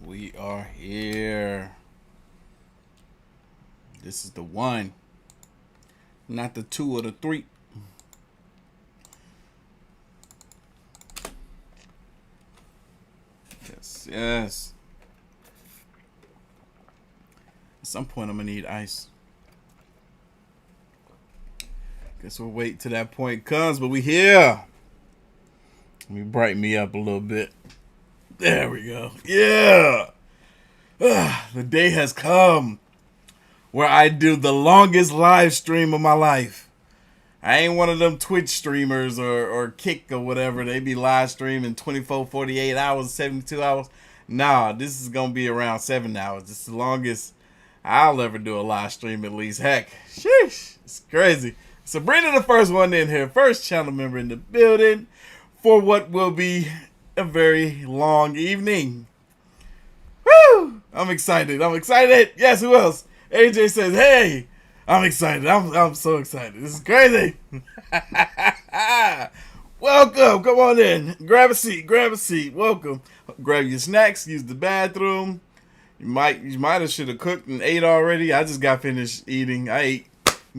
We are here. This is the one, not the two or the three. Yes, yes. At some point, I'm gonna need ice. Guess we'll wait till that point comes, but we here. Let me brighten me up a little bit. There we go. Yeah. The day has come where I do the longest live stream of my life. I ain't one of them Twitch streamers or Kick or whatever. They be live streaming 24, 48 hours, 72 hours. Nah, this is going to be around 7 hours. This is the longest I'll ever do a live stream at least. Heck, sheesh, it's crazy. So bringing the first one in here. First channel member in the building for what will be a very long evening. Woo! I'm excited. I'm excited. Yes, who else? AJ says, hey, I'm excited. I'm so excited. This is crazy. Welcome. Come on in. Grab a seat. Grab a seat. Welcome. Grab your snacks. Use the bathroom. You might have should have cooked and ate already. I just got finished eating. I ate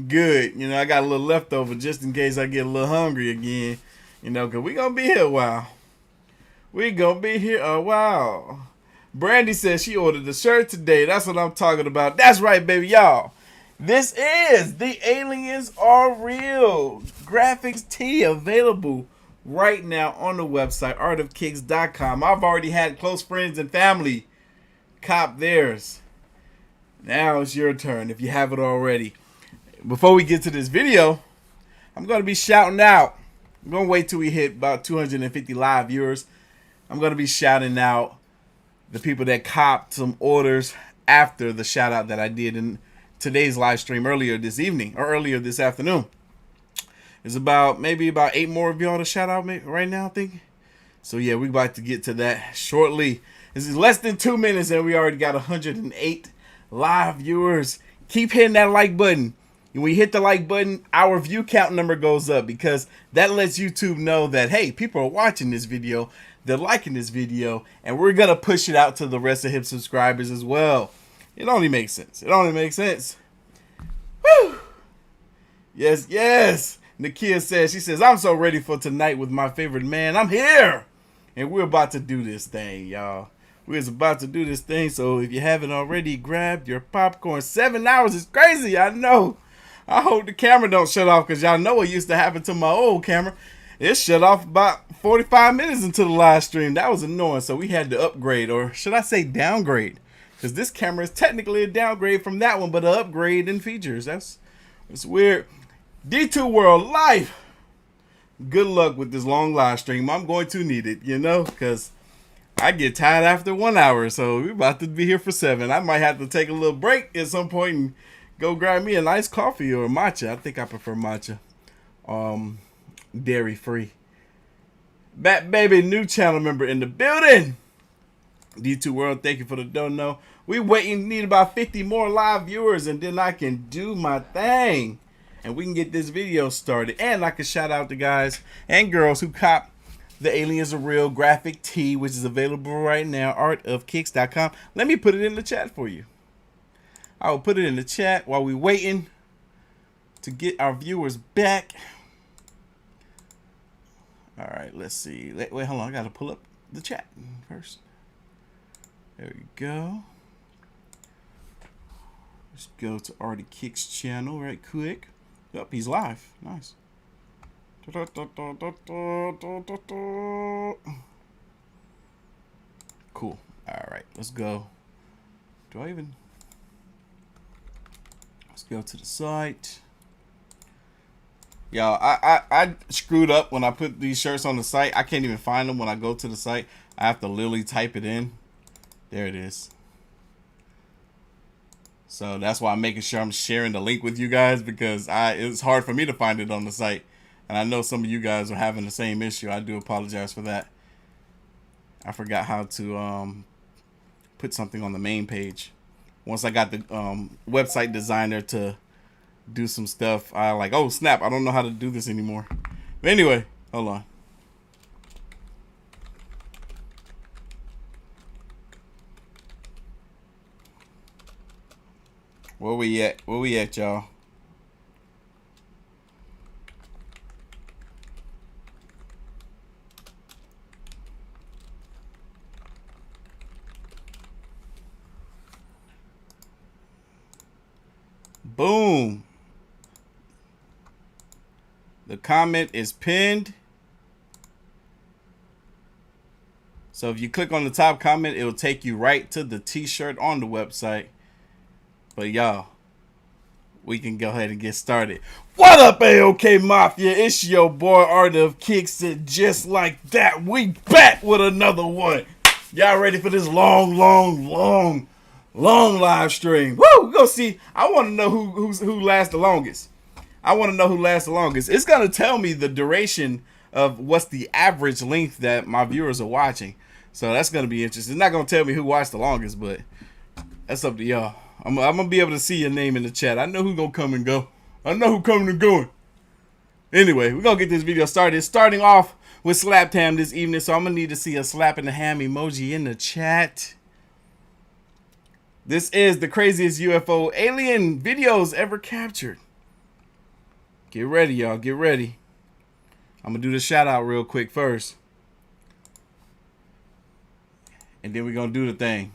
good. You know, I got a little leftover just in case I get a little hungry again. You know, because we going to be here a while. We going to be here a while. Brandy says she ordered the shirt today. That's what I'm talking about. That's right, baby, y'all. This is The Aliens Are Real graphics tee available right now on the website, artofkickz.com. I've already had close friends and family cop theirs. Now it's your turn if you have it already. Before we get to this video, I'm going to be shouting out. I'm going to wait till we hit about 250 live viewers. I'm going to be shouting out the people that copped some orders after the shout out that I did in today's live stream earlier this evening or earlier this afternoon. There's maybe about 8 more of y'all to shout out right now, I think. So yeah, we're about to get to that shortly. This is less than 2 minutes and we already got 108 live viewers. Keep hitting that like button. When we hit the like button, our view count number goes up because that lets YouTube know that, hey, people are watching this video. They're liking this video, and we're going to push it out to the rest of his subscribers as well. It only makes sense. It only makes sense. Woo! Yes, yes. Nakia says, she says, I'm so ready for tonight with my favorite man. I'm here. And we're about to do this thing, y'all. We're about to do this thing. So if you haven't already, grab your popcorn. 7 hours is crazy, I know. I hope the camera don't shut off because y'all know what used to happen to my old camera. It shut off about 45 minutes into the live stream. That was annoying. So we had to upgrade, or should I say downgrade? Because this camera is technically a downgrade from that one, but an upgrade in features. That's weird. D2 World Life. Good luck with this long live stream. I'm going to need it, you know, because I get tired after 1 hour. So we're about to be here for 7. I might have to take a little break at some point and go grab me a nice coffee or matcha. I think I prefer matcha. Dairy free. Bat Baby, new channel member in the building. D2 World, thank you for the dono. We waiting, need about 50 more live viewers, and then I can do my thing. And we can get this video started. And I can shout out the guys and girls who cop the Aliens Are Real graphic tee, which is available right now, artofkickz.com. Let me put it in the chat for you. I will put it in the chat while we waiting to get our viewers back. All right, let's see. Wait, hold on. I got to pull up the chat first. There we go. Let's go to Artofkickz channel right quick. Yep, he's live. Nice. Cool. All right, let's go. Do I even... Let's go to the site. Y'all, I screwed up when I put these shirts on the site. I can't even find them when I go to the site. I have to literally type it in. There it is. So that's why I'm making sure I'm sharing the link with you guys, because it's hard for me to find it on the site. And I know some of you guys are having the same issue. I do apologize for that. I forgot how to put something on the main page. Once I got the website designer to do some stuff, I like, oh snap, I don't know how to do this anymore. But anyway, hold on. Where we at? Where we at, y'all? Boom. The comment is pinned. So if you click on the top comment, it'll take you right to the t-shirt on the website. But y'all, we can go ahead and get started. What up, AOK Mafia? It's your boy Artofkickz, and just like that, we back with another one. Y'all ready for this long live stream? Woo! We're gonna see. I want to know who lasts the longest. I want to know who lasts the longest. It's gonna tell me the duration of what's the average length that my viewers are watching. So that's gonna be interesting. It's not gonna tell me who watched the longest, but that's up to y'all. I'm gonna be able to see your name in the chat. I know who's gonna come and go. I know who's coming and going. Anyway, we're gonna get this video started. Starting off with Slapped Ham this evening, so I'm gonna need to see a slapping the ham emoji in the chat. This is the craziest UFO alien videos ever captured. Get ready, y'all. Get ready. I'm gonna do the shout out real quick first, and then we're gonna do the thing.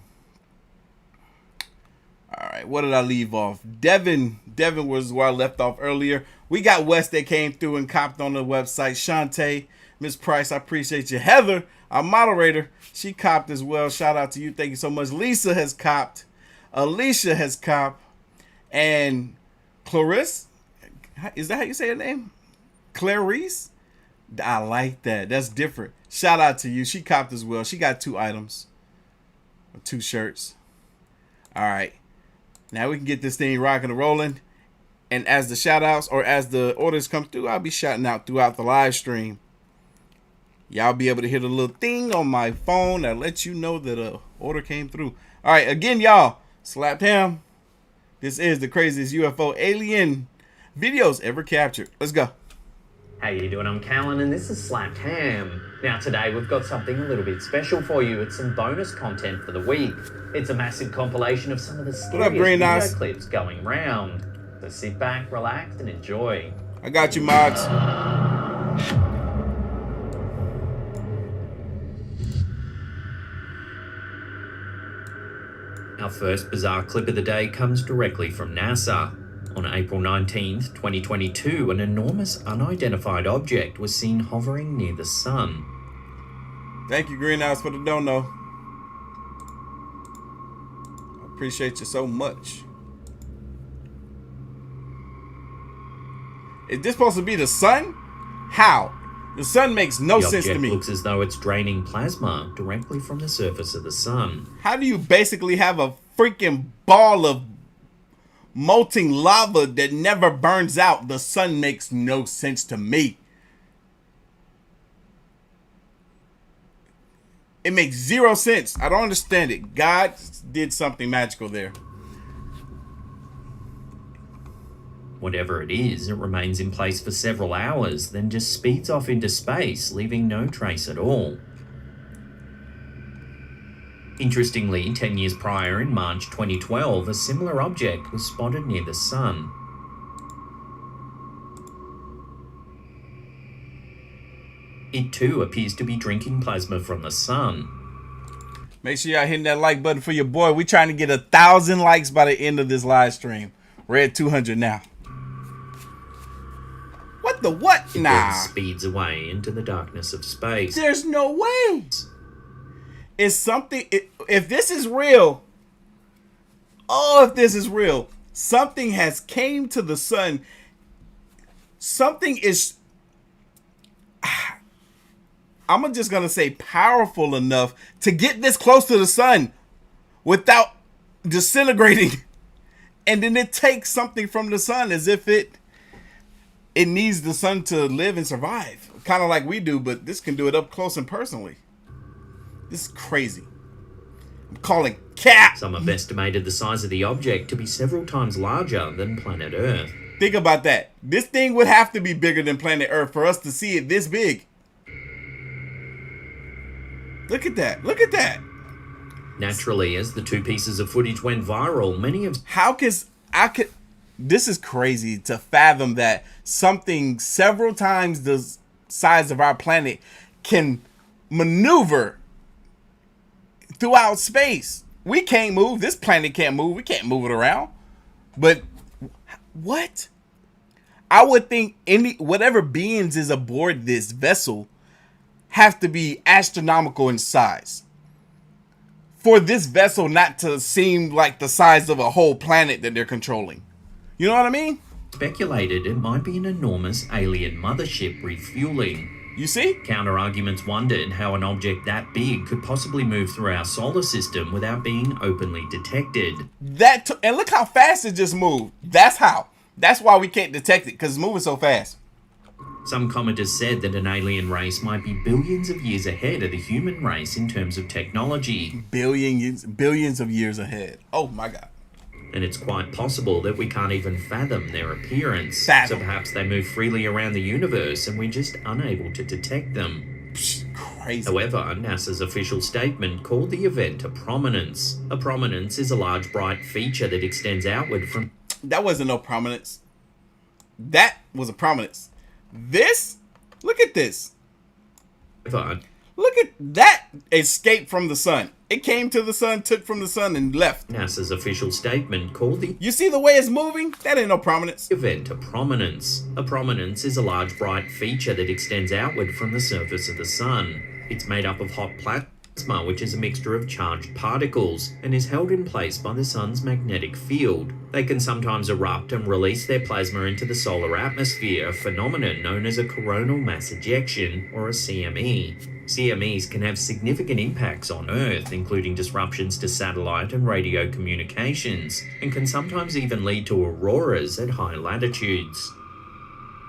All right, what did I leave off? Devin was where I left off earlier. We got West that came through and copped on the website. Shantae, Miss Price, I appreciate you. Heather, our moderator, she copped as well. Shout out to you. Thank you so much. Lisa has copped. Alicia has copped. And Clarice, is that how you say her name? Clarice? I like that. That's different. Shout out to you. She copped as well. She got 2 items. 2 shirts. All right. Now we can get this thing rocking and rolling. And as the shout outs or as the orders come through, I'll be shouting out throughout the live stream. Y'all be able to hear the little thing on my phone that lets you know that a order came through. All right. Again, y'all, Slapped Ham. This is the craziest UFO alien videos ever captured. Let's go. How you doing? I'm Callan and this is Slapped Ham. Now today we've got something a little bit special for you. It's some bonus content for the week. It's a massive compilation of some of the scariest video clips going round. So sit back, relax and enjoy. I got you, mods. Our first bizarre clip of the day comes directly from NASA. On April 19th, 2022, an enormous unidentified object was seen hovering near the sun. Thank you, Greenhouse, for the dono. I appreciate you so much. Is this supposed to be the sun? How? The sun makes no sense to me. The object looks as though it's draining plasma directly from the surface of the sun. How do you basically have a freaking ball of molten lava that never burns out? The sun makes no sense to me. It makes 0 sense. I don't understand it. God did something magical there. Whatever it is, it remains in place for several hours, then just speeds off into space, leaving no trace at all. Interestingly, 10 years prior, in March 2012, a similar object was spotted near the sun. It too appears to be drinking plasma from the sun. Make sure y'all hitting that like button for your boy. We trying to get 1,000 likes by the end of this live stream. We're at 200 now. What the what? Nah. It speeds away into the darkness of space. There's no way. It's something. If this is real, if this is real, something has came to the sun. Something is, I'm just gonna say, powerful enough to get this close to the sun without disintegrating, and then it takes something from the sun as if it needs the sun to live and survive, kind of like we do, but this can do it up close and personally. This is crazy. I'm calling cap. Some have estimated the size of the object to be several times larger than planet Earth. Think about that. This thing would have to be bigger than planet Earth for us to see it this big. Look at that. Look at that. Naturally, as the 2 pieces of footage went viral, many of... How This is crazy to fathom that something several times the size of our planet can maneuver throughout space. We can't move. This planet can't move. We can't move it around. But what? I would think whatever beings is aboard this vessel have to be astronomical in size for this vessel not to seem like the size of a whole planet that they're controlling. You know what I mean? Speculated it might be an enormous alien mothership refueling. You see? Counter-arguments wondered how an object that big could possibly move through our solar system without being openly detected. And look how fast it just moved. That's how. That's why we can't detect it, because it's moving so fast. Some commenters said that an alien race might be billions of years ahead of the human race in terms of technology. Billions of years ahead. Oh my God. And it's quite possible that we can't even fathom their appearance. So perhaps they move freely around the universe and we're just unable to detect them. Crazy. However, NASA's official statement called the event a prominence. A prominence is a large bright feature that extends outward from... That wasn't no prominence. That was a prominence. This? Look at this. Look at that escape from the sun. It came to the sun, took from the sun, and left. NASA's official statement called the... You see the way it's moving? That ain't no prominence. Event a prominence. A prominence is a large bright feature that extends outward from the surface of the sun. It's made up of hot plasma, which is a mixture of charged particles, and is held in place by the sun's magnetic field. They can sometimes erupt and release their plasma into the solar atmosphere, a phenomenon known as a coronal mass ejection, or a CME. CMEs can have significant impacts on Earth, including disruptions to satellite and radio communications, and can sometimes even lead to auroras at high latitudes.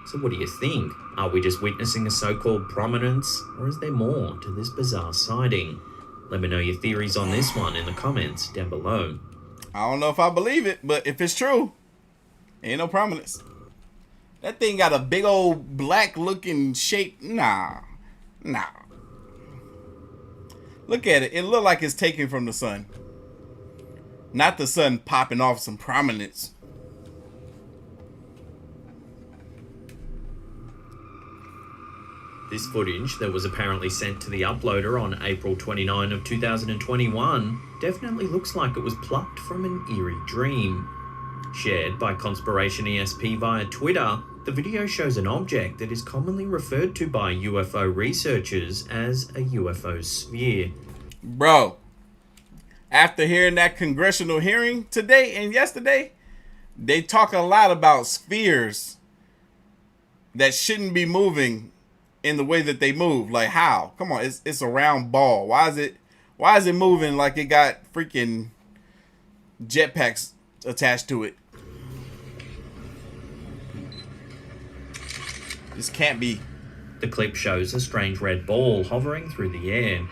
So what do you think? Are we just witnessing a so-called prominence, or is there more to this bizarre sighting? Let me know your theories on this one in the comments down below. I don't know if I believe it, but if it's true, ain't no prominence. That thing got a big old black looking shape. Nah. Look at it. It looked like it's taken from the sun. Not the sun popping off some prominence. This footage that was apparently sent to the uploader on April 29 of 2021 definitely looks like it was plucked from an eerie dream. Shared by Conspiration ESP via Twitter, the video shows an object that is commonly referred to by UFO researchers as a UFO sphere. Bro, after hearing that congressional hearing today and yesterday, they talk a lot about spheres that shouldn't be moving in the way that they move. Like how? Come on, it's a round ball. Why is it moving like it got freaking jetpacks attached to it? This can't be. The clip shows a strange red ball hovering through the air.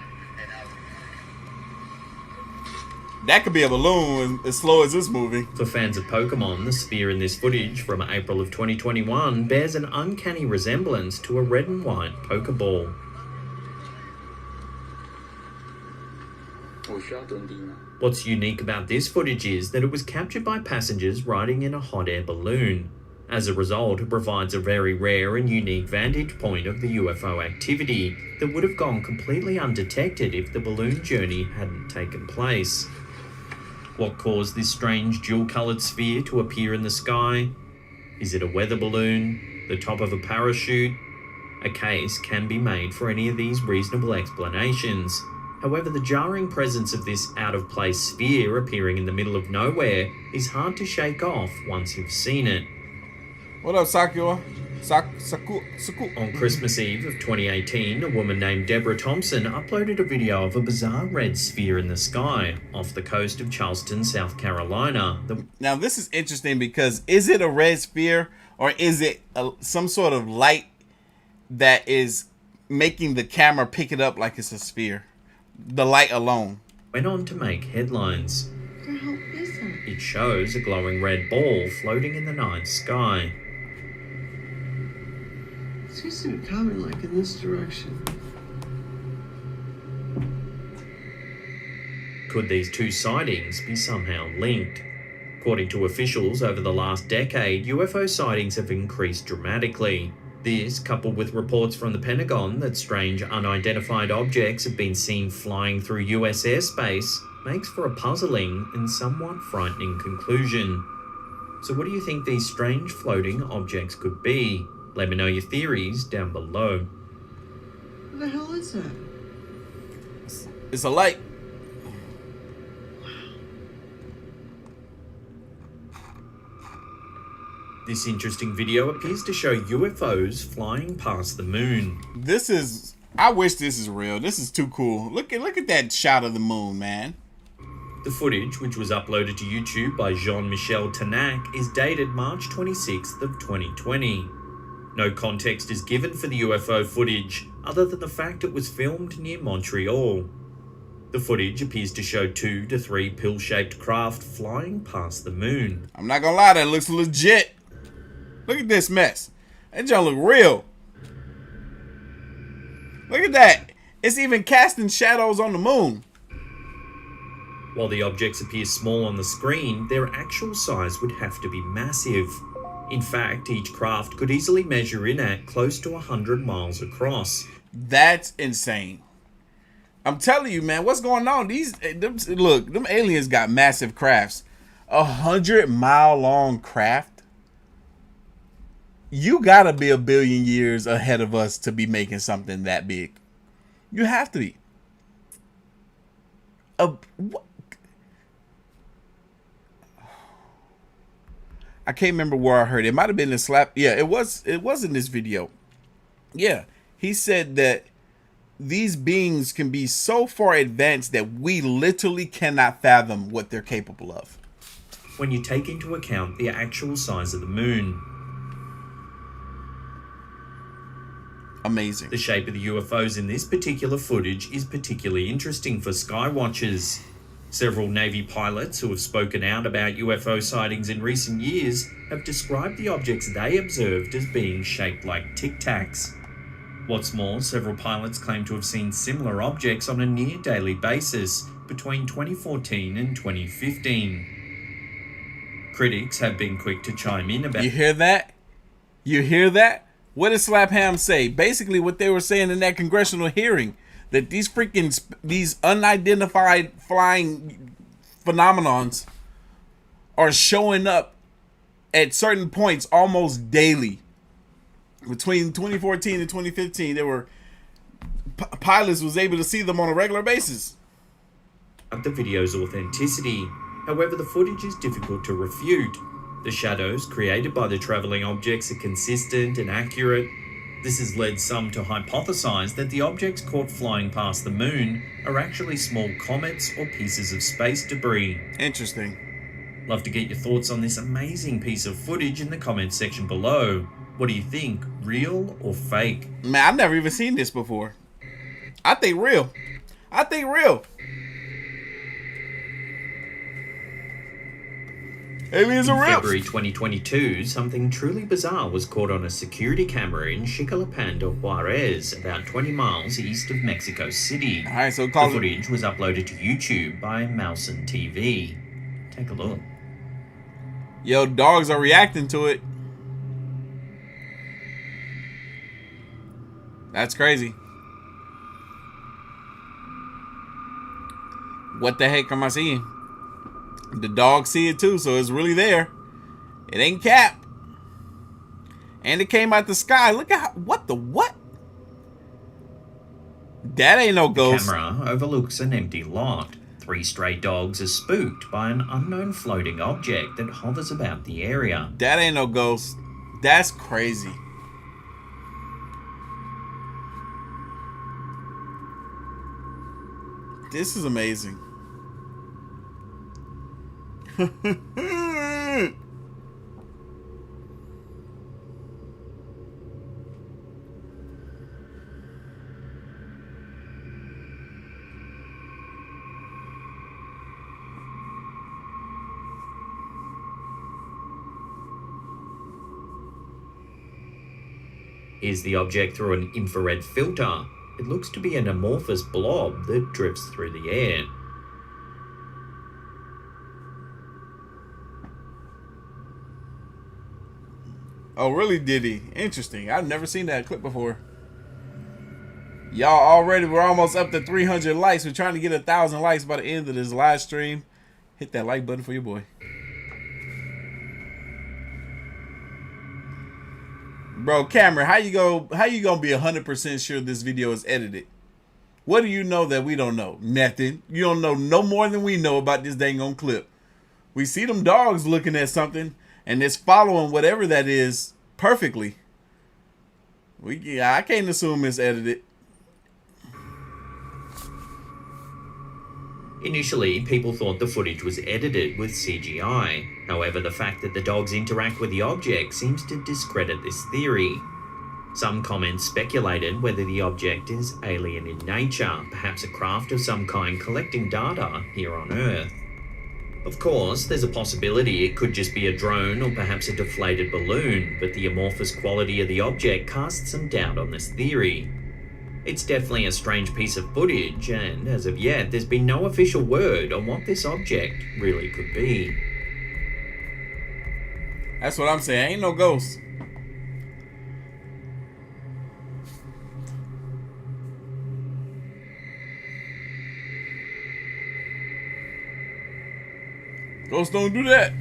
That could be a balloon as slow as it's moving. For fans of Pokemon, the sphere in this footage from April of 2021 bears an uncanny resemblance to a red and white Pokeball. What's unique about this footage is that it was captured by passengers riding in a hot air balloon. As a result, it provides a very rare and unique vantage point of the UFO activity that would have gone completely undetected if the balloon journey hadn't taken place. What caused this strange dual-coloured sphere to appear in the sky? Is it a weather balloon? The top of a parachute? A case can be made for any of these reasonable explanations. However, the jarring presence of this out-of-place sphere appearing in the middle of nowhere is hard to shake off once you've seen it. What up, Sakura? On Christmas Eve of 2018, a woman named Deborah Thompson uploaded a video of a bizarre red sphere in the sky off the coast of Charleston, South Carolina. Now, this is interesting because is it a red sphere or is it some sort of light that is making the camera pick it up like it's a sphere? The light alone. Went on to make headlines. It shows a glowing red ball floating in the night sky. It seems to be coming like in this direction. Could these two sightings be somehow linked? According to officials, over the last decade, UFO sightings have increased dramatically. This, coupled with reports from the Pentagon that strange unidentified objects have been seen flying through US airspace, makes for a puzzling and somewhat frightening conclusion. So what do you think these strange floating objects could be? Let me know your theories down below. What the hell is that? It's a light. This interesting video appears to show UFOs flying past the moon. This is... I wish this is real. This is too cool. Look at that shot of the moon, man. The footage, which was uploaded to YouTube by Jean-Michel Tanac, is dated March 26th of 2020. No context is given for the UFO footage, other than the fact it was filmed near Montreal. The footage appears to show 2 to 3 pill-shaped craft flying past the moon. I'm not gonna lie, that looks legit. Look at this mess. That junk look real. Look at that. It's even casting shadows on the moon. While the objects appear small on the screen, their actual size would have to be massive. In fact, each craft could easily measure in at close to 100 miles across. That's insane. I'm telling you, man, what's going on? Look, them aliens got massive crafts. 100-mile long craft. You gotta be a billion years ahead of us to be making something that big. You have to be. What? I can't remember where I heard it. It might have been in Slap. Yeah, it was in this video. Yeah, he said that these beings can be so far advanced that we literally cannot fathom what they're capable of. When you take into account the actual size of the moon. Amazing. The shape of the UFOs in this particular footage is particularly interesting for sky watchers. Several Navy pilots who have spoken out about UFO sightings in recent years have described the objects they observed as being shaped like Tic Tacs. What's more, several pilots claim to have seen similar objects on a near-daily basis between 2014 and 2015. Critics have been quick to chime in about... You hear that? You hear that? What did Slapham say? Basically what they were saying in that congressional hearing, that these unidentified flying phenomenons are showing up at certain points almost daily. Between 2014 and 2015, there were pilots was able to see them on a regular basis. The video's authenticity. However, the footage is difficult to refute. The shadows created by the travelling objects are consistent and accurate. This has led some to hypothesize that the objects caught flying past the moon are actually small comets or pieces of space debris. Interesting. Love to get your thoughts on this amazing piece of footage in the comments section below. What do you think? Real or fake? Man, I've never even seen this before. I think real. I think real. Aliens are real. In February 2022, something truly bizarre was caught on a security camera in Chicalapan de Juarez, about 20 miles east of Mexico City. All right, so the footage was uploaded to YouTube by Mausoleum TV. Take a look. Yo, dogs are reacting to it. That's crazy. What the heck am I seeing? The dogs see it too, so it's really there. It ain't cap. And it came out the sky. Look at what? That ain't no ghost. The camera overlooks an empty lot. 3 stray dogs are spooked by an unknown floating object that hovers about the area. That ain't no ghost. That's crazy. This is amazing. Here's the object through an infrared filter. It looks to be an amorphous blob that drifts through the air. Oh, really, did he? Interesting. I've never seen that clip before. Y'all we're almost up to 300 likes. We're trying to get 1,000 likes by the end of this live stream. Hit that like button for your boy. Bro, Cameron, how you gonna be 100% sure this video is edited? What do you know that we don't know? Nothing. You don't know no more than we know about this dang on clip. We see them dogs looking at something, and it's following whatever that is perfectly. I can't assume it's edited. Initially, people thought the footage was edited with CGI. However, the fact that the dogs interact with the object seems to discredit this theory. Some comments speculated whether the object is alien in nature, perhaps a craft of some kind collecting data here on Earth. Of course, there's a possibility it could just be a drone or perhaps a deflated balloon, but the amorphous quality of the object casts some doubt on this theory. It's definitely a strange piece of footage, and as of yet, there's been no official word on what this object really could be. That's what I'm saying. Ain't no ghost. Ghosts don't do that.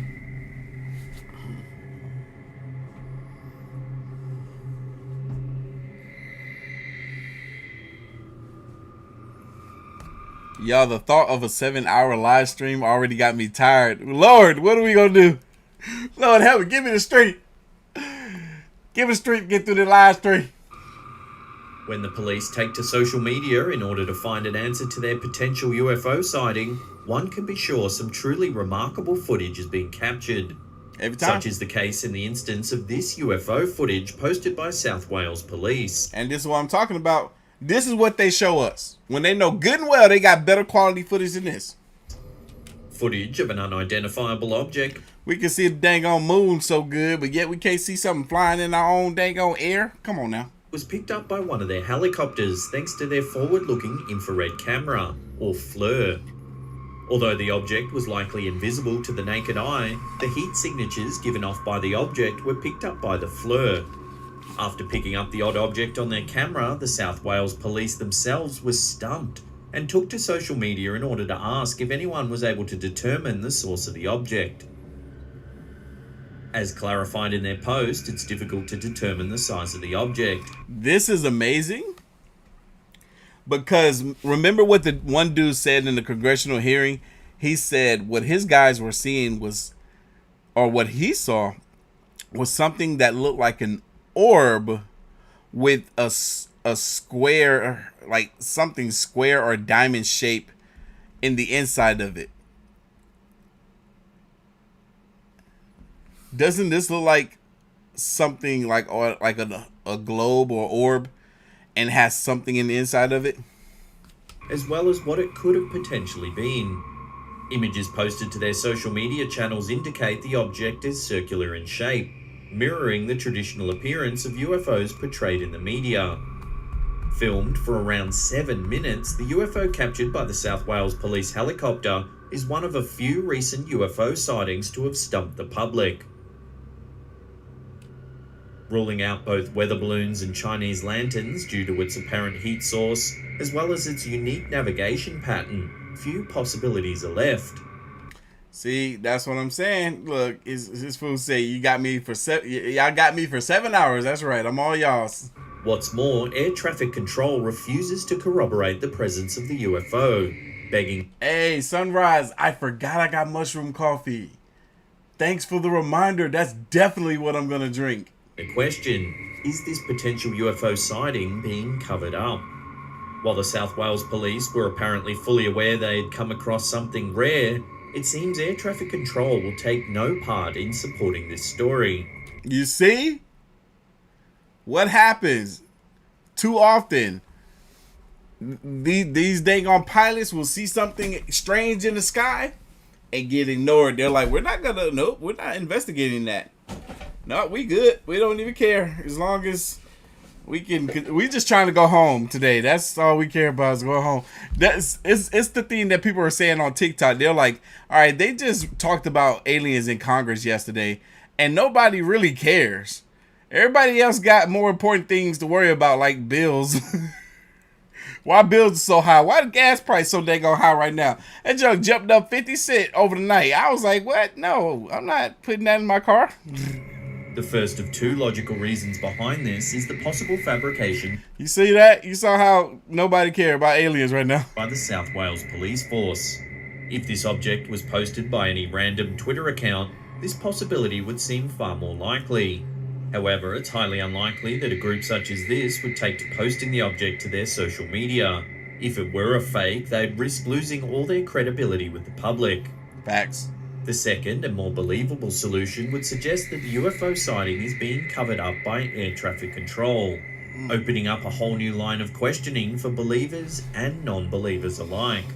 Y'all, the thought of a 7-hour live stream already got me tired. Lord, what are we gonna do? Lord, help me. Give me the strength. Give me the strength to get through the live stream. When the police take to social media in order to find an answer to their potential UFO sighting, one can be sure some truly remarkable footage is being captured. Every time. Such is the case in the instance of this UFO footage posted by South Wales Police. And this is what I'm talking about. This is what they show us. When they know good and well they got better quality footage than this. Footage of an unidentifiable object. We can see the dang on moon so good, but yet we can't see something flying in our own dang on air. Come on now. Was picked up by one of their helicopters thanks to their forward-looking infrared camera, or FLIR. Although the object was likely invisible to the naked eye, the heat signatures given off by the object were picked up by the FLIR. After picking up the odd object on their camera, the South Wales Police themselves were stumped and took to social media in order to ask if anyone was able to determine the source of the object. As clarified in their post, it's difficult to determine the size of the object. This is amazing because remember what the one dude said in the congressional hearing? He said what his guys were seeing was, or what he saw was something that looked like an orb with a square, like something square or diamond shape in the inside of it. Doesn't this look like something like a globe or orb and has something in the inside of it? As well as what it could have potentially been. Images posted to their social media channels indicate the object is circular in shape, mirroring the traditional appearance of UFOs portrayed in the media. Filmed for around 7 minutes, the UFO captured by the South Wales Police helicopter is one of a few recent UFO sightings to have stumped the public. Ruling out both weather balloons and Chinese lanterns due to its apparent heat source, as well as its unique navigation pattern, few possibilities are left. See, that's what I'm saying. Look, his fool say y'all got me for 7 hours. That's right. I'm all y'all's. What's more, air traffic control refuses to corroborate the presence of the UFO, begging, "Hey, Sunrise, I forgot I got mushroom coffee. Thanks for the reminder. That's definitely what I'm gonna drink." The question, is this potential UFO sighting being covered up? While the South Wales Police were apparently fully aware they had come across something rare, it seems air traffic control will take no part in supporting this story. You see? What happens? Too often, these dang on pilots will see something strange in the sky and get ignored. They're like, we're not investigating that. No, we good. We don't even care. As long as we just trying to go home today. That's all we care about is go home. It's the thing that people are saying on TikTok. They're like, all right, they just talked about aliens in Congress yesterday and nobody really cares. Everybody else got more important things to worry about, like bills. Why bills are so high? Why the gas price so dang high right now? That junk jumped up 50 cents over the night. I was like, what? No, I'm not putting that in my car. The first of two logical reasons behind this is the possible fabrication. You see that? You saw how nobody cares about aliens right now. By the South Wales Police Force. If this object was posted by any random Twitter account, this possibility would seem far more likely. However, it's highly unlikely that a group such as this would take to posting the object to their social media. If it were a fake, they'd risk losing all their credibility with the public. Facts. The second and more believable solution would suggest that the UFO sighting is being covered up by air traffic control, opening up a whole new line of questioning for believers and non-believers alike.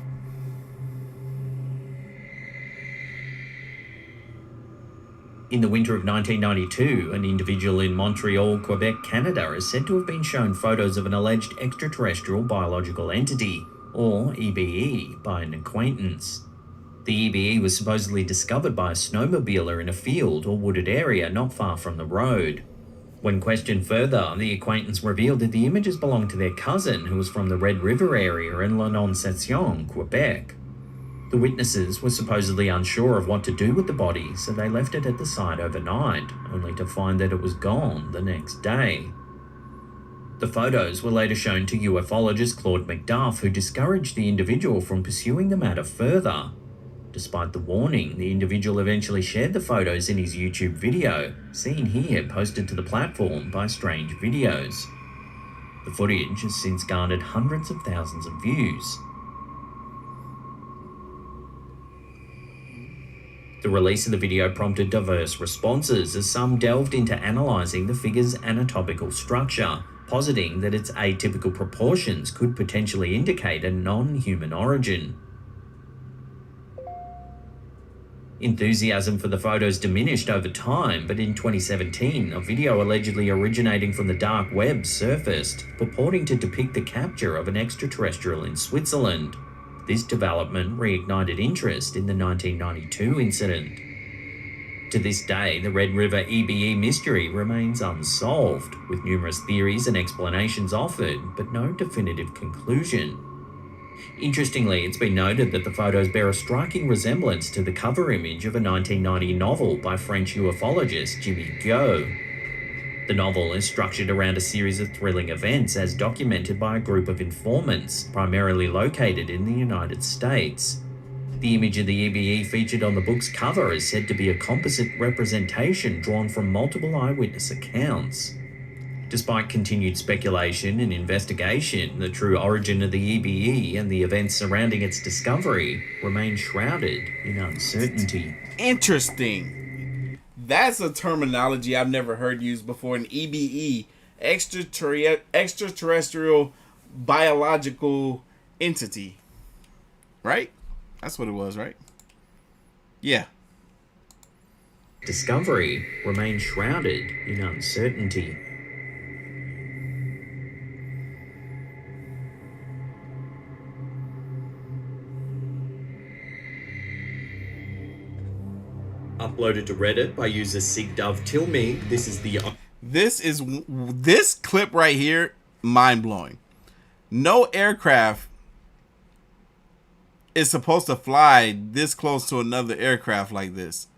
In the winter of 1992, an individual in Montreal, Quebec, Canada is said to have been shown photos of an alleged extraterrestrial biological entity, or EBE, by an acquaintance. The EBE was supposedly discovered by a snowmobiler in a field or wooded area not far from the road. When questioned further, the acquaintance revealed that the images belonged to their cousin, who was from the Red River area in L'Annonciation, Quebec. The witnesses were supposedly unsure of what to do with the body, so they left it at the site overnight, only to find that it was gone the next day. The photos were later shown to ufologist Claude McDuff, who discouraged the individual from pursuing the matter further. Despite the warning, the individual eventually shared the photos in his YouTube video, seen here posted to the platform by Strange Videos. The footage has since garnered hundreds of thousands of views. The release of the video prompted diverse responses as some delved into analysing the figure's anatomical structure, positing that its atypical proportions could potentially indicate a non-human origin. Enthusiasm for the photos diminished over time, but in 2017, a video allegedly originating from the dark web surfaced, purporting to depict the capture of an extraterrestrial in Switzerland. This development reignited interest in the 1992 incident. To this day, the Red River EBE mystery remains unsolved, with numerous theories and explanations offered, but no definitive conclusion. Interestingly, it's been noted that the photos bear a striking resemblance to the cover image of a 1990 novel by French ufologist Jimmy Go. The novel is structured around a series of thrilling events as documented by a group of informants, primarily located in the United States. The image of the EBE featured on the book's cover is said to be a composite representation drawn from multiple eyewitness accounts. Despite continued speculation and investigation, the true origin of the EBE and the events surrounding its discovery remain shrouded in uncertainty. Interesting. That's a terminology I've never heard used before. An EBE, extraterrestrial biological entity. Right? That's what it was, right? Yeah. Discovery remains shrouded in uncertainty. Uploaded to Reddit by user SigDoveTillMe. This clip right here, mind blowing. No aircraft is supposed to fly this close to another aircraft like this.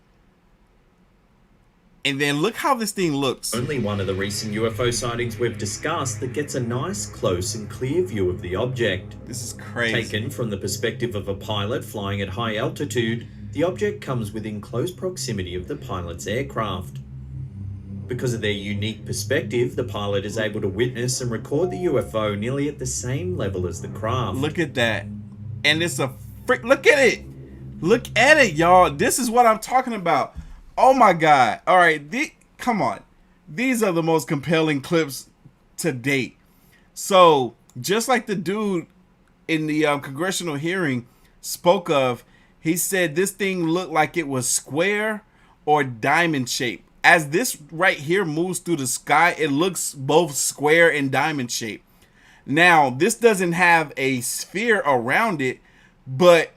And then look how this thing looks. Only one of the recent UFO sightings we've discussed that gets a nice, close and clear view of the object. This is crazy. Taken from the perspective of a pilot flying at high altitude, the object comes within close proximity of the pilot's aircraft. Because of their unique perspective, the pilot is able to witness and record the UFO nearly at the same level as the craft. Look at that. And it's a freak. Look at it. Look at it, y'all. This is what I'm talking about. Oh my God. All right. Come on. These are the most compelling clips to date. So just like the dude in the congressional hearing spoke of, he said this thing looked like it was square or diamond shaped. As this right here moves through the sky, it looks both square and diamond shaped. Now, this doesn't have a sphere around it, but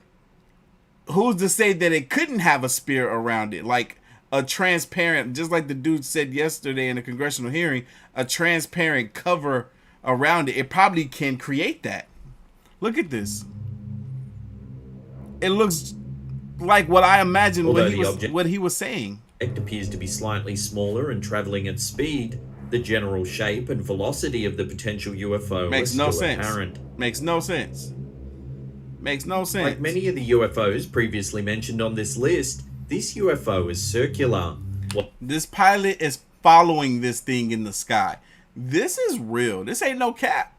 who's to say that it couldn't have a sphere around it? Like a transparent, just like the dude said yesterday in a congressional hearing, a transparent cover around it. It probably can create that. Look at this. It looks like what I imagined what he was saying. It appears to be slightly smaller and traveling at speed. The general shape and velocity of the potential UFO makes no sense. Apparent. Makes no sense. Makes no sense. Like many of the UFOs previously mentioned on this list, this UFO is circular. This pilot is following this thing in the sky. This is real. This ain't no cap.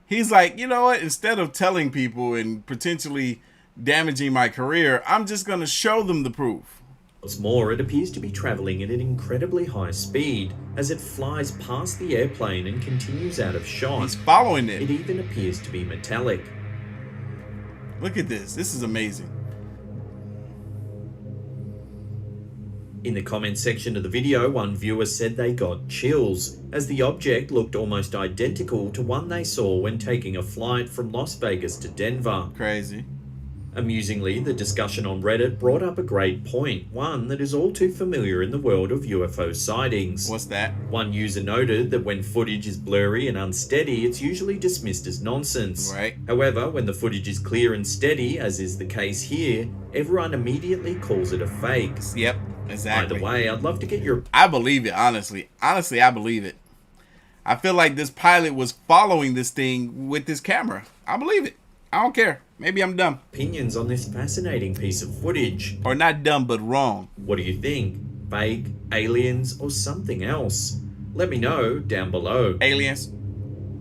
He's like, you know what? Instead of telling people and potentially damaging my career, I'm just going to show them the proof. What's more, it appears to be traveling at an incredibly high speed as it flies past the airplane and continues out of shot. He's following it. It even appears to be metallic. Look at this. This is amazing. In the comments section of the video, one viewer said they got chills, as the object looked almost identical to one they saw when taking a flight from Las Vegas to Denver. Crazy. Amusingly, the discussion on Reddit brought up a great point, one that is all too familiar in the world of UFO sightings. What's that? One user noted that when footage is blurry and unsteady, it's usually dismissed as nonsense. Right. However, when the footage is clear and steady, as is the case here, everyone immediately calls it a fake. Yep, exactly. Either way, I'd love to get your... I believe it, honestly. Honestly, I believe it. I feel like this pilot was following this thing with his camera. I believe it. I don't care. Maybe I'm dumb. Opinions on this fascinating piece of footage. Or not dumb, but wrong. What do you think? Fake, aliens, or something else? Let me know down below. Aliens.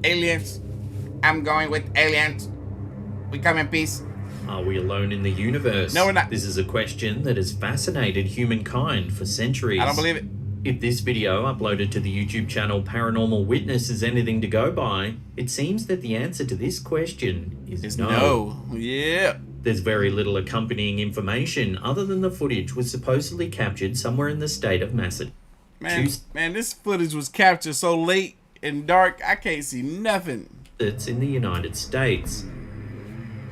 Aliens. I'm going with aliens. We come in peace. Are we alone in the universe? No, we're not. This is a question that has fascinated humankind for centuries. I don't believe it. If this video uploaded to the YouTube channel Paranormal Witness is anything to go by, it seems that the answer to this question is no. Yeah. There's very little accompanying information other than the footage was supposedly captured somewhere in the state of Massachusetts. Man, this footage was captured so late and dark, I can't see nothing. It's in the United States.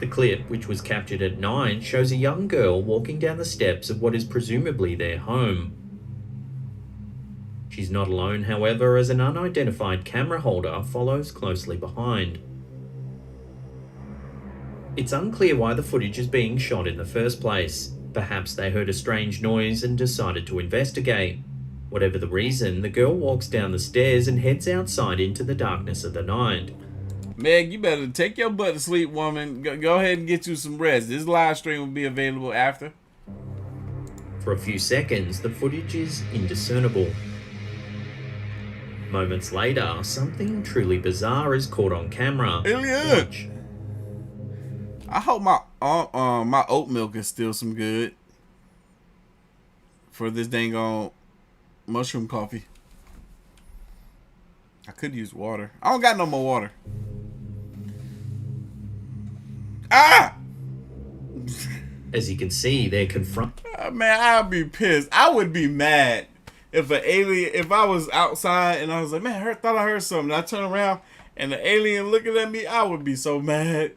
The clip, which was captured at 9, shows a young girl walking down the steps of what is presumably their home. She's not alone, however, as an unidentified camera holder follows closely behind. It's unclear why the footage is being shot in the first place. Perhaps they heard a strange noise and decided to investigate. Whatever the reason, the girl walks down the stairs and heads outside into the darkness of the night. Meg, you better take your butt to sleep, woman. Go ahead and get you some rest. This live stream will be available after. For a few seconds, the footage is indiscernible. Moments later, something truly bizarre is caught on camera. Alien! I hope my oat milk is still some good for this dang on mushroom coffee. I could use water. I don't got no more water. Ah! As you can see, they're confronted. Man, I'd be pissed. I would be mad if an alien, if I was outside and I was like, man, I thought I heard something. I turn around and the alien looking at me, I would be so mad.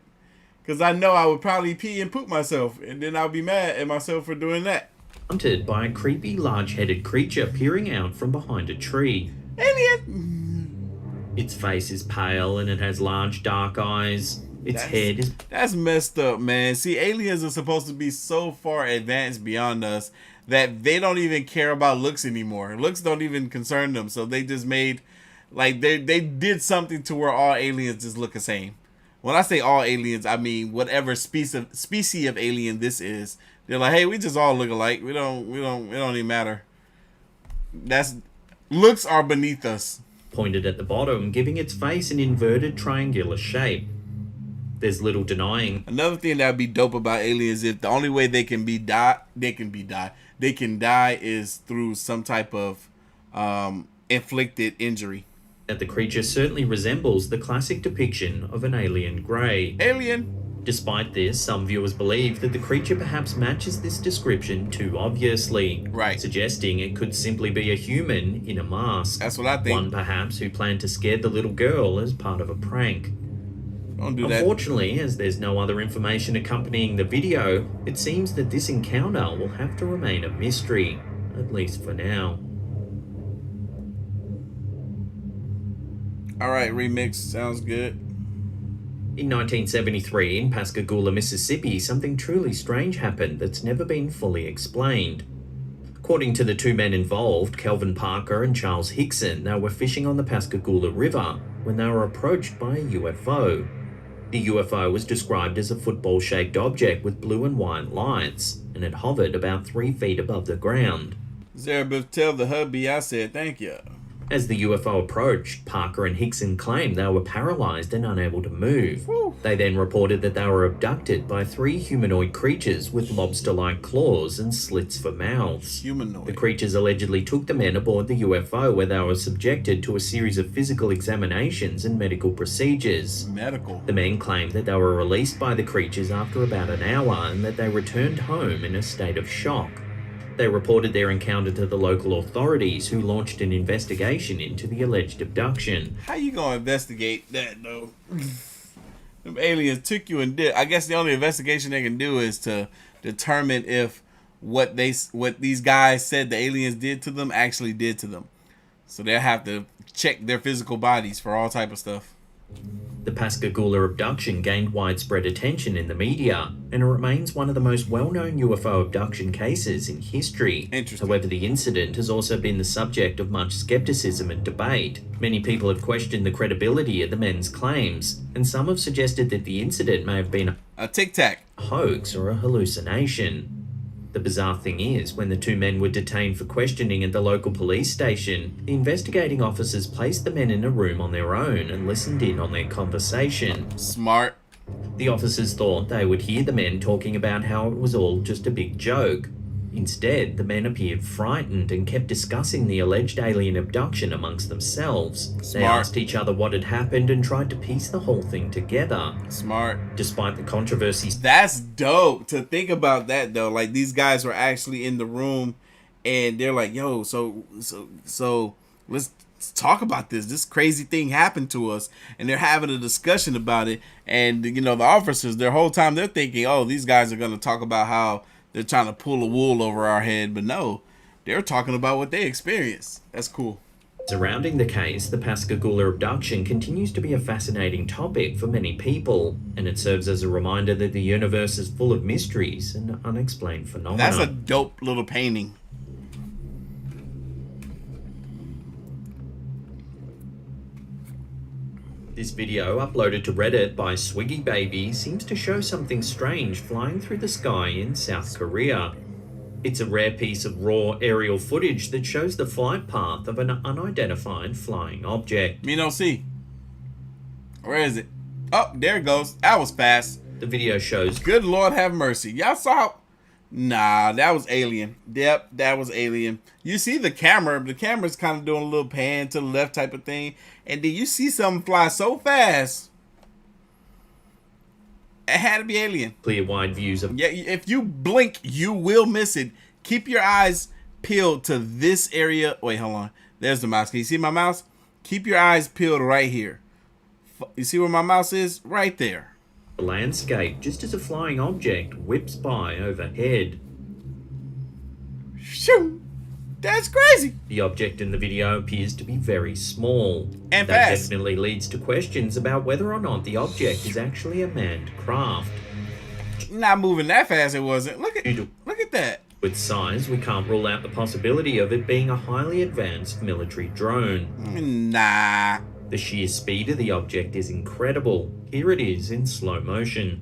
Because I know I would probably pee and poop myself. And then I'll be mad at myself for doing that. Hunted by a creepy large-headed creature peering out from behind a tree. Alien! Its face is pale and it has large dark eyes. Its head is... That's messed up, man. See, aliens are supposed to be so far advanced beyond us that they don't even care about looks anymore. Looks don't even concern them. So they just made... Like, they did something to where all aliens just look the same. When I say all aliens, I mean whatever species of alien this is. They're like, hey, we just all look alike. It don't even matter. Looks are beneath us. Pointed at the bottom, giving its face an inverted triangular shape. There's little denying. Another thing that would be dope about aliens is the only way they can die is through some type of inflicted injury. That the creature certainly resembles the classic depiction of an alien grey. Alien! Despite this, some viewers believe that the creature perhaps matches this description too obviously. Right. Suggesting it could simply be a human in a mask. That's what I think. One perhaps who planned to scare the little girl as part of a prank. Don't do that. Unfortunately, as there's no other information accompanying the video, it seems that this encounter will have to remain a mystery, at least for now. Alright, remix. Sounds good. In 1973, in Pascagoula, Mississippi, something truly strange happened that's never been fully explained. According to the two men involved, Kelvin Parker and Charles Hickson, they were fishing on the Pascagoula River when they were approached by a UFO. The UFO was described as a football-shaped object with blue and white lights, and it hovered about 3 feet above the ground. Zerubbabel, tell the hubby I said thank you. As the UFO approached, Parker and Hickson claimed they were paralyzed and unable to move. Woo. They then reported that they were abducted by 3 humanoid creatures with lobster-like claws and slits for mouths. Humanoid. The creatures allegedly took the men aboard the UFO, where they were subjected to a series of physical examinations and medical procedures. Medical. The men claimed that they were released by the creatures after about an hour and that they returned home in a state of shock. They reported their encounter to the local authorities, who launched an investigation into the alleged abduction. How you gonna investigate that, though? Them aliens took you and did. I guess the only investigation they can do is to determine if what these guys said the aliens did to them actually did to them. So they'll have to check their physical bodies for all type of stuff. The Pascagoula abduction gained widespread attention in the media, and it remains one of the most well-known UFO abduction cases in history. Interesting. However, the incident has also been the subject of much skepticism and debate. Many people have questioned the credibility of the men's claims, and some have suggested that the incident may have been A tic-tac. a hoax or a hallucination. The bizarre thing is, when the two men were detained for questioning at the local police station, the investigating officers placed the men in a room on their own and listened in on their conversation. Smart. The officers thought they would hear the men talking about how it was all just a big joke. Instead, the men appeared frightened and kept discussing the alleged alien abduction amongst themselves. They Smart. asked each other what had happened and tried to piece the whole thing together. Smart. Despite the controversies, That's dope to think about that, though. Like, these guys were actually in the room and they're like, yo, so let's talk about this crazy thing happened to us, and they're having a discussion about it. And you know, the officers, their whole time they're thinking, oh, these guys are going to talk about how they're trying to pull a wool over our head, but no, they're talking about what they experienced. That's cool. surrounding the case, the Pascagoula abduction continues to be a fascinating topic for many people, and it serves as a reminder that the universe is full of mysteries and unexplained phenomena. That's a dope little painting. This video, uploaded to Reddit by Swiggy Baby, seems to show something strange flying through the sky in South Korea. It's a rare piece of raw aerial footage that shows the flight path of an unidentified flying object. Me don't see. Where is it? Oh, there it goes. That was fast. The video shows Good Lord have mercy. Y'all saw? Nah, that was alien. Yep, that was alien. You see the camera. The camera's kind of doing a little pan to the left type of thing. And then you see something fly so fast. It had to be alien. clear wide views of Yeah, if you blink, you will miss it. Keep your eyes peeled to this area. Wait, hold on. There's the mouse. Can you see my mouse? Keep your eyes peeled right here. You see where my mouse is? Right there. the landscape just as a flying object whips by overhead. Shoo! That's crazy. The object in the video appears to be very small. And that fast. definitely leads to questions about whether or not the object is actually a manned craft. Not moving that fast, it wasn't. Look at that. With size, we can't rule out the possibility of it being a highly advanced military drone. Nah. The sheer speed of the object is incredible. Here it is in slow motion.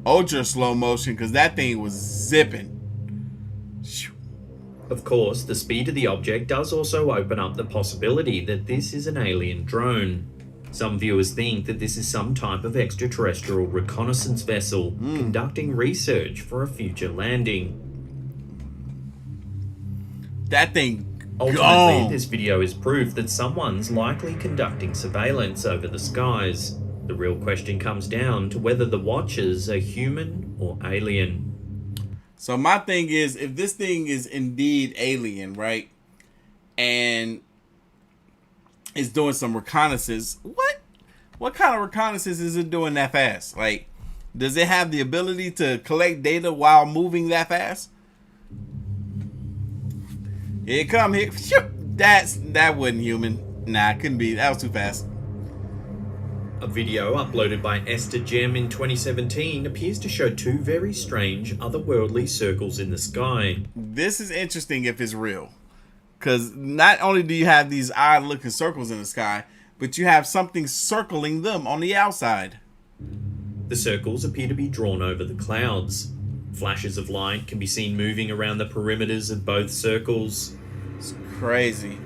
Ultra slow motion, because that thing was zipping. Shoo. Of course, the speed of the object does also open up the possibility that this is an alien drone. Some viewers think that this is some type of extraterrestrial reconnaissance vessel conducting research for a future landing. That thing Ultimately, gone. this video is proof that someone's likely conducting surveillance over the skies. The real question comes down to whether the watchers are human or alien. So my thing is, if this thing is indeed alien, right, and is doing some reconnaissance, what? what kind of reconnaissance is it doing that fast? Like, does it have the ability to collect data while moving that fast? Here it come, here. That wasn't human. Nah, couldn't be. That was too fast. A video uploaded by Esther Gem in 2017 appears to show two very strange, otherworldly circles in the sky. This is interesting if it's real. Because not only do you have these odd-looking circles in the sky, but you have something circling them on the outside. The circles appear to be drawn over the clouds. Flashes of light can be seen moving around the perimeters of both circles. It's crazy.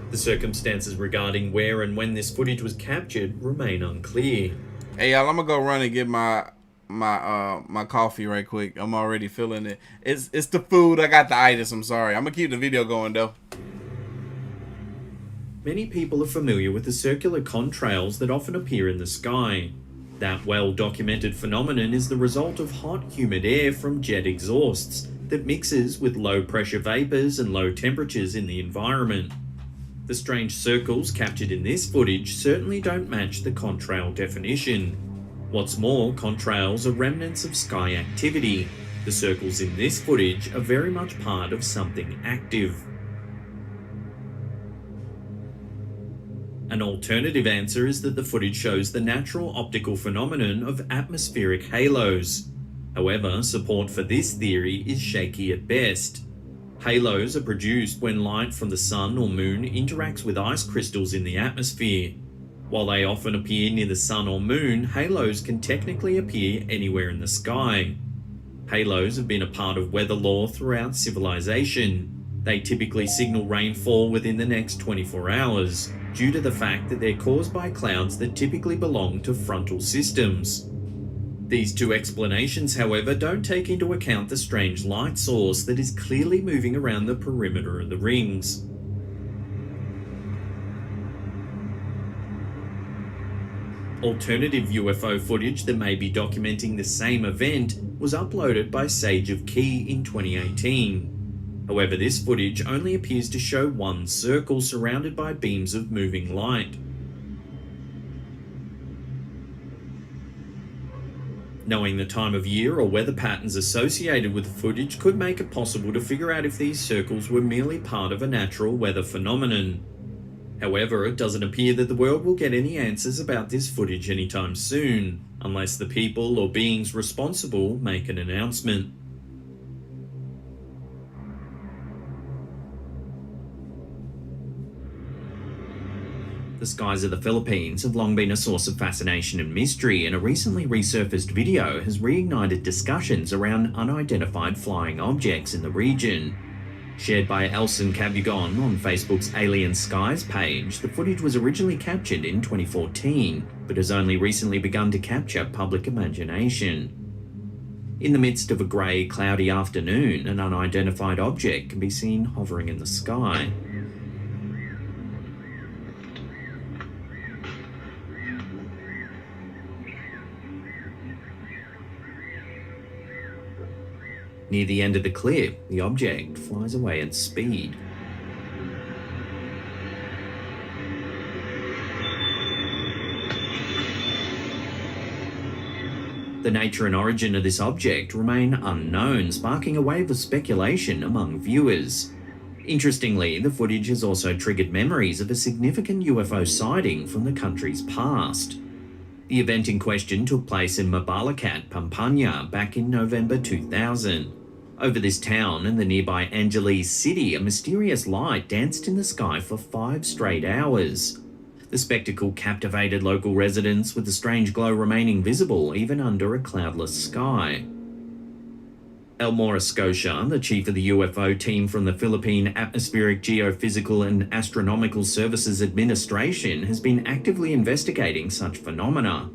The circumstances regarding where and when this footage was captured remain unclear. Hey y'all, I'm gonna go run and get my coffee right quick. I'm already feeling it. It's the food. I got the itis. I'm sorry. I'm gonna keep the video going though. Many people are familiar with the circular contrails that often appear in the sky. That well-documented phenomenon is the result of hot, humid air from jet exhausts that mixes with low-pressure vapors and low temperatures in the environment. The strange circles captured in this footage certainly don't match the contrail definition. What's more, contrails are remnants of sky activity. The circles in this footage are very much part of something active. An alternative answer is that the footage shows the natural optical phenomenon of atmospheric halos. However, support for this theory is shaky at best. Halos are produced when light from the sun or moon interacts with ice crystals in the atmosphere. While they often appear near the sun or moon, halos can technically appear anywhere in the sky. Halos have been a part of weather lore throughout civilization. They typically signal rainfall within the next 24 hours, due to the fact that they're caused by clouds that typically belong to frontal systems. These two explanations, however, don't take into account the strange light source that is clearly moving around the perimeter of the rings. Alternative UFO footage that may be documenting the same event was uploaded by Sage of Key in 2018. However, this footage only appears to show one circle surrounded by beams of moving light. Knowing the time of year or weather patterns associated with the footage could make it possible to figure out if these circles were merely part of a natural weather phenomenon. However, it doesn't appear that the world will get any answers about this footage anytime soon, unless the people or beings responsible make an announcement. The skies of the Philippines have long been a source of fascination and mystery, and a recently resurfaced video has reignited discussions around unidentified flying objects in the region. Shared by Elson Cabugon on Facebook's Alien Skies page, the footage was originally captured in 2014, but has only recently begun to capture public imagination. In the midst of a grey, cloudy afternoon, an unidentified object can be seen hovering in the sky. Near the end of the clip, the object flies away at speed. The nature and origin of this object remain unknown, sparking a wave of speculation among viewers. Interestingly, the footage has also triggered memories of a significant UFO sighting from the country's past. The event in question took place in Mabalacat, Pampanga, back in November 2000. Over this town and the nearby Angeles city, a mysterious light danced in the sky for 5 straight hours. The spectacle captivated local residents, with the strange glow remaining visible even under a cloudless sky. Elmora Scotia, the chief of the UFO team from the Philippine Atmospheric Geophysical and Astronomical Services Administration, has been actively investigating such phenomena.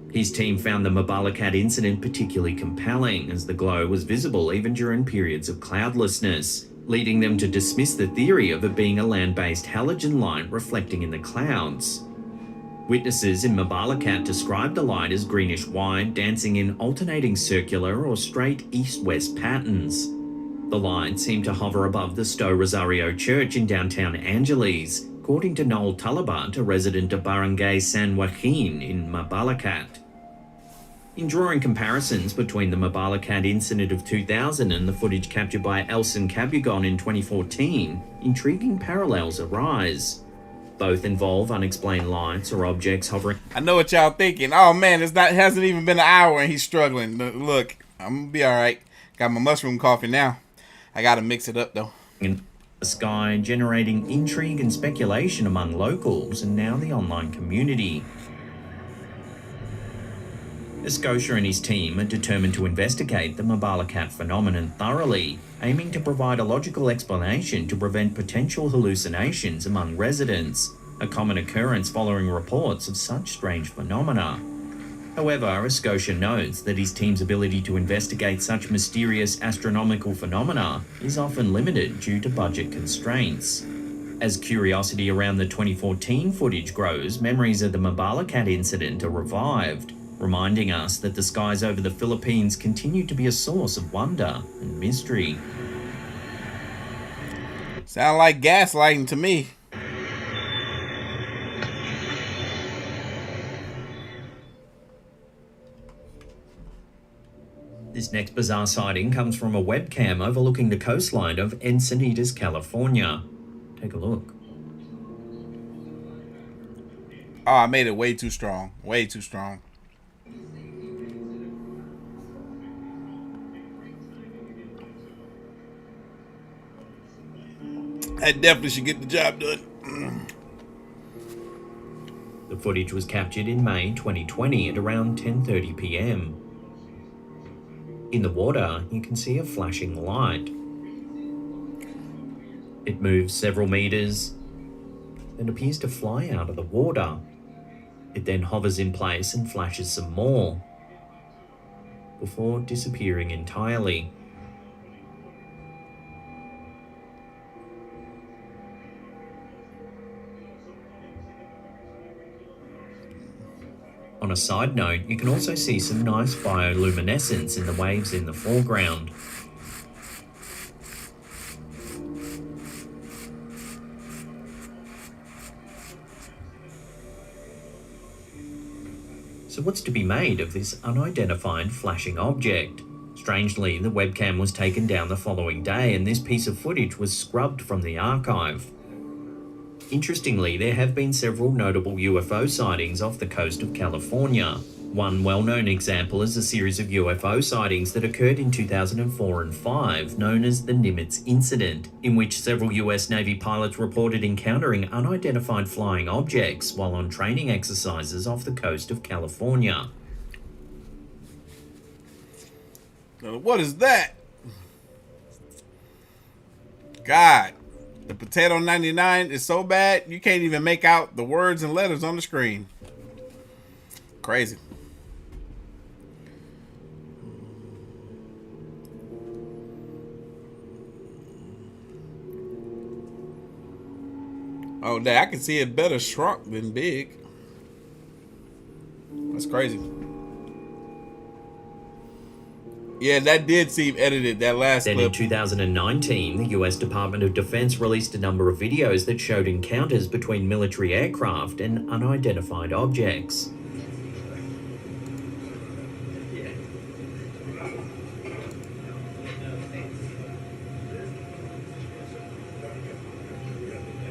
His team found the Mabalacat incident particularly compelling, as the glow was visible even during periods of cloudlessness, leading them to dismiss the theory of it being a land-based halogen light reflecting in the clouds. Witnesses in Mabalacat described the light as greenish-white, dancing in alternating circular or straight east-west patterns. The light seemed to hover above the Sto Rosario Church in downtown Angeles, according to Noel Talabat, a resident of Barangay San Joaquin in Mabalacat. In drawing comparisons between the Mabalacat incident of 2000 and the footage captured by Elson Cabugon in 2014, intriguing parallels arise. Both involve unexplained lights or objects hovering. I know what y'all thinking. Oh man, it hasn't even been an hour and he's struggling. Look, I'm gonna be all right. Got my mushroom coffee now. I gotta mix it up though. In the sky, generating intrigue and speculation among locals and now the online community. Scotia and his team are determined to investigate the Mabalacat phenomenon thoroughly, aiming to provide a logical explanation to prevent potential hallucinations among residents, a common occurrence following reports of such strange phenomena. However, Scotia notes that his team's ability to investigate such mysterious astronomical phenomena is often limited due to budget constraints. As curiosity around the 2014 footage grows, memories of the Mabalacat incident are revived, reminding us that the skies over the Philippines continue to be a source of wonder and mystery. Sound like gaslighting to me. This next bizarre sighting comes from a webcam overlooking the coastline of Encinitas, California. Take a look. Oh, I made it way too strong. Way too strong. That definitely should get the job done. The footage was captured in May 2020 at around 10:30 p.m. In the water, you can see a flashing light. It moves several meters and appears to fly out of the water. It then hovers in place and flashes some more, before disappearing entirely. On a side note, you can also see some nice bioluminescence in the waves in the foreground. So what's to be made of this unidentified flashing object? Strangely, the webcam was taken down the following day and this piece of footage was scrubbed from the archive. Interestingly, there have been several notable UFO sightings off the coast of California. One well-known example is a series of UFO sightings that occurred in 2004 and 5, known as the Nimitz Incident, in which several US Navy pilots reported encountering unidentified flying objects while on training exercises off the coast of California. What is that? God. The Potato 99 is so bad, you can't even make out the words and letters on the screen. Crazy. Oh, I can see it better shrunk than big. That's crazy. Yeah, that did seem edited, that last clip. Then in 2019, the US Department of Defense released a number of videos that showed encounters between military aircraft and unidentified objects.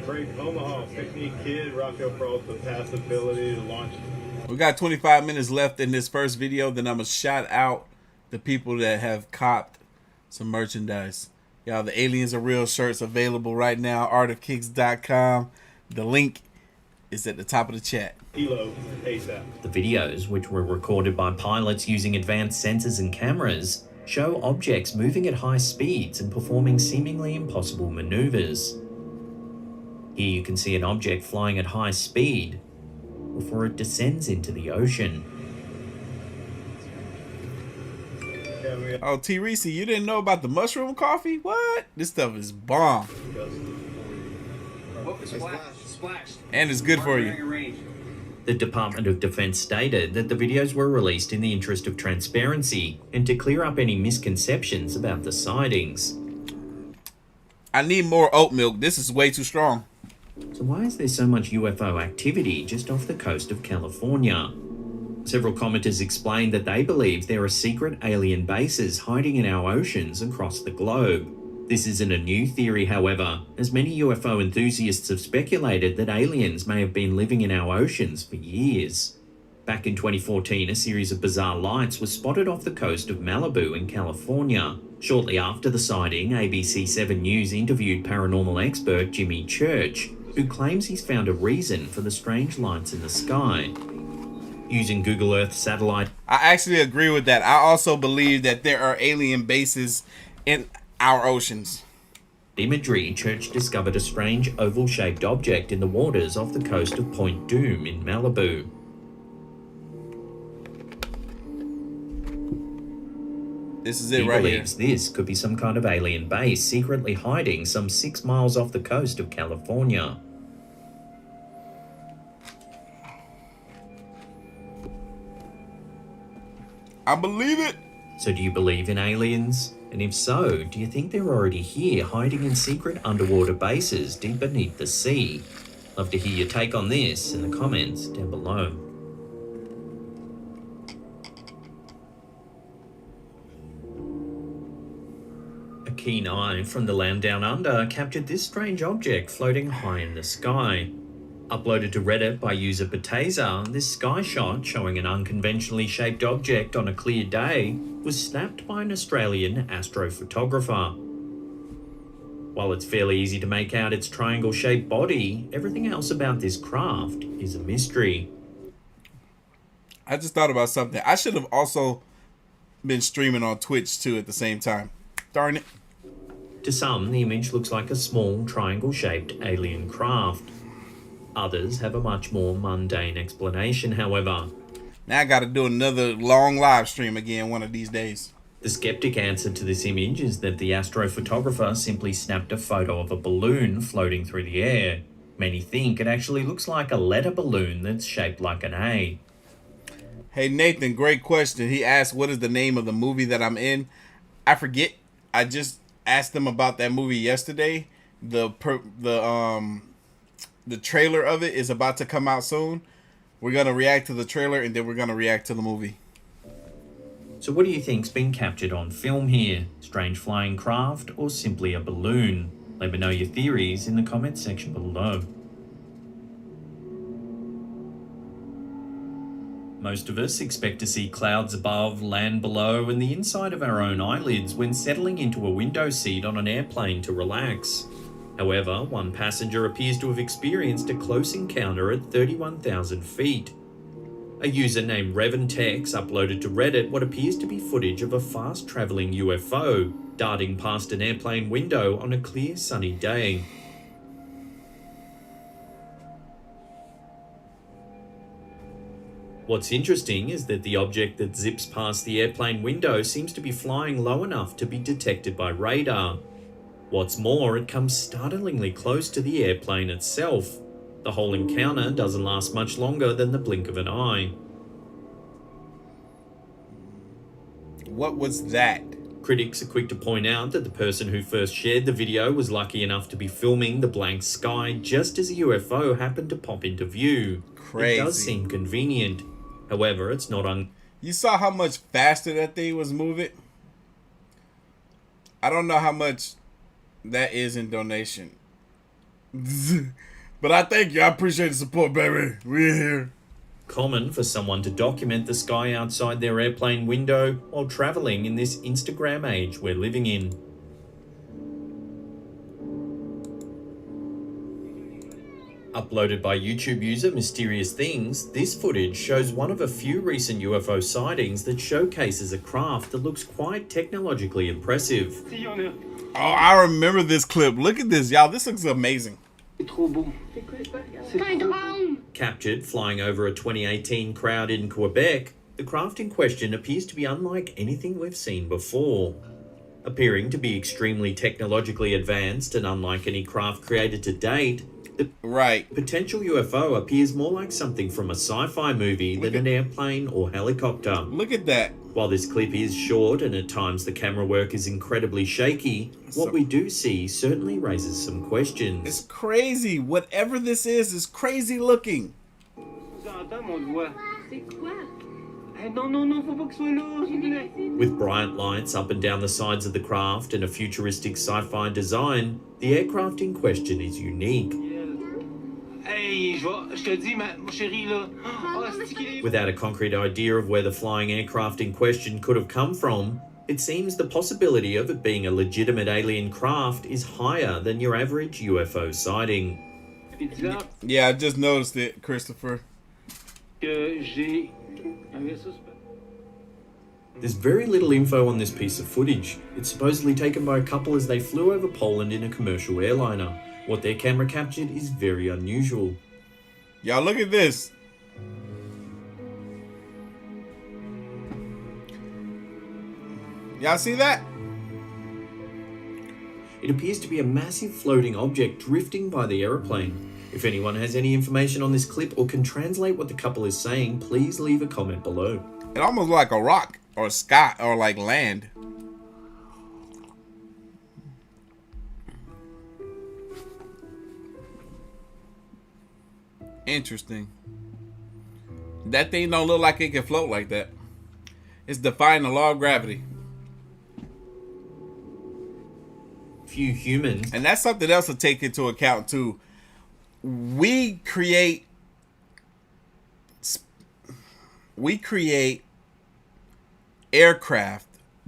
Break Omaha, Picnic Kid, Rockville Pro, the past ability to launch. We got 25 minutes left in this first video, then I'm going to shout out the people that have copped some merchandise. Y'all, the Aliens Are Real shirts available right now. Artofkickz.com. The link is at the top of the chat. Kilo ASAP. The videos, which were recorded by pilots using advanced sensors and cameras, show objects moving at high speeds and performing seemingly impossible maneuvers. Here you can see an object flying at high speed before it descends into the ocean. Oh, T. Reese, you didn't know about the mushroom coffee? What? This stuff is bomb. And it's good for you. The Department of Defense stated that the videos were released in the interest of transparency and to clear up any misconceptions about the sightings. I need more oat milk. This is way too strong. So why is there so much UFO activity just off the coast of California? Several commenters explained that they believe there are secret alien bases hiding in our oceans across the globe. This isn't a new theory, however, as many UFO enthusiasts have speculated that aliens may have been living in our oceans for years. Back in 2014, a series of bizarre lights was spotted off the coast of Malibu in California. Shortly after the sighting, ABC 7 News interviewed paranormal expert Jimmy Church, who claims he's found a reason for the strange lights in the sky. Using Google Earth satellite... I actually agree with that. I also believe that there are alien bases in our oceans. Imagery, Church discovered a strange oval-shaped object in the waters off the coast of Point Doom in Malibu. This is it He right here. believes this could be some kind of alien base secretly hiding some 6 miles off the coast of California. I believe it. So do you believe in aliens? And if so, do you think they're already here, hiding in secret underwater bases deep beneath the sea? Love to hear your take on this in the comments down below. A keen eye from the land down under captured this strange object floating high in the sky. Uploaded to Reddit by user Pateza, this sky shot showing an unconventionally shaped object on a clear day was snapped by an Australian astrophotographer. While it's fairly easy to make out its triangle-shaped body, everything else about this craft is a mystery. I just thought about something. I should have also been streaming on Twitch too at the same time. Darn it. To some, the image looks like a small triangle-shaped alien craft. Others have a much more mundane explanation, however. Now I gotta do another long live stream again one of these days. The skeptic answer to this image is that the astrophotographer simply snapped a photo of a balloon floating through the air. Many think it actually looks like a letter balloon that's shaped like an A. Hey Nathan, great question. He asked what is the name of the movie that I'm in. I forget. I just asked him about that movie yesterday. The trailer of it is about to come out soon. We're going to react to the trailer and then we're going to react to the movie. So what do you think's been captured on film here? Strange flying craft or simply a balloon? Let me know your theories in the comments section below. Most of us expect to see clouds above, land below, and the inside of our own eyelids when settling into a window seat on an airplane to relax. However, one passenger appears to have experienced a close encounter at 31,000 feet. A user named Reventex uploaded to Reddit what appears to be footage of a fast-travelling UFO darting past an airplane window on a clear sunny day. What's interesting is that the object that zips past the airplane window seems to be flying low enough to be detected by radar. What's more, it comes startlingly close to the airplane itself. The whole encounter doesn't last much longer than the blink of an eye. What was that? Critics are quick to point out that the person who first shared the video was lucky enough to be filming the blank sky just as a UFO happened to pop into view. Crazy. It does seem convenient. However, it's not You saw how much faster that thing was moving? I don't know how much that is in donation. But I thank you. I appreciate the support, baby. We're here. common for someone to document the sky outside their airplane window while travelling in this Instagram age we're living in. Uploaded by YouTube user Mysterious Things, this footage shows one of a few recent UFO sightings that showcases a craft that looks quite technologically impressive. Oh, I remember this clip. Look at this, y'all. This looks amazing. Captured flying over a 2018 crowd in Quebec, the craft in question appears to be unlike anything we've seen before. Appearing to be extremely technologically advanced and unlike any craft created to date, the potential UFO appears more like something from a sci-fi movie than an airplane or helicopter. Look at that. While this clip is short and at times the camera work is incredibly shaky, what we do see certainly raises some questions. It's crazy. Whatever this is crazy looking. With bright lights up and down the sides of the craft and a futuristic sci-fi design, the aircraft in question is unique. Without a concrete idea of where the flying aircraft in question could have come from, it seems the possibility of it being a legitimate alien craft is higher than your average UFO sighting. Yeah, I just noticed it, Christopher. There's very little info on this piece of footage. It's supposedly taken by a couple as they flew over Poland in a commercial airliner. What their camera captured is very unusual. Y'all look at this. Y'all see that? It appears to be a massive floating object drifting by the aeroplane. If anyone has any information on this clip or can translate what the couple is saying, please leave a comment below. It almost like a rock or sky or like land. Interesting. That thing don't look like it can float like that. It's defying the law of gravity. Few humans. And that's something else to take into account too. We create aircraft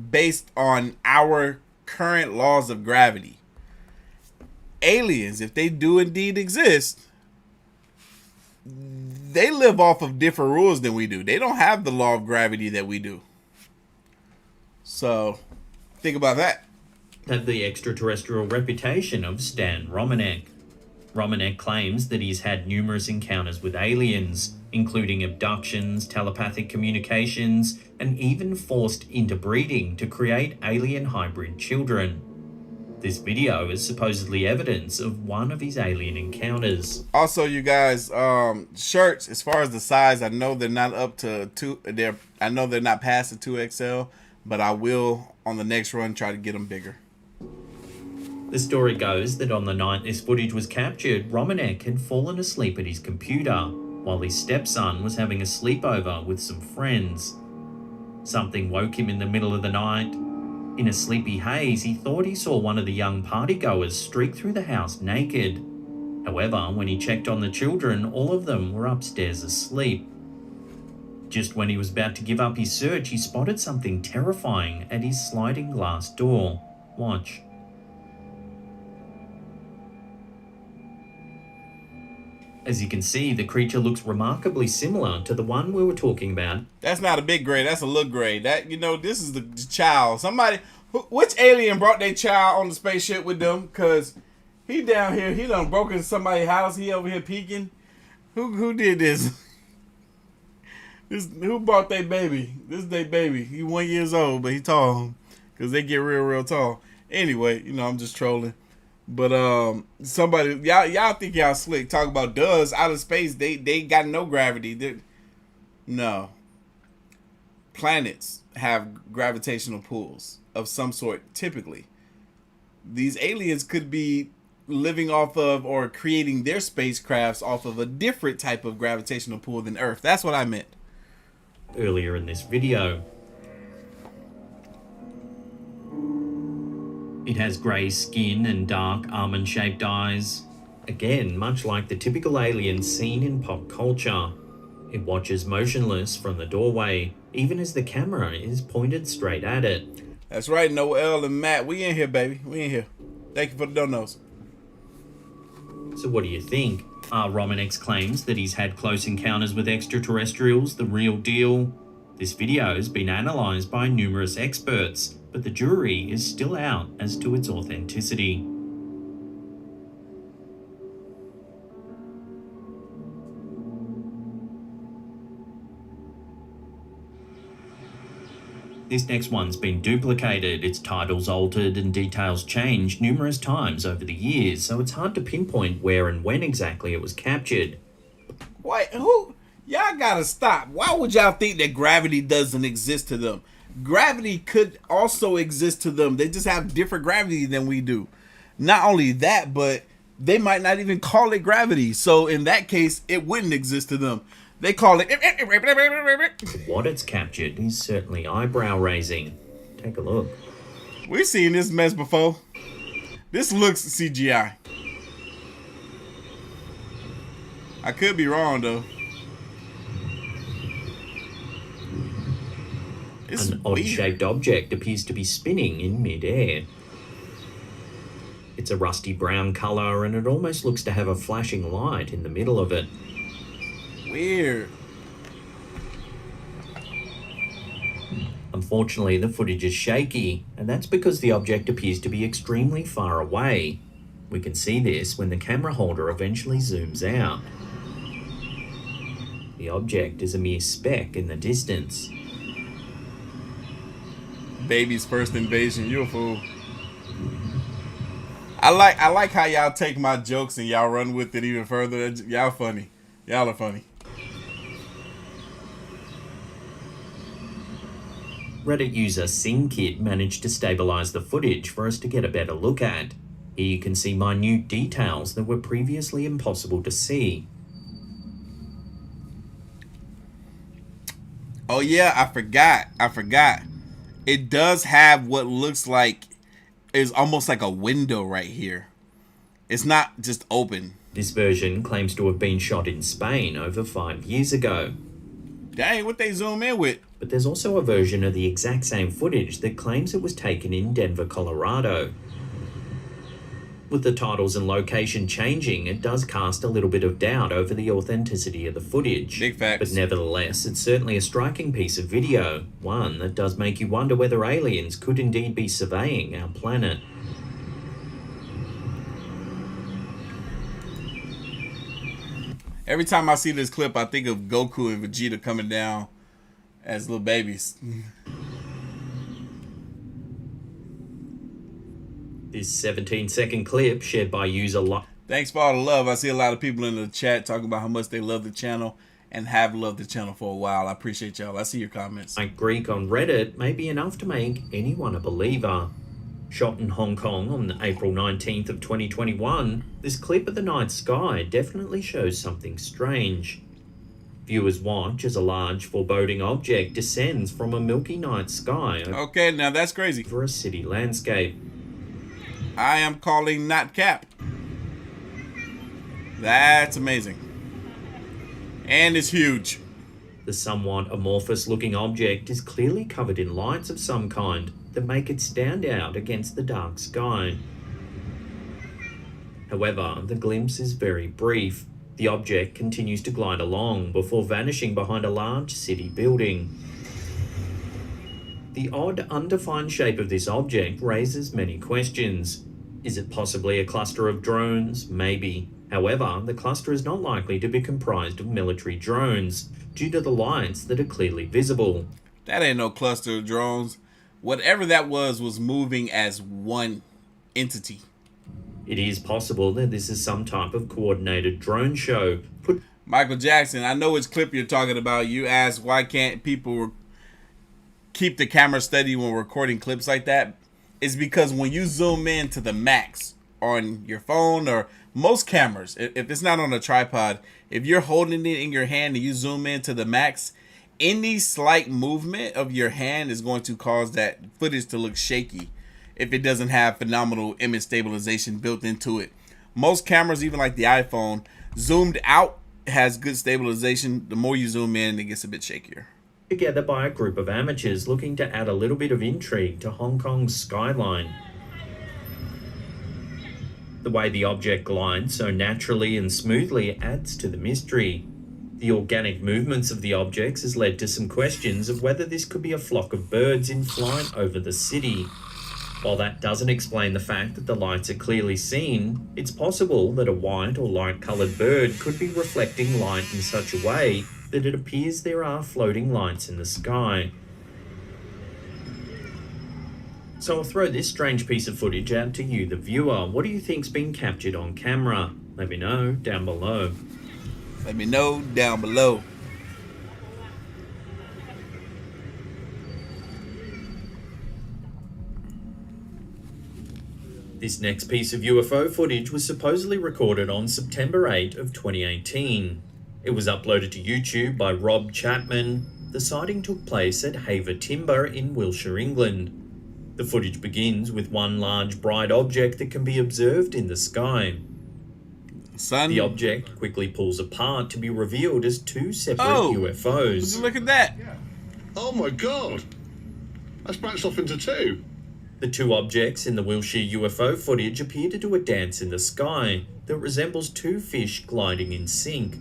based on our current laws of gravity. Aliens, if they do indeed exist, they live off of different rules than we do. They don't have the law of gravity that we do. So, think about that. Have the extraterrestrial reputation of Stan Romanek. Romanek claims that he's had numerous encounters with aliens, including abductions, telepathic communications, and even forced interbreeding to create alien hybrid children. This video is supposedly evidence of one of his alien encounters. Also, you guys, shirts, as far as the size, I know they're not up to I know they're not past the 2XL, but I will on the next run try to get them bigger. The story goes that on the night this footage was captured, Romanek had fallen asleep at his computer while his stepson was having a sleepover with some friends. Something woke him in the middle of the night. In a sleepy haze, he thought he saw one of the young partygoers streak through the house naked. However, when he checked on the children, all of them were upstairs asleep. Just when he was about to give up his search, he spotted something terrifying at his sliding glass door. Watch. As you can see, the creature looks remarkably similar to the one we were talking about. That's not a big grade. That's a little grade. That, you know, this is the child. Somebody, which alien brought their child on the spaceship with them? Because he down here, he done broke into somebody's house. He over here peeking. Who did this? Who brought their baby? This is their baby. He 1 year old, but he tall. Because they get real tall. Anyway, you know, I'm just trolling. But somebody, y'all think y'all slick. Talk about does out of space. They got no gravity. No. Planets have gravitational pulls of some sort. Typically, these aliens could be living off of or creating their spacecrafts off of a different type of gravitational pull than Earth. That's what I meant earlier in this video. It has grey skin and dark almond-shaped eyes. Again, much like the typical alien seen in pop culture. It watches motionless from the doorway, even as the camera is pointed straight at it. That's right, Noel and Matt. We in here, baby. We in here. Thank you for the donos. So what do you think? Are Romanek's claims that he's had close encounters with extraterrestrials the real deal? This video has been analysed by numerous experts, but the jury is still out as to its authenticity. This next one's been duplicated, its title's altered and details changed numerous times over the years, so it's hard to pinpoint where and when exactly it was captured. Wait, who? Y'all gotta stop. Why would y'all think that gravity doesn't exist to them? Gravity could also exist to them. They just have different gravity than we do. Not only that, but they might not even call it gravity. So in that case, it wouldn't exist to them. They call it... What it's captured is certainly eyebrow-raising. Take a look. We've seen this mess before. This looks CGI. I could be wrong, though. An odd-shaped object appears to be spinning in mid-air. It's a rusty brown colour and it almost looks to have a flashing light in the middle of it. Weird. Unfortunately, the footage is shaky, and that's because the object appears to be extremely far away. We can see this when the camera holder eventually zooms out. The object is a mere speck in the distance. Baby's first invasion UFO. I like how y'all take my jokes and y'all run with it even further. Y'all funny. Y'all are funny. Reddit user SingKid managed to stabilize the footage for us to get a better look at. Here you can see minute details that were previously impossible to see. Oh yeah, I forgot. It does have what looks like is almost like a window right here. It's not just open. This version claims to have been shot in Spain over 5 years ago. Dang, what they zoom in with? But there's also a version of the exact same footage that claims it was taken in Denver, Colorado. With the titles and location changing, it does cast a little bit of doubt over the authenticity of the footage. Big facts. But nevertheless, it's certainly a striking piece of video, one that does make you wonder whether aliens could indeed be surveying our planet. Every time I see this clip, I think of Goku and Vegeta coming down as little babies. This 17-second clip shared by user Thanks for all the love. I see a lot of people in the chat talking about how much they love the channel and have loved the channel for a while. I appreciate y'all. I see your comments. Like Greek on Reddit may be enough to make anyone a believer. Shot in Hong Kong on April 19th of 2021, this clip of the night sky definitely shows something strange. Viewers watch as a large foreboding object descends from a milky night sky Okay, now that's crazy. over a city landscape. I am calling not cap. That's amazing. And it's huge. The somewhat amorphous looking object is clearly covered in lights of some kind that make it stand out against the dark sky. However, the glimpse is very brief. The object continues to glide along before vanishing behind a large city building. The odd, undefined shape of this object raises many questions. Is it possibly a cluster of drones? Maybe. However, the cluster is not likely to be comprised of military drones due to the lights that are clearly visible. That ain't no cluster of drones. Whatever that was moving as one entity. It is possible that this is some type of coordinated drone show. Michael Jackson, I know which clip you're talking about. You asked why can't people keep the camera steady when recording clips like that? It's because when you zoom in to the max on your phone or most cameras, if it's not on a tripod, if you're holding it in your hand and you zoom in to the max, any slight movement of your hand is going to cause that footage to look shaky if it doesn't have phenomenal image stabilization built into it. Most cameras, even like the iPhone, zoomed out has good stabilization. The more you zoom in, it gets a bit shakier. Together by a group of amateurs looking to add a little bit of intrigue to Hong Kong's skyline. The way the object glides so naturally and smoothly adds to the mystery. The organic movements of the objects has led to some questions of whether this could be a flock of birds in flight over the city. While that doesn't explain the fact that the lights are clearly seen, it's possible that a white or light-coloured bird could be reflecting light in such a way that it appears there are floating lights in the sky. So I'll throw this strange piece of footage out to you, the viewer. What do you think's been captured on camera? Let me know down below. Let me know down below. This next piece of UFO footage was supposedly recorded on September 8 of 2018. It was uploaded to YouTube by Rob Chapman. The sighting took place at Haver Timber in Wilshire, England. The footage begins with one large bright object that can be observed in the sky. The object quickly pulls apart to be revealed as two separate UFOs. Look at that. Oh my god! That's branched off into two. The two objects in the Wilshire UFO footage appear to do a dance in the sky that resembles two fish gliding in sync.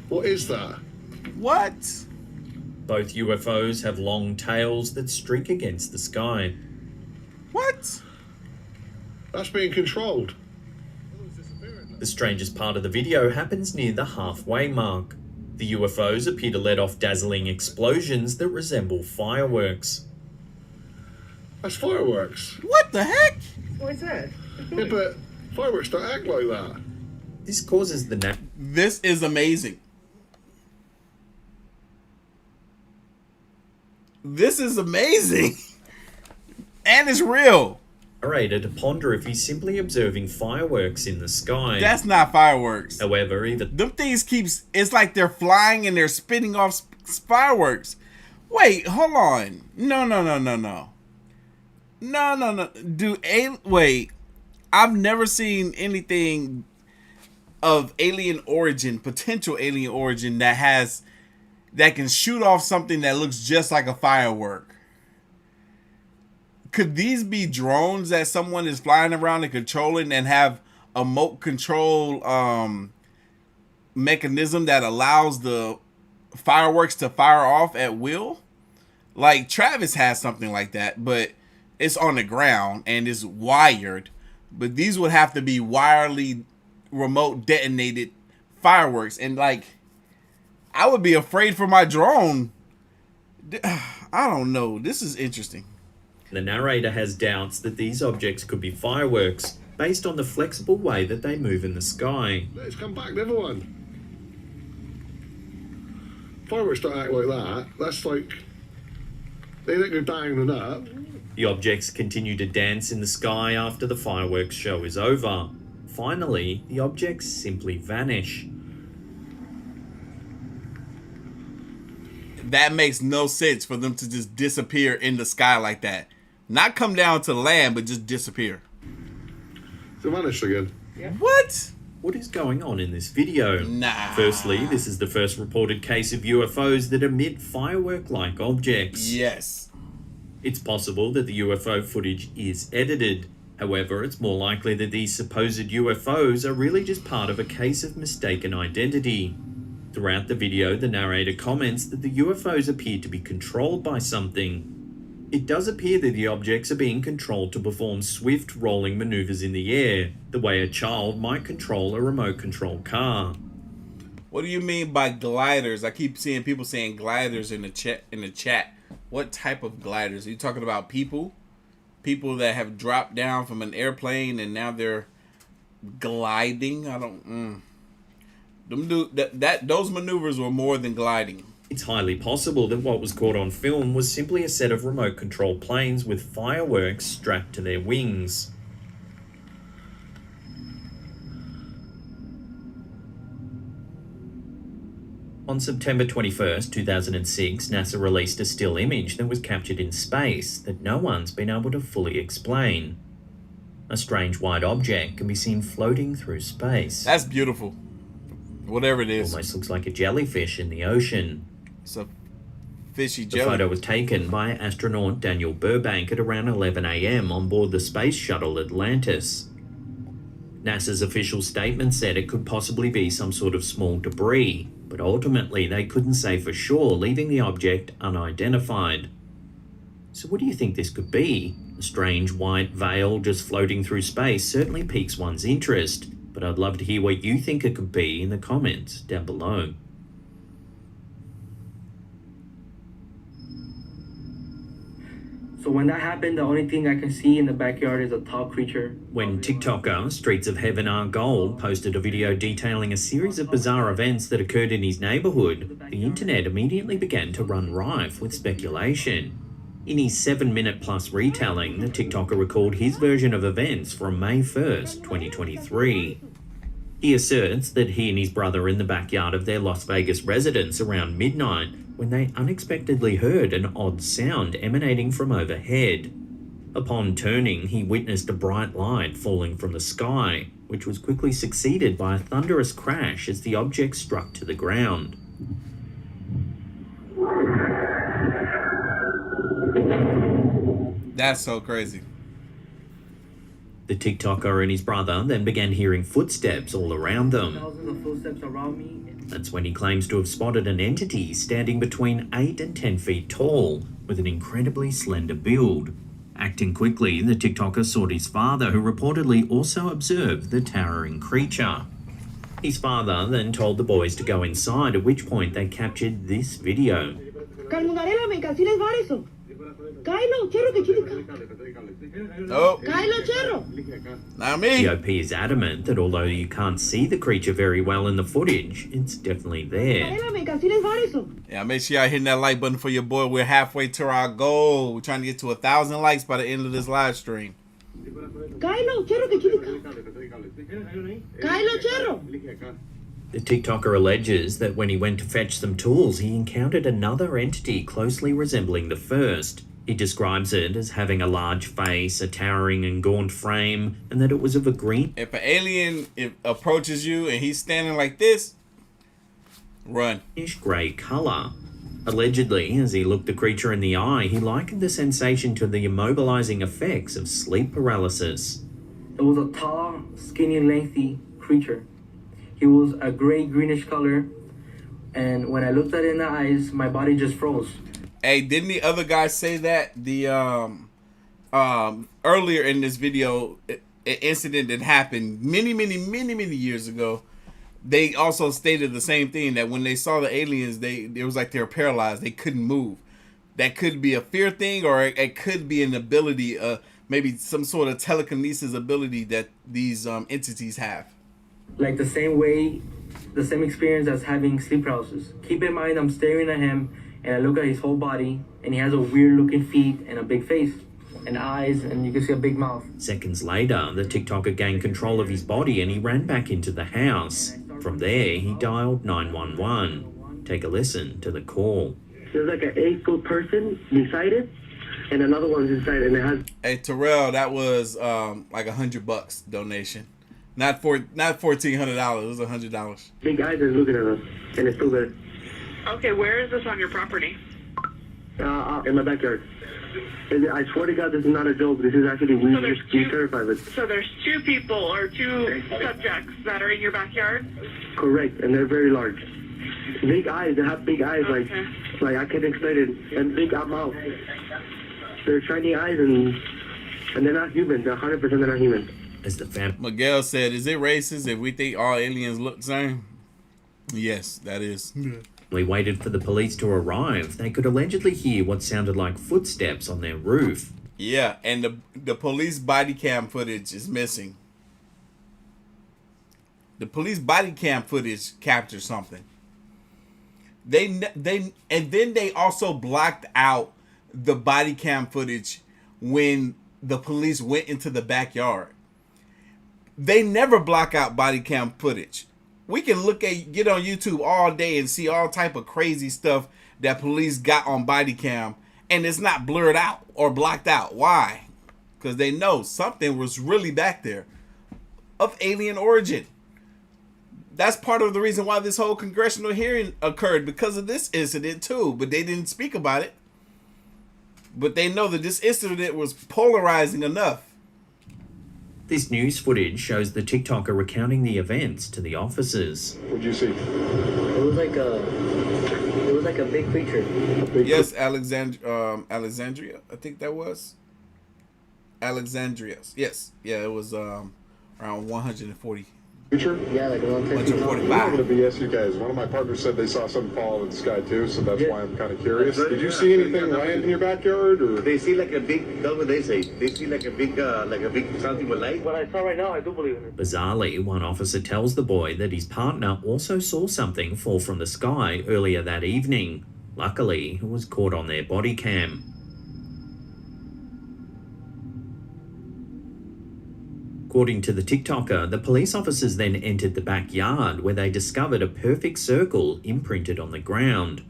What is that? What? Both UFOs have long tails that streak against the sky. What? That's being controlled. The strangest part of the video happens near the halfway mark. The UFOs appear to let off dazzling explosions that resemble fireworks. That's fireworks. What the heck? What's that? Yeah, but fireworks don't act like that. This causes the This is amazing. This is amazing. And it's real. narrator to ponder if he's simply observing fireworks in the sky. That's not fireworks. However, even them things it's like they're flying and they're spitting off fireworks. Wait, hold on. No. Wait. I've never seen anything of alien origin, potential alien origin that can shoot off something that looks just like a firework. Could these be drones that someone is flying around and controlling and have a remote control mechanism that allows the fireworks to fire off at will? Like Travis has something like that, but it's on the ground and it's wired. But these would have to be wirely remote detonated fireworks. And like, I would be afraid for my drone. I don't know. This is interesting. The narrator has doubts that these objects could be fireworks based on the flexible way that they move in the sky. Let's come back, the other one. Fireworks don't act like that. That's like, they don't go down and up. The objects continue to dance in the sky after the fireworks show is over. Finally, the objects simply vanish. That makes no sense for them to just disappear in the sky like that. Not come down to land, but just disappear. They vanished again. Yeah. What? What is going on in this video? Nah. Firstly, this is the first reported case of UFOs that emit firework-like objects. Yes. It's possible that the UFO footage is edited. However, it's more likely that these supposed UFOs are really just part of a case of mistaken identity. Throughout the video, the narrator comments that the UFOs appear to be controlled by something. It does appear that the objects are being controlled to perform swift rolling maneuvers in the air, the way a child might control a remote control car. What do you mean by gliders? I keep seeing people saying gliders in the chat. What type of gliders? Are you talking about people? People that have dropped down from an airplane and now they're gliding? I don't... Those maneuvers were more than gliding. It's highly possible that what was caught on film was simply a set of remote control planes with fireworks strapped to their wings. On September 21st, 2006, NASA released a still image that was captured in space that no one's been able to fully explain. A strange white object can be seen floating through space. That's beautiful. Whatever it is. Almost looks like a jellyfish in the ocean. It's a fishy jelly. The photo was taken by astronaut Daniel Burbank at around 11 a.m. on board the space shuttle Atlantis. NASA's official statement said it could possibly be some sort of small debris, but ultimately they couldn't say for sure, leaving the object unidentified. So what do you think this could be? A strange white veil just floating through space certainly piques one's interest, but I'd love to hear what you think it could be in the comments down below. So when that happened, the only thing I can see in the backyard is a tall creature. When TikToker Streets of Heaven Are Gold posted a video detailing a series of bizarre events that occurred in his neighbourhood, the internet immediately began to run rife with speculation. In his 7-minute plus retelling, the TikToker recalled his version of events from May 1st, 2023. He asserts that he and his brother were in the backyard of their Las Vegas residence around midnight when they unexpectedly heard an odd sound emanating from overhead. Upon turning, he witnessed a bright light falling from the sky, which was quickly succeeded by a thunderous crash as the object struck to the ground. That's so crazy. The TikToker and his brother then began hearing footsteps all around them. Thousands of footsteps around me. That's when he claims to have spotted an entity standing between 8 and 10 feet tall, with an incredibly slender build. Acting quickly, the TikToker sought his father, who reportedly also observed the towering creature. His father then told the boys to go inside, at which point they captured this video. Oh, not me. The OP is adamant that although you can't see the creature very well in the footage, it's definitely there. Yeah, make sure y'all hitting that like button for your boy. We're halfway to our goal. We're trying to get to 1,000 likes by the end of this live stream. The TikToker alleges that when he went to fetch some tools, he encountered another entity closely resembling the first. He describes it as having a large face, a towering and gaunt frame, and that it was of a green. If an alien approaches you and he's standing like this, run. Grey colour. Allegedly, as he looked the creature in the eye, he likened the sensation to the immobilizing effects of sleep paralysis. It was a tall, skinny, lengthy creature. He was a gray-greenish color, and when I looked at it in the eyes, my body just froze. Hey, didn't the other guy say that the earlier in this video, an incident that happened many years ago? They also stated the same thing, that when they saw the aliens, it was like they were paralyzed. They couldn't move. That could be a fear thing, or it could be an ability, maybe some sort of telekinesis ability that these entities have. Like the same experience as having sleep paralysis. Keep in mind, I'm staring at him, and I look at his whole body, and he has a weird-looking feet and a big face and eyes, and you can see a big mouth. Seconds later, the TikToker gained control of his body and he ran back into the house. From there, he dialed 911. Take a listen to the call. There's like an 8-foot person beside it, and another one's inside, and it has... Hey, Terrell, that was like $100 donation. Not $1,400. It was $100. Big eyes are looking at us, and it's still there. Okay, where is this on your property? In my backyard. I swear to God, this is not a joke. This is actually, we terrified of it. So there's 2 people or 2 subjects that are in your backyard? Correct, and they're very large. Big eyes, they have big eyes, Okay. like I can't explain it, and big mouth. They're shiny eyes, and they're not human. They're 100% they're not human. As the family Miguel said, is it racist if we think all aliens look the same? Yes, that is. waited for the police to arrive, they could allegedly hear what sounded like footsteps on their roof. Yeah, and the police body cam footage is missing. The police body cam footage captured something. And then they also blocked out the body cam footage when the police went into the backyard. They never block out body cam footage. We can get on YouTube all day and see all type of crazy stuff that police got on body cam, and it's not blurred out or blocked out. Why? Because they know something was really back there of alien origin. That's part of the reason why this whole congressional hearing occurred, because of this incident too, but they didn't speak about it. But they know that this incident was polarizing enough. This news footage shows the TikToker recounting the events to the officers. What did you see? It was like a big creature. Yes, Alexandria, I think that was. Alexandria. Yes. Yeah, it was around 140 Future? Yeah, like a long time. Bunch of I'm 45. not going to BS you guys. One of my partners said they saw something fall in the sky too, so that's why I'm kind of curious. Did you see anything land in your backyard, or they see like a big? That's what they say. They see like a big something with light. What I saw right now, I do believe in it. Bizarrely, one officer tells the boy that his partner also saw something fall from the sky earlier that evening. Luckily, it was caught on their body cam. According to the TikToker, the police officers then entered the backyard where they discovered a perfect circle imprinted on the ground.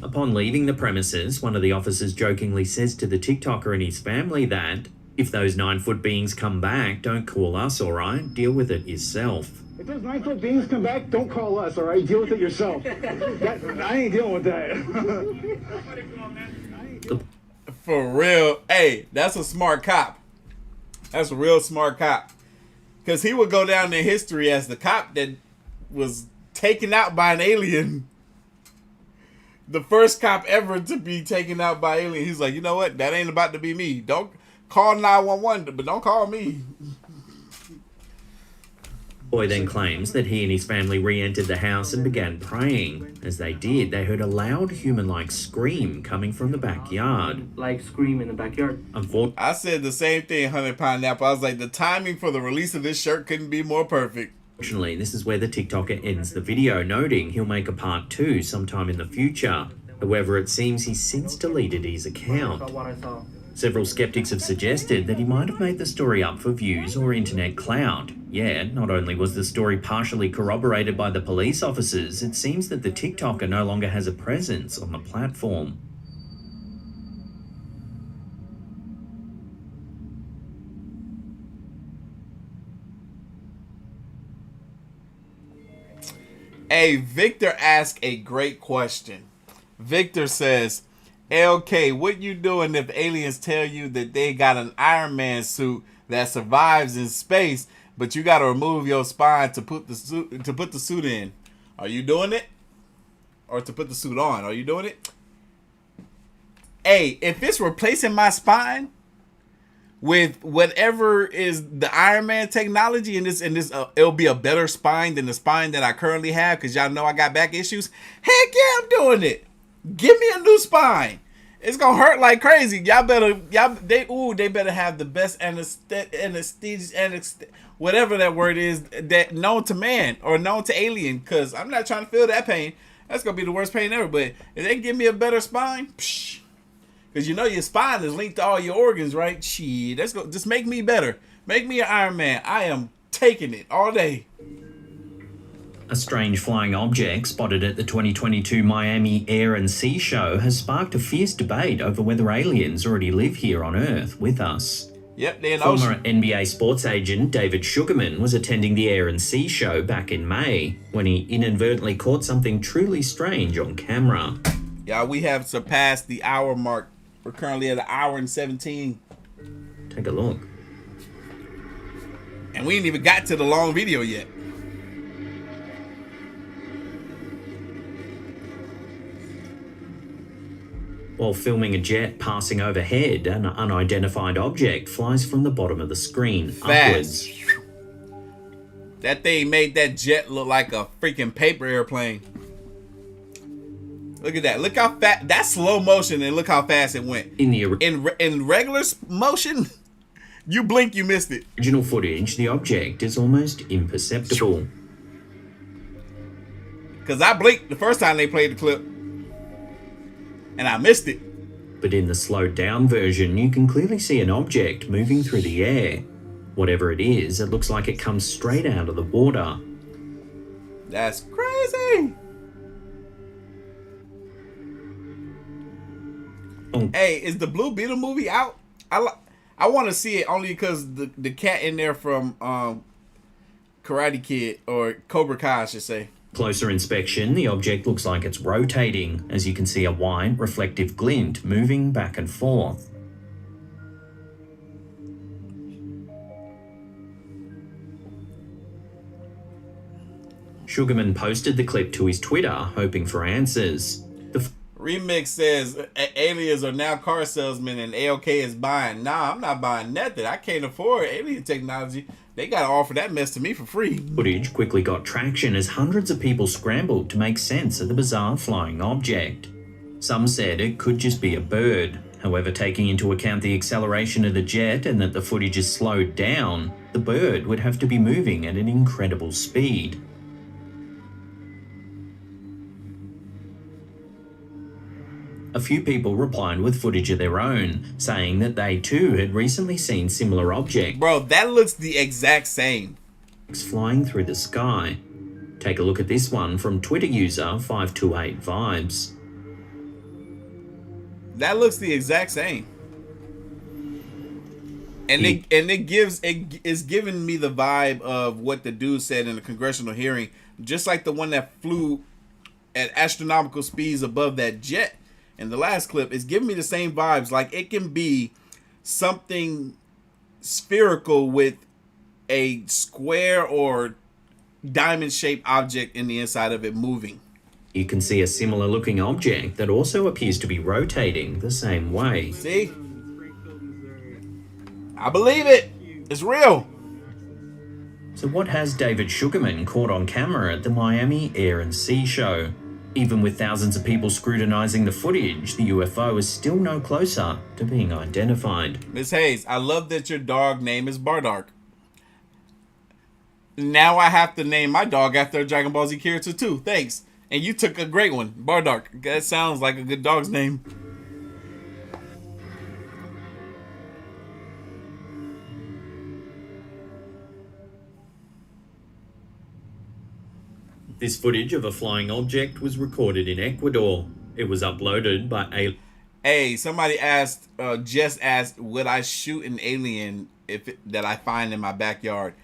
Upon leaving the premises, one of the officers jokingly says to the TikToker and his family that, if those 9-foot beings come back, don't call us, alright? Deal with it yourself. If those 9-foot beings come back, don't call us, alright? Deal with it yourself. I ain't dealing with that. For real. Hey, that's a smart cop. That's a real smart cop. Because he would go down in history as the cop that was taken out by an alien. The first cop ever to be taken out by alien. He's like, you know what? That ain't about to be me. Don't call 911, but don't call me. Boy then claims that he and his family re-entered the house and began praying. As they did, they heard a loud human-like scream coming from the backyard. Like scream in the backyard. I said the same thing, 100 Pineapple. I was like, the timing for the release of this shirt couldn't be more perfect. Unfortunately, this is where the TikToker ends the video, noting he'll make a part 2 sometime in the future. However, it seems he's since deleted his account. Several skeptics have suggested that he might have made the story up for views or internet clout. Yet, not only was the story partially corroborated by the police officers, it seems that the TikToker no longer has a presence on the platform. Hey, Victor asked a great question. Victor says, LK, what you doing if aliens tell you that they got an Iron Man suit that survives in space, but you got to remove your spine to put the suit in? Are you doing it? Or to put the suit on? Are you doing it? Hey, if it's replacing my spine with whatever is the Iron Man technology, and this it'll be a better spine than the spine that I currently have, because y'all know I got back issues. Heck yeah, I'm doing it. Give me a new spine. It's gonna hurt like crazy. They better have the best anesthesia, whatever that word is, that known to man or known to alien, because I'm not trying to feel that pain. That's gonna be the worst pain ever. But if they give me a better spine, because you know your spine is linked to all your organs, right? Shit, let's go. Just make me better. Make me an Iron Man. I am taking it all day. A strange flying object spotted at the 2022 Miami Air and Sea Show has sparked a fierce debate over whether aliens already live here on Earth with us. Yep, they're in Former NBA sports agent David Sugarman was attending the Air and Sea Show back in May when he inadvertently caught something truly strange on camera. Yeah, we have surpassed the hour mark. We're currently at 1 hour and 17. Take a look. And we ain't even got to the long video yet. While filming a jet passing overhead, an unidentified object flies from the bottom of the screen upwards. That thing made that jet look like a freaking paper airplane. Look at that. Look how fast. That's slow motion, and look how fast it went. In regular motion, you blink, you missed it. Original footage, the object is almost imperceptible. Because I blinked the first time they played the clip, and I missed it. But in the slowed down version, you can clearly see an object moving through the air. Whatever it is, it looks like it comes straight out of the water. That's crazy. Hey, is the Blue Beetle movie out? I want to see it only because the cat in there from Karate Kid, or Cobra Kai, I should say. Closer inspection, the object looks like it's rotating, as you can see a white, reflective glint moving back and forth. Sugarman posted the clip to his Twitter, hoping for answers. Remix says aliens are now car salesmen and AOK is buying. Nah, I'm not buying nothing. I can't afford alien technology. They gotta offer that mess to me for free. Footage quickly got traction as hundreds of people scrambled to make sense of the bizarre flying object. Some said it could just be a bird. However, taking into account the acceleration of the jet and that the footage is slowed down, the bird would have to be moving at an incredible speed. A few people replied with footage of their own, saying that they too had recently seen similar objects. Bro, that looks the exact same. Flying through the sky. Take a look at this one from Twitter user 528vibes. That looks the exact same. And it's giving me the vibe of what the dude said in the congressional hearing, just like the one that flew at astronomical speeds above that jet. In the last clip, it's giving me the same vibes. Like it can be something spherical with a square or diamond-shaped object in the inside of it moving. You can see a similar looking object that also appears to be rotating the same way. See? I believe it. It's real. So what has David Sugarman caught on camera at the Miami Air and Sea Show? Even with thousands of people scrutinizing the footage, the UFO is still no closer to being identified. Ms. Hayes, I love that your dog name is Bardark. Now I have to name my dog after a Dragon Ball Z character too. Thanks. And you took a great one, Bardark. That sounds like a good dog's name. This footage of a flying object was recorded in Ecuador. It was uploaded by a... Hey, somebody asked, just asked, would I shoot an alien that I find in my backyard?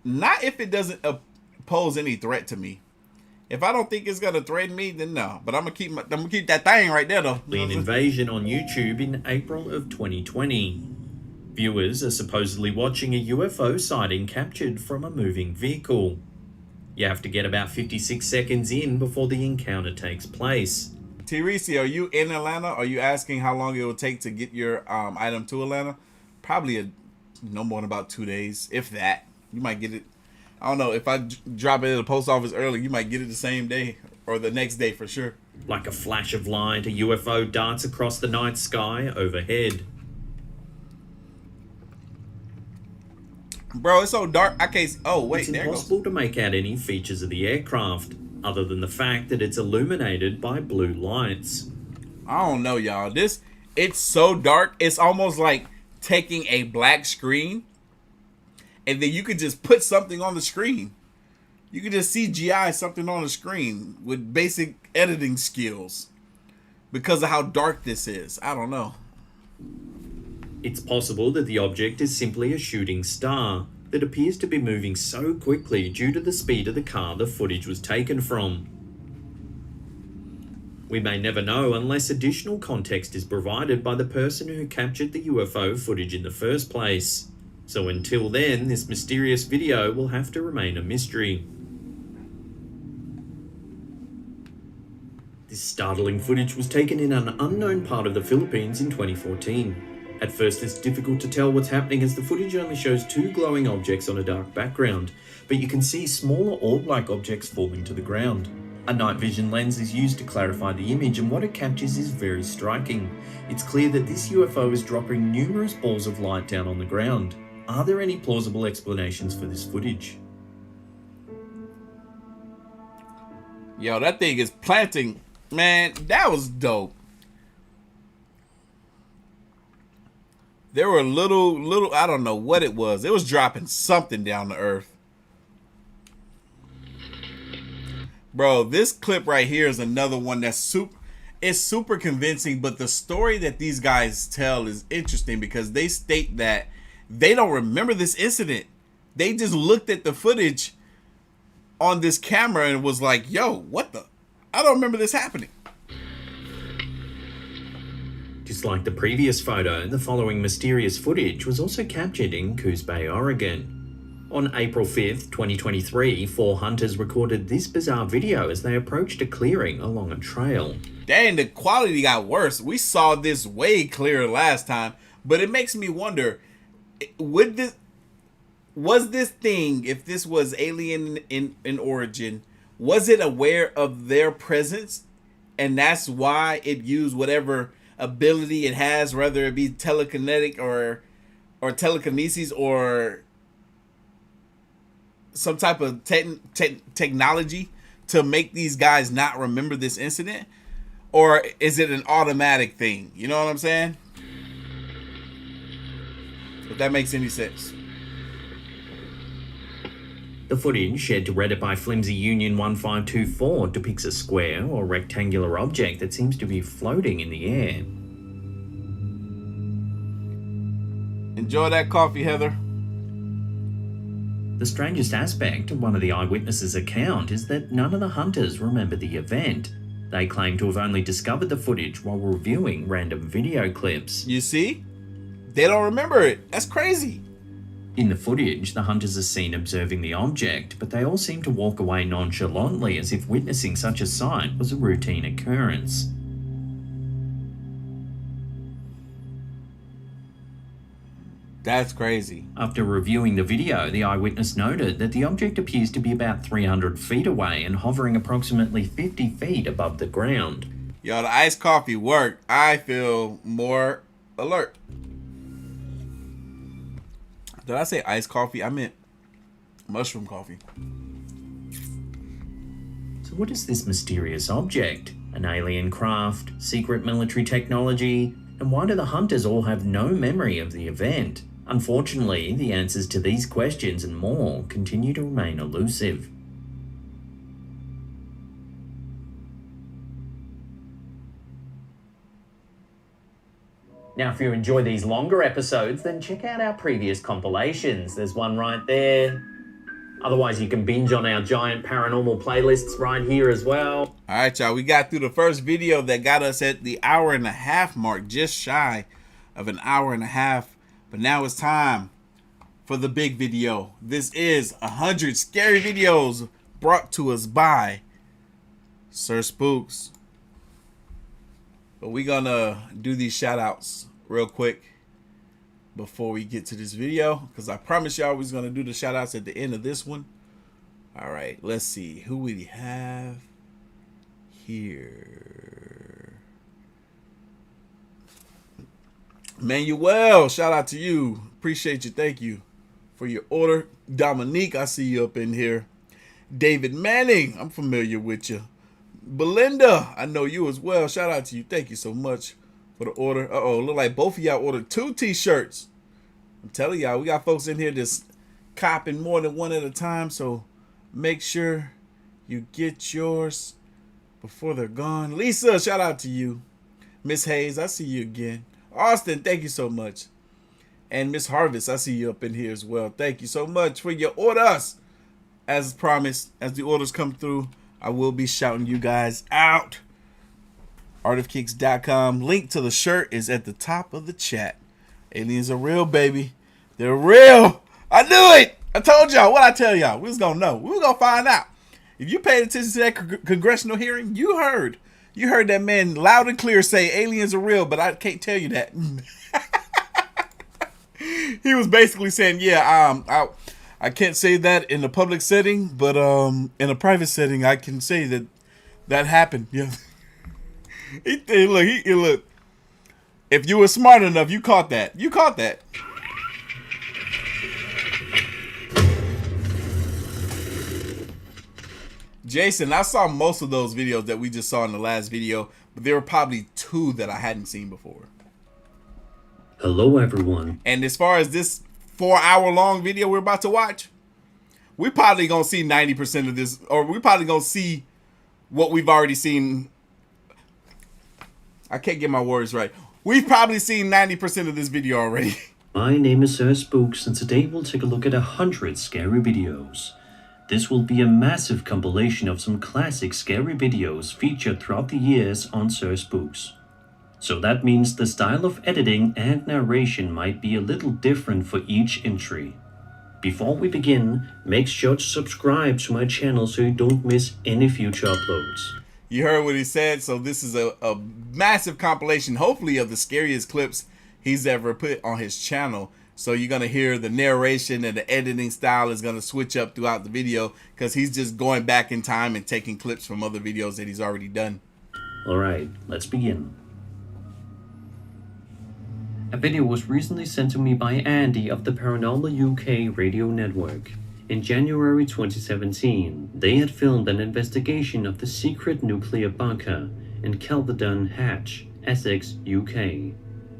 Not if it doesn't pose any threat to me. If I don't think it's gonna threaten me, then no. But I'm gonna keep that thing right there though. An invasion on YouTube in April of 2020. Viewers are supposedly watching a UFO sighting captured from a moving vehicle. You have to get about 56 seconds in before the encounter takes place. Teresi, are you in Atlanta? Are you asking how long it will take to get your item to Atlanta? Probably no more than about 2 days, if that. You might get it. I don't know. If I drop it at the post office early, you might get it the same day or the next day for sure. Like a flash of light, a UFO darts across the night sky overhead. Bro, it's so dark. I can't. Oh wait, it's impossible to make out any features of the aircraft, other than the fact that it's illuminated by blue lights. I don't know, y'all. It's so dark. It's almost like taking a black screen, and then you could just put something on the screen. You could just CGI something on the screen with basic editing skills because of how dark this is. I don't know. It's possible that the object is simply a shooting star that appears to be moving so quickly due to the speed of the car the footage was taken from. We may never know unless additional context is provided by the person who captured the UFO footage in the first place. So until then, this mysterious video will have to remain a mystery. This startling footage was taken in an unknown part of the Philippines in 2014. At first, it's difficult to tell what's happening as the footage only shows two glowing objects on a dark background, but you can see smaller orb-like objects falling to the ground. A night vision lens is used to clarify the image, and what it captures is very striking. It's clear that this UFO is dropping numerous balls of light down on the ground. Are there any plausible explanations for this footage? Yo, that thing is planting. Man, that was dope. There were little, I don't know what it was. It was dropping something down to earth. Bro, this clip right here is another one that's super convincing, but the story that these guys tell is interesting because they state that they don't remember this incident. They just looked at the footage on this camera and was like, yo, what the? I don't remember this happening. Just like the previous photo, the following mysterious footage was also captured in Coos Bay, Oregon. On April 5th, 2023, 4 hunters recorded this bizarre video as they approached a clearing along a trail. Dang, the quality got worse. We saw this way clearer last time, but it makes me wonder, was this thing, if this was alien in origin, was it aware of their presence? And that's why it used whatever ability it has, whether it be telekinetic or telekinesis or some type of technology to make these guys not remember this incident? Or is it an automatic thing? You know what I'm saying? If that makes any sense. The footage shared to Reddit by Flimsy Union 1524 depicts a square or rectangular object that seems to be floating in the air. Enjoy that coffee, Heather. The strangest aspect of one of the eyewitnesses' account is that none of the hunters remember the event. They claim to have only discovered the footage while reviewing random video clips. You see? They don't remember it. That's crazy. In the footage, the hunters are seen observing the object, but they all seem to walk away nonchalantly as if witnessing such a sight was a routine occurrence. That's crazy. After reviewing the video, the eyewitness noted that the object appears to be about 300 feet away and hovering approximately 50 feet above the ground. Yo, the iced coffee worked. I feel more alert. Did I say iced coffee? I meant mushroom coffee. So what is this mysterious object? An alien craft? Secret military technology? And why do the hunters all have no memory of the event? Unfortunately, the answers to these questions and more continue to remain elusive. Now, if you enjoy these longer episodes, then check out our previous compilations. There's one right there. Otherwise, you can binge on our giant paranormal playlists right here as well. All right, y'all. We got through the first video that got us at the hour-and-a-half mark, just shy of an hour-and-a-half. But now it's time for the big video. This is 100 scary videos brought to us by Sir Spooks. But we're gonna do these shout outs real quick before we get to this video, because I promise y'all we're gonna do the shout outs at the end of this one. All right, let's see who we have here. Manuel, shout out to you. Appreciate you. Thank you for your order. Dominique, I see you up in here. David Manning, I'm familiar with you. Belinda, I know you as well. Shout out to you. Thank you so much for the order. Uh-oh, look like both of y'all ordered 2 t-shirts. I'm telling y'all, we got folks in here that's copping more than one at a time, so make sure you get yours before they're gone. Lisa, shout out to you. Miss Hayes, I see you again. Austin, thank you so much. And Miss Harvest, I see you up in here as well. Thank you so much for your orders. As promised, as the orders come through, I will be shouting you guys out. Artofkickz.com. Link to the shirt is at the top of the chat. Aliens are real, baby. They're real. I knew it. I told y'all. What I tell y'all? We was going to know. We was going to find out. If you paid attention to that congressional hearing, you heard. You heard that man loud and clear say aliens are real, but I can't tell you that. He was basically saying, yeah, I can't say that in a public setting, but in a private setting, I can say that that happened. Yeah. Look. If you were smart enough, you caught that. You caught that. Jason, I saw most of those videos that we just saw in the last video, but there were probably 2 that I hadn't seen before. Hello, everyone. And as far as this 4-hour-long video we're about to watch, we probably gonna see 90% of this, or we probably gonna see what we've already seen. I can't get my words right. We've probably seen 90% of this video already. My name is Sir Spooks, and today we'll take a look at 100 scary videos. This will be a massive compilation of some classic scary videos featured throughout the years on Sir Spooks. So that means the style of editing and narration might be a little different for each entry. Before we begin, make sure to subscribe to my channel so you don't miss any future uploads. You heard what he said, so this is a massive compilation, hopefully, of the scariest clips he's ever put on his channel. So you're going to hear the narration and the editing style is going to switch up throughout the video because he's just going back in time and taking clips from other videos that he's already done. Alright, let's begin. A video was recently sent to me by Andy of the Paranormal UK radio network. In January 2017, they had filmed an investigation of the secret nuclear bunker in Carlsbad Hatch, Essex, UK.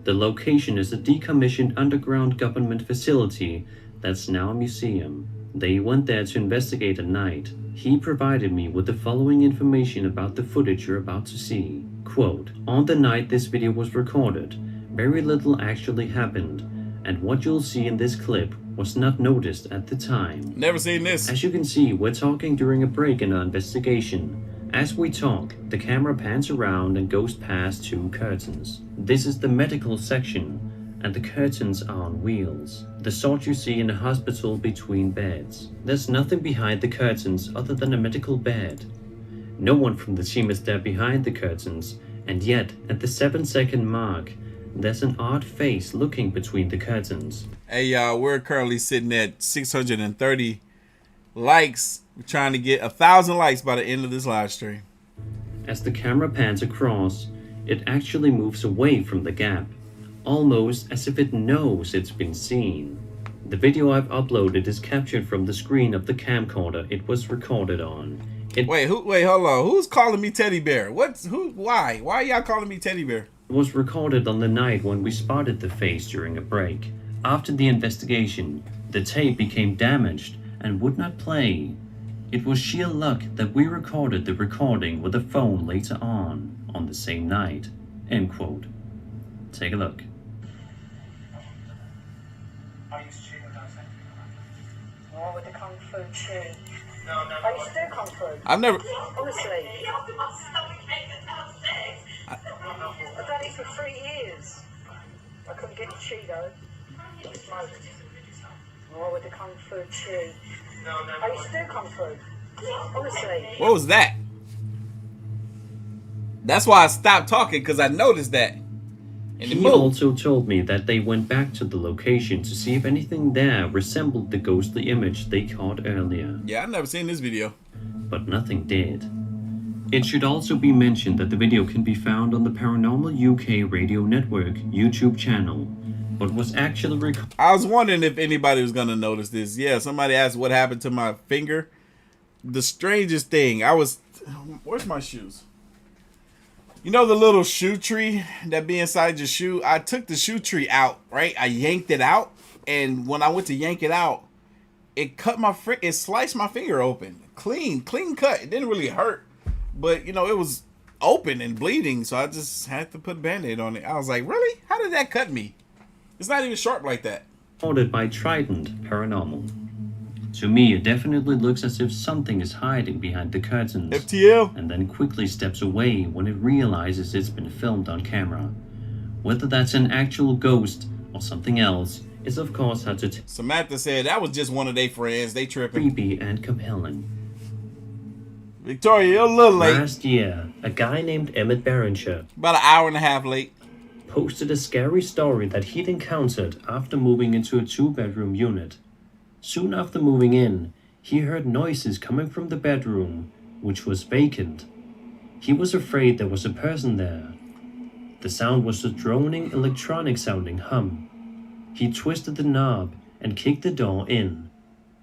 The location is a decommissioned underground government facility that's now a museum. They went there to investigate at night. He provided me with the following information about the footage you're about to see. Quote, "On the night this video was recorded, very little actually happened, and what you'll see in this clip was not noticed at the time." Never seen this. As you can see, we're talking during a break in our investigation. As we talk, the camera pans around and goes past two curtains. This is the medical section, and the curtains are on wheels, the sort you see in a hospital between beds. There's nothing behind the curtains other than a medical bed. No one from the team is there behind the curtains, and yet, at the 7-second mark, there's an odd face looking between the curtains. Hey y'all, we're currently sitting at 630 likes. We're trying to get 1,000 likes by the end of this live stream. As the camera pans across, it actually moves away from the gap, almost as if it knows it's been seen. The video I've uploaded is captured from the screen of the camcorder it was recorded on. Wait, hold on. Who's calling me teddy bear? Why? Why are y'all calling me teddy bear? It was recorded on the night when we spotted the face during a break. After the investigation, the tape became damaged and would not play. It was sheer luck that we recorded the recording with a phone later on the same night." End quote. Take a look. What would the kung fu chew? I used to do kung fu. I've never. Honestly. I've done it for 3 years. I couldn't get the Cheeto. I smoked. What would the kung fu chew? I used to do kung fu. Honestly. What was that? That's why I stopped talking, because I noticed that. He also told me that they went back to the location to see if anything there resembled the ghostly image they caught earlier. Yeah, I've never seen this video. But nothing did. It should also be mentioned that the video can be found on the Paranormal UK Radio Network YouTube channel, but was actually recorded. I was wondering if anybody was going to notice this. Yeah, somebody asked what happened to my finger. The strangest thing, where's my shoes? You know the little shoe tree that be inside your shoe? I took the shoe tree out, right? I yanked it out, and when I went to yank it out, it sliced my finger open. Clean cut. It didn't really hurt, but you know, it was open and bleeding, so I just had to put a Band-Aid on it. I was like, really? How did that cut me? It's not even sharp like that. Recorded by Trident Paranormal. To me, it definitely looks as if something is hiding behind the curtains. FTL. And then quickly steps away when it realizes it's been filmed on camera. Whether that's an actual ghost or something else is of course hard to tell. Samantha said that was just one of their friends. They tripping. Creepy and compelling. Victoria, you're a little late. Last year, a guy named Emmett Berenger, about an hour and a half late, posted a scary story that he'd encountered after moving into a 2-bedroom unit. Soon after moving in, he heard noises coming from the bedroom, which was vacant. He was afraid there was a person there. The sound was a droning, electronic-sounding hum. He twisted the knob and kicked the door in.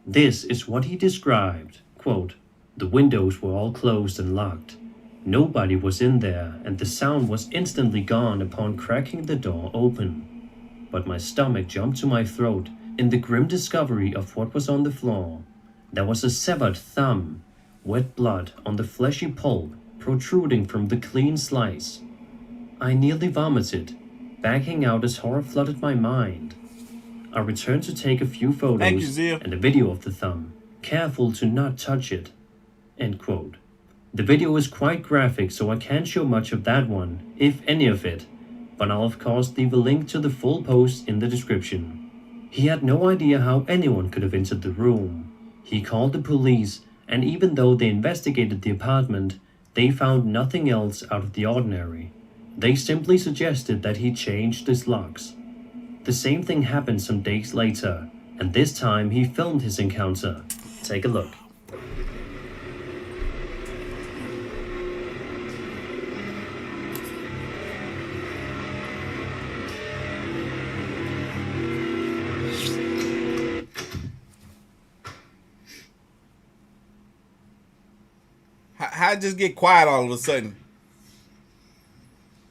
This is what he described. Quote, "The windows were all closed and locked. Nobody was in there, and the sound was instantly gone upon cracking the door open. But my stomach jumped to my throat in the grim discovery of what was on the floor. There was a severed thumb, wet blood on the fleshy pulp protruding from the clean slice. I nearly vomited, backing out as horror flooded my mind. I returned to take a few photos and a video of the thumb, careful to not touch it." End quote. The video is quite graphic, so I can't show much of that one, if any of it, but I'll of course leave a link to the full post in the description. He had no idea how anyone could have entered the room. He called the police, and even though they investigated the apartment, they found nothing else out of the ordinary. They simply suggested that he changed his locks. The same thing happened some days later, and this time he filmed his encounter. Take a look. How'd it just get quiet all of a sudden?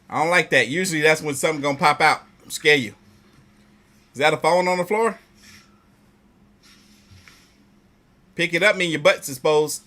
I don't like that. Usually that's when something gonna pop out, scare you. Is that a phone on the floor? Pick it up, mean your butt's exposed.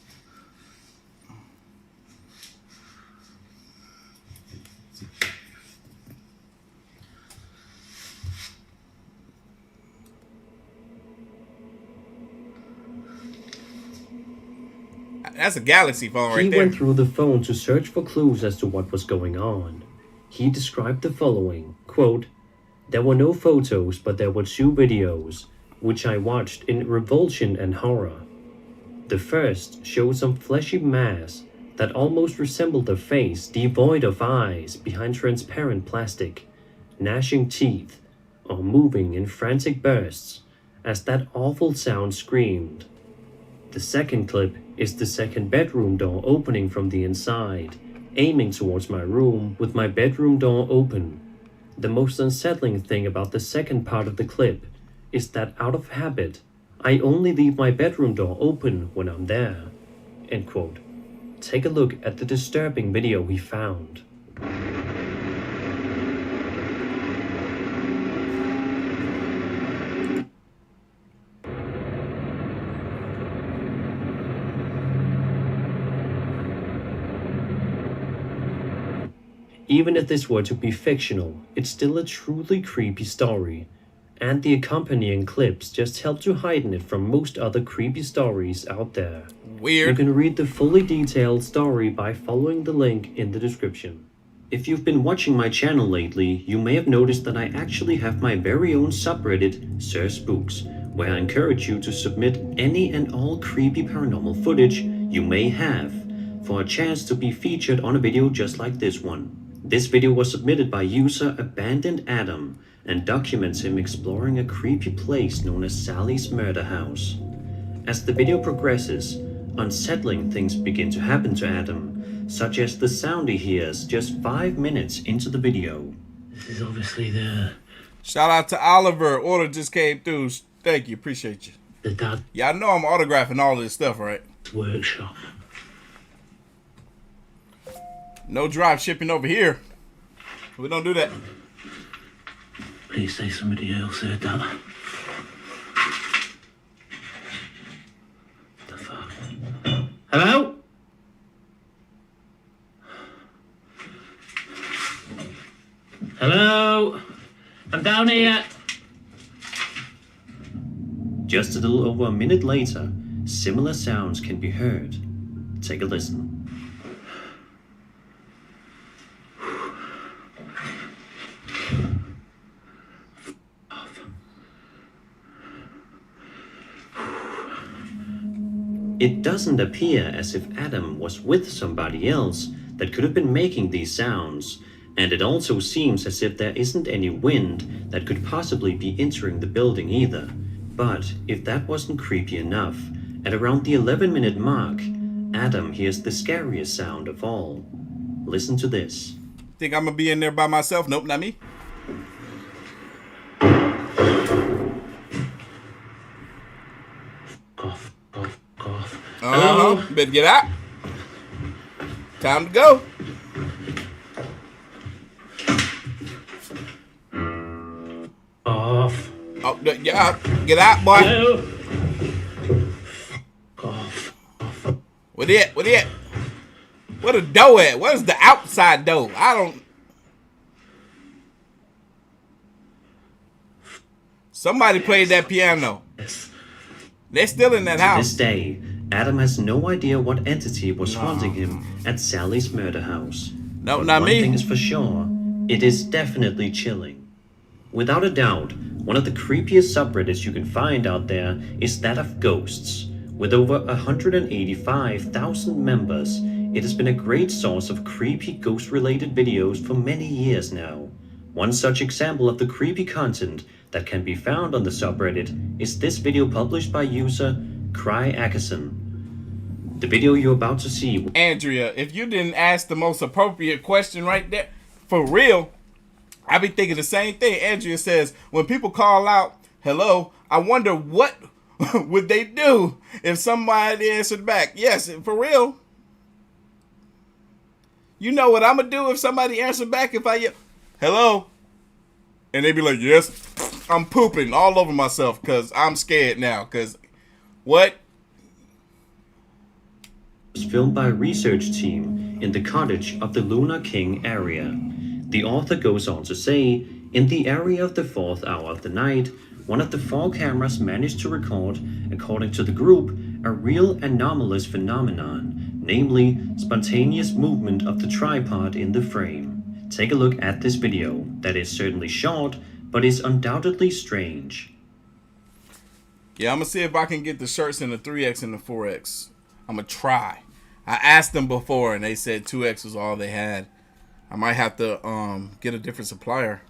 That's a Galaxy phone right there. He went through the phone to search for clues as to what was going on. He described the following, quote, "There were no photos, but there were 2 videos, which I watched in revulsion and horror. The first showed some fleshy mass that almost resembled a face devoid of eyes behind transparent plastic, gnashing teeth, or moving in frantic bursts as that awful sound screamed. The second clip is the second bedroom door opening from the inside, aiming towards my room with my bedroom door open. The most unsettling thing about the second part of the clip is that out of habit, I only leave my bedroom door open when I'm there." End quote. Take a look at the disturbing video he found. Even if this were to be fictional, it's still a truly creepy story, and the accompanying clips just help to heighten it from most other creepy stories out there. Weird. You can read the fully detailed story by following the link in the description. If you've been watching my channel lately, you may have noticed that I actually have my very own subreddit, Sir Spooks, where I encourage you to submit any and all creepy paranormal footage you may have, for a chance to be featured on a video just like this one. This video was submitted by user Abandoned Adam and documents him exploring a creepy place known as Sally's Murder House. As the video progresses, unsettling things begin to happen to Adam, such as the sound he hears just 5 minutes into the video. This is obviously the... Shout out to Oliver. Order just came through. Thank you. Appreciate you. The dad... Yeah, I know I'm autographing all this stuff, right? Workshop. No drive shipping over here. We don't do that. Please say somebody else heard that. The fuck? Hello? Hello? I'm down here. Just a little over a minute later, similar sounds can be heard. Take a listen. It doesn't appear as if Adam was with somebody else that could have been making these sounds, and it also seems as if there isn't any wind that could possibly be entering the building either. But if that wasn't creepy enough, at around the 11-minute mark, Adam hears the scariest sound of all. Listen to this. Think I'm gonna be in there by myself? Nope, not me. Hello? Better get out. Time to go. Off. Oh, yeah. Get out, boy. Hello? What it? What it? Where the door at? Where's the outside door? I don't... Somebody played that piano. They're still in that house. To this day, Adam has no idea what entity was haunting him at Sally's murder house. No, but not one me. thing is for sure, it is definitely chilling. Without a doubt, one of the creepiest subreddits you can find out there is that of ghosts. With over 185,000 members, it has been a great source of creepy ghost-related videos for many years now. One such example of the creepy content that can be found on the subreddit is this video published by user Cry-Ackerson. The video you're about to see... Andrea, if you didn't ask the most appropriate question right there, for real, I be thinking the same thing. Andrea says, when people call out, hello, I wonder what would they do if somebody answered back. Yes, for real. You know what I'm going to do if somebody answered back if I yell, hello? And they be like, yes, I'm pooping all over myself because I'm scared now. Because what? It was filmed by a research team in the cottage of the Lunar King area. The author goes on to say, in the area of the 4th hour of the night, one of the 4 cameras managed to record, according to the group, a real anomalous phenomenon, namely spontaneous movement of the tripod in the frame. Take a look at this video that is certainly short, but is undoubtedly strange. Yeah, I'm going to see if I can get the shirts in the 3X and the 4X. I'm going to try. I asked them before and they said 2X was all they had. I might have to get a different supplier.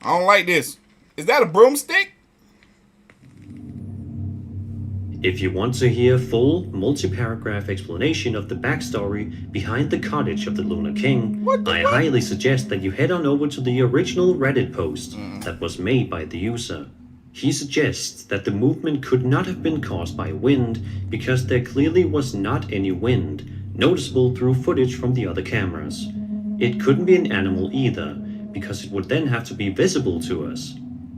I don't like this. Is that a broomstick? If you want to hear full, multi-paragraph explanation of the backstory behind the cottage of the Lunar King, I highly suggest that you head on over to the original Reddit post that was made by the user. He suggests that the movement could not have been caused by wind because there clearly was not any wind, noticeable through footage from the other cameras. It couldn't be an animal either, because it would then have to be visible to us.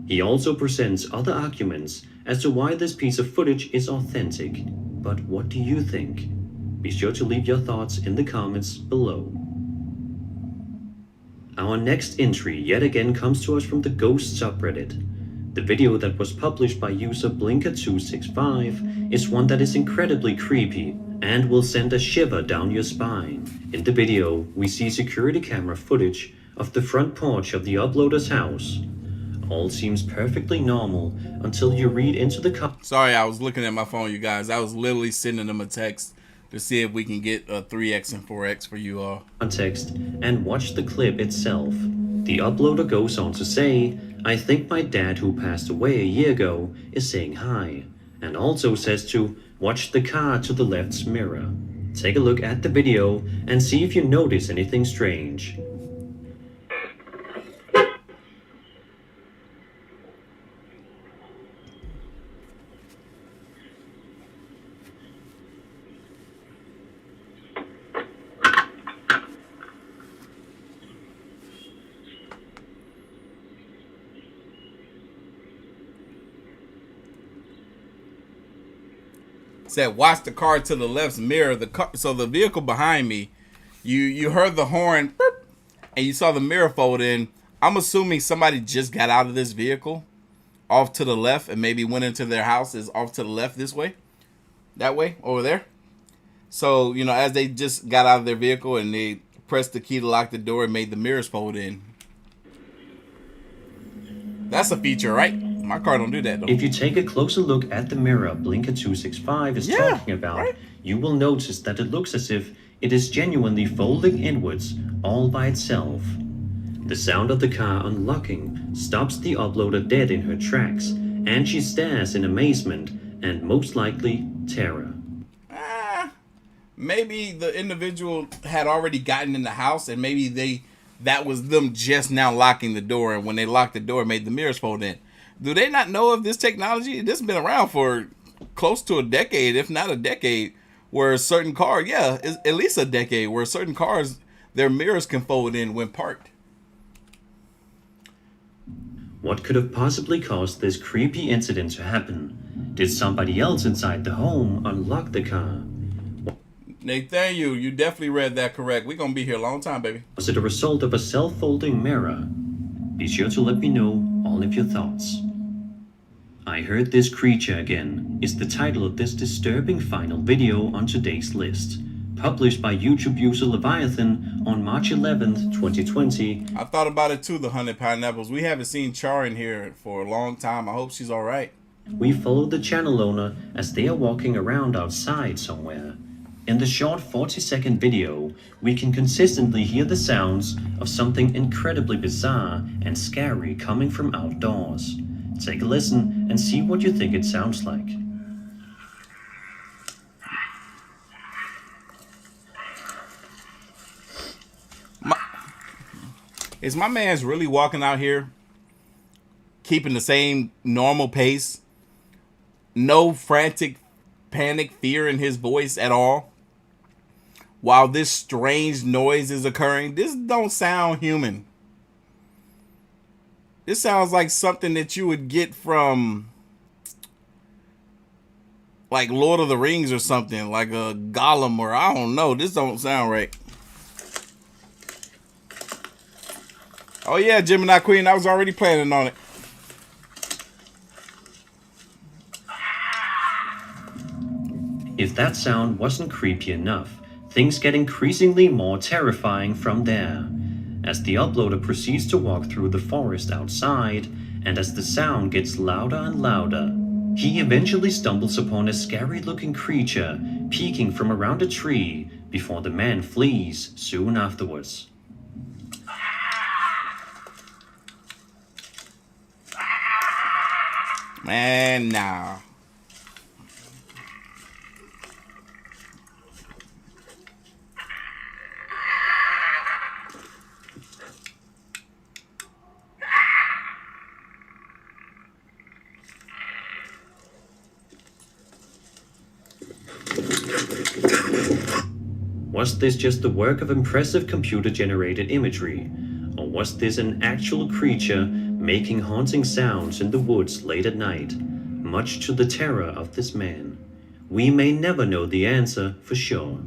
He also presents other arguments as to why this piece of footage is authentic. But what do you think? Be sure to leave your thoughts in the comments below. Our next entry yet again comes to us from the Ghost subreddit. The video that was published by user Blinker265 is one that is incredibly creepy and will send a shiver down your spine. In the video, we see security camera footage of the front porch of the uploader's house. All seems perfectly normal until you read into the Sorry, I was looking at my phone, you guys. I was literally sending them a text to see if we can get a 3X and 4X for you all. Context and watch the clip itself. The uploader goes on to say, I think my dad who passed away a year ago is saying hi, and also says to watch the car to the left's mirror. Take a look at the video and see if you notice anything strange. Said watch the car to the left's mirror. The car, so the vehicle behind me, you heard the horn boop, and you saw the mirror fold in. I'm assuming somebody just got out of this vehicle off to the left and maybe went into their house is off to the left this way, that way, over there. So, you know, as they just got out of their vehicle and they pressed the key to lock the door and made the mirrors fold in. That's a feature, right? My car don't do that though. If you take a closer look at the mirror Blinker265 is talking about, right? You will notice that it looks as if it is genuinely folding inwards all by itself. The sound of the car unlocking stops the uploader dead in her tracks, and she stares in amazement and most likely terror. Maybe the individual had already gotten in the house and maybe that was them just now locking the door, and when they locked the door it made the mirrors fold in. Do they not know of this technology? This has been around for close to a decade, if not a decade, where certain cars, at least a decade, where certain cars, their mirrors can fold in when parked. What could have possibly caused this creepy incident to happen? Did somebody else inside the home unlock the car? Nathaniel, you definitely read that correct. We're going to be here a long time, baby. Was it a result of a self-folding mirror? Be sure to let me know all of your thoughts. I Heard This Creature Again is the title of this disturbing final video on today's list. Published by YouTube user Leviathan on March 11th, 2020. I thought about it too, the 100 pineapples. We haven't seen Char in here for a long time. I hope she's alright. We follow the channel owner as they are walking around outside somewhere. In the short 40-second video, we can consistently hear the sounds of something incredibly bizarre and scary coming from outdoors. Take a listen and see what you think it sounds like. Is my man's really walking out here keeping the same normal pace? No frantic panic fear in his voice at all? While this strange noise is occurring, this don't sound human. This sounds like something that you would get from like Lord of the Rings or something, like a Gollum, or I don't know. This don't sound right. Oh yeah, Gemini Queen, I was already planning on it. If that sound wasn't creepy enough, things get increasingly more terrifying from there. As the uploader proceeds to walk through the forest outside, and as the sound gets louder and louder, he eventually stumbles upon a scary-looking creature peeking from around a tree before the man flees soon afterwards. Man, nah. Was this just the work of impressive computer-generated imagery? Or was this an actual creature making haunting sounds in the woods late at night, much to the terror of this man? We may never know the answer for sure.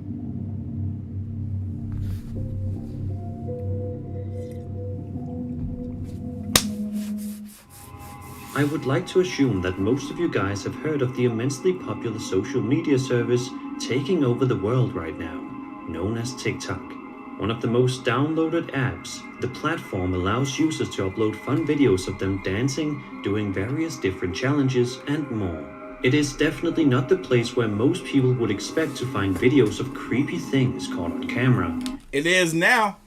I would like to assume that most of you guys have heard of the immensely popular social media service taking over the world right now, known as TikTok. One of the most downloaded apps, the platform allows users to upload fun videos of them dancing, doing various different challenges, and more. It is definitely not the place where most people would expect to find videos of creepy things caught on camera. It is now.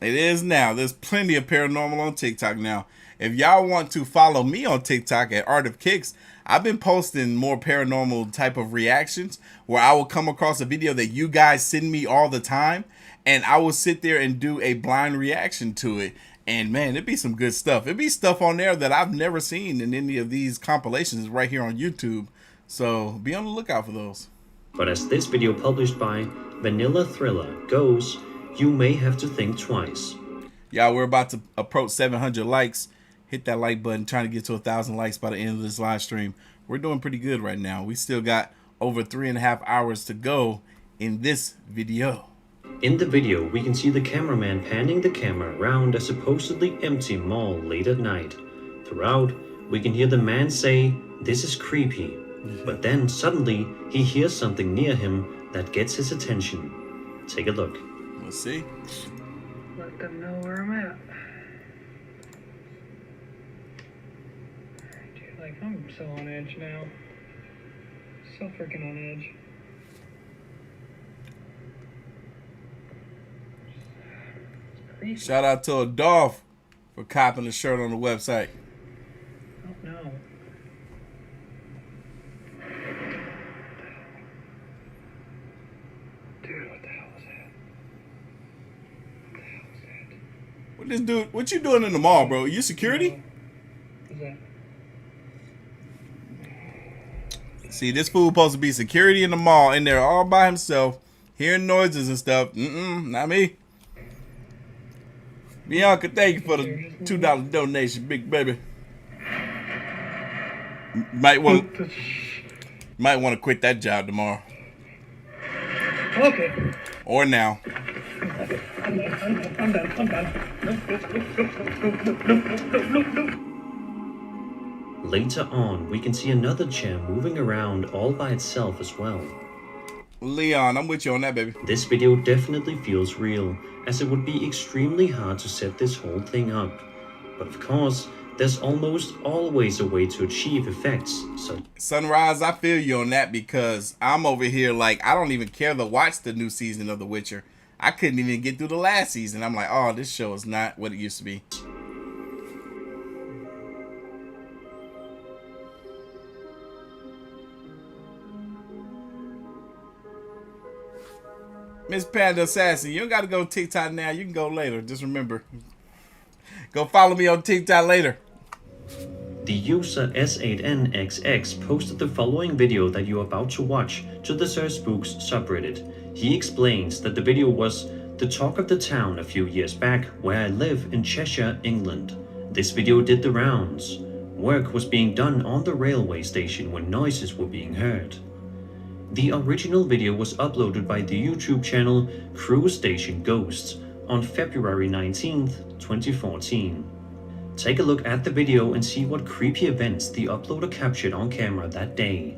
It is now. There's plenty of paranormal on TikTok now. If y'all want to follow me on TikTok at Artofkickz, I've been posting more paranormal type of reactions where I will come across a video that you guys send me all the time, and I will sit there and do a blind reaction to it. And man, it'd be some good stuff. It'd be stuff on there that I've never seen in any of these compilations right here on YouTube. So be on the lookout for those. But as this video published by Vanilla Thriller goes, you may have to think twice. Y'all, we're about to approach 700 likes. Hit that like button, trying to get to 1,000 likes by the end of this live stream. We're doing pretty good right now. We still got over 3.5 hours to go in this video. In the video, we can see the cameraman panning the camera around a supposedly empty mall late at night. Throughout, we can hear the man say, "This is creepy." But then suddenly, he hears something near him that gets his attention. Take a look. Let's see. Let them know where I'm at. Dude, like, I'm so on edge now. So freaking on edge. Shout out to Adolph for copping the shirt on the website. Oh no. Dude, what the hell was that? What the hell was that? What this dude? What you doing in the mall, bro? You security? What's that? See, this fool supposed to be security in the mall, in there all by himself, hearing noises and stuff. Not me. Bianca, thank you for the $2 donation, big baby. Might want to quit that job tomorrow. Okay. Or now. I'm done. Later on, we can see another chair moving around all by itself as well. Leon, I'm with you on that, baby. This video definitely feels real, as it would be extremely hard to set this whole thing up. But of course, there's almost always a way to achieve effects. So Sunrise, I feel you on that, because I'm over here like I don't even care to watch the new season of The Witcher. I couldn't even get through the last season. I'm like, oh, this show is not what it used to be. Miss Panda Assassin, you don't got to go TikTok now. You can go later. Just remember, go follow me on TikTok later. The user S8NXX posted the following video that you're about to watch to the Sir Spooks subreddit. He explains that the video was the talk of the town a few years back where I live in Cheshire, England. This video did the rounds. Work was being done on the railway station when noises were being heard. The original video was uploaded by the YouTube channel Cruise Station Ghosts on February 19th, 2014. Take a look at the video and see what creepy events the uploader captured on camera that day.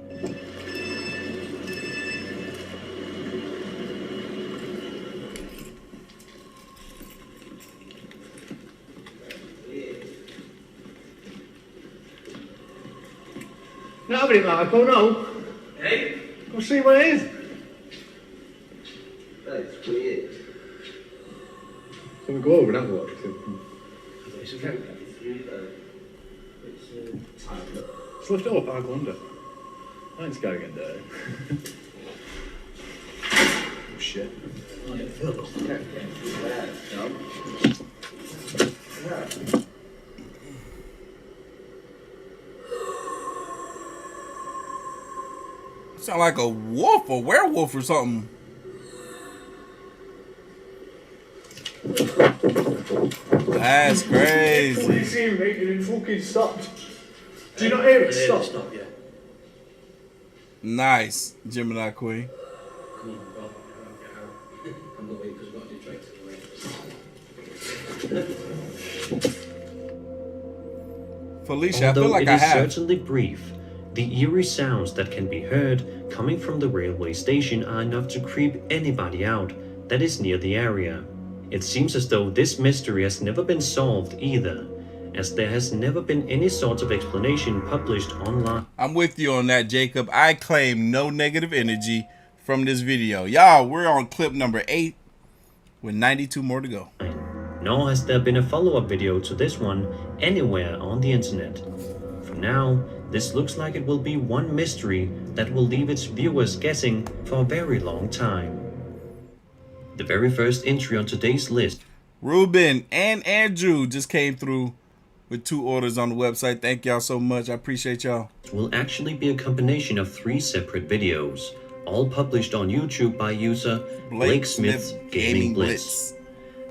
Nobody, Michael, no. Hey? Go see what it is. That's weird. Can we go over and have a look? It's okay. Just lift it up, I'll go under. I ain't scared again, there. Oh shit. Sound like a wolf or werewolf or something. That's crazy. What do you see him making it fucking stopped? Do you not hear it stop? Stop, yeah. Nice, Gemini Queen. Come on, Rob. I'm not waiting because we've got to do drinks anyway. Felicia, I feel like I have. Although it is certainly brief, the eerie sounds that can be heard coming from the railway station are enough to creep anybody out that is near the area. It seems as though this mystery has never been solved either, as there has never been any sort of explanation published online. I'm with you on that, Jacob. I claim no negative energy from this video. Y'all, we're on clip number 8 with 92 more to go. Nor has there been a follow-up video to this one anywhere on the internet. For now, this looks like it will be one mystery that will leave its viewers guessing for a very long time. The very first entry on today's list. Ruben and Andrew just came through with 2 orders on the website. Thank y'all so much. I appreciate y'all. Will actually be a combination of 3 separate videos, all published on YouTube by user Blake Smith's Gaming Blitz.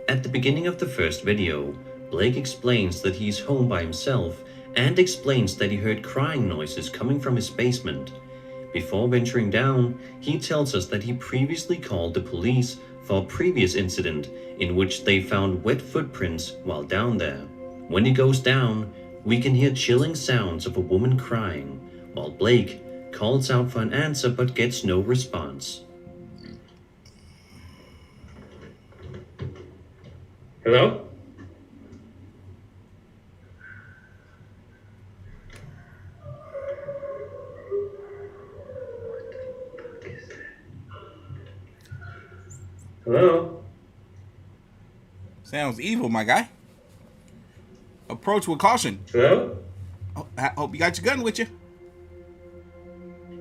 At the beginning of the first video, Blake explains that he's home by himself and explains that he heard crying noises coming from his basement. Before venturing down, he tells us that he previously called the police for a previous incident in which they found wet footprints while down there. When he goes down, we can hear chilling sounds of a woman crying, while Blake calls out for an answer but gets no response. Hello? Hello? Sounds evil, my guy. Approach with caution. Hello? I hope you got your gun with you.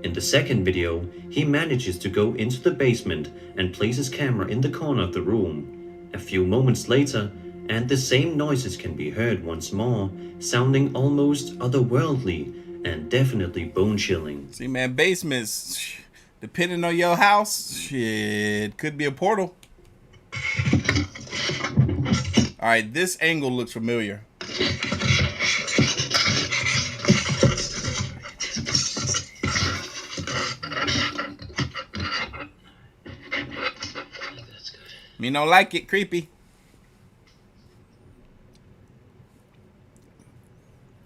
In the second video, he manages to go into the basement and place his camera in the corner of the room. A few moments later, and the same noises can be heard once more, sounding almost otherworldly and definitely bone-chilling. See, man, basements, depending on your house, shit, could be a portal. All right, this angle looks familiar. Me don't like it, creepy.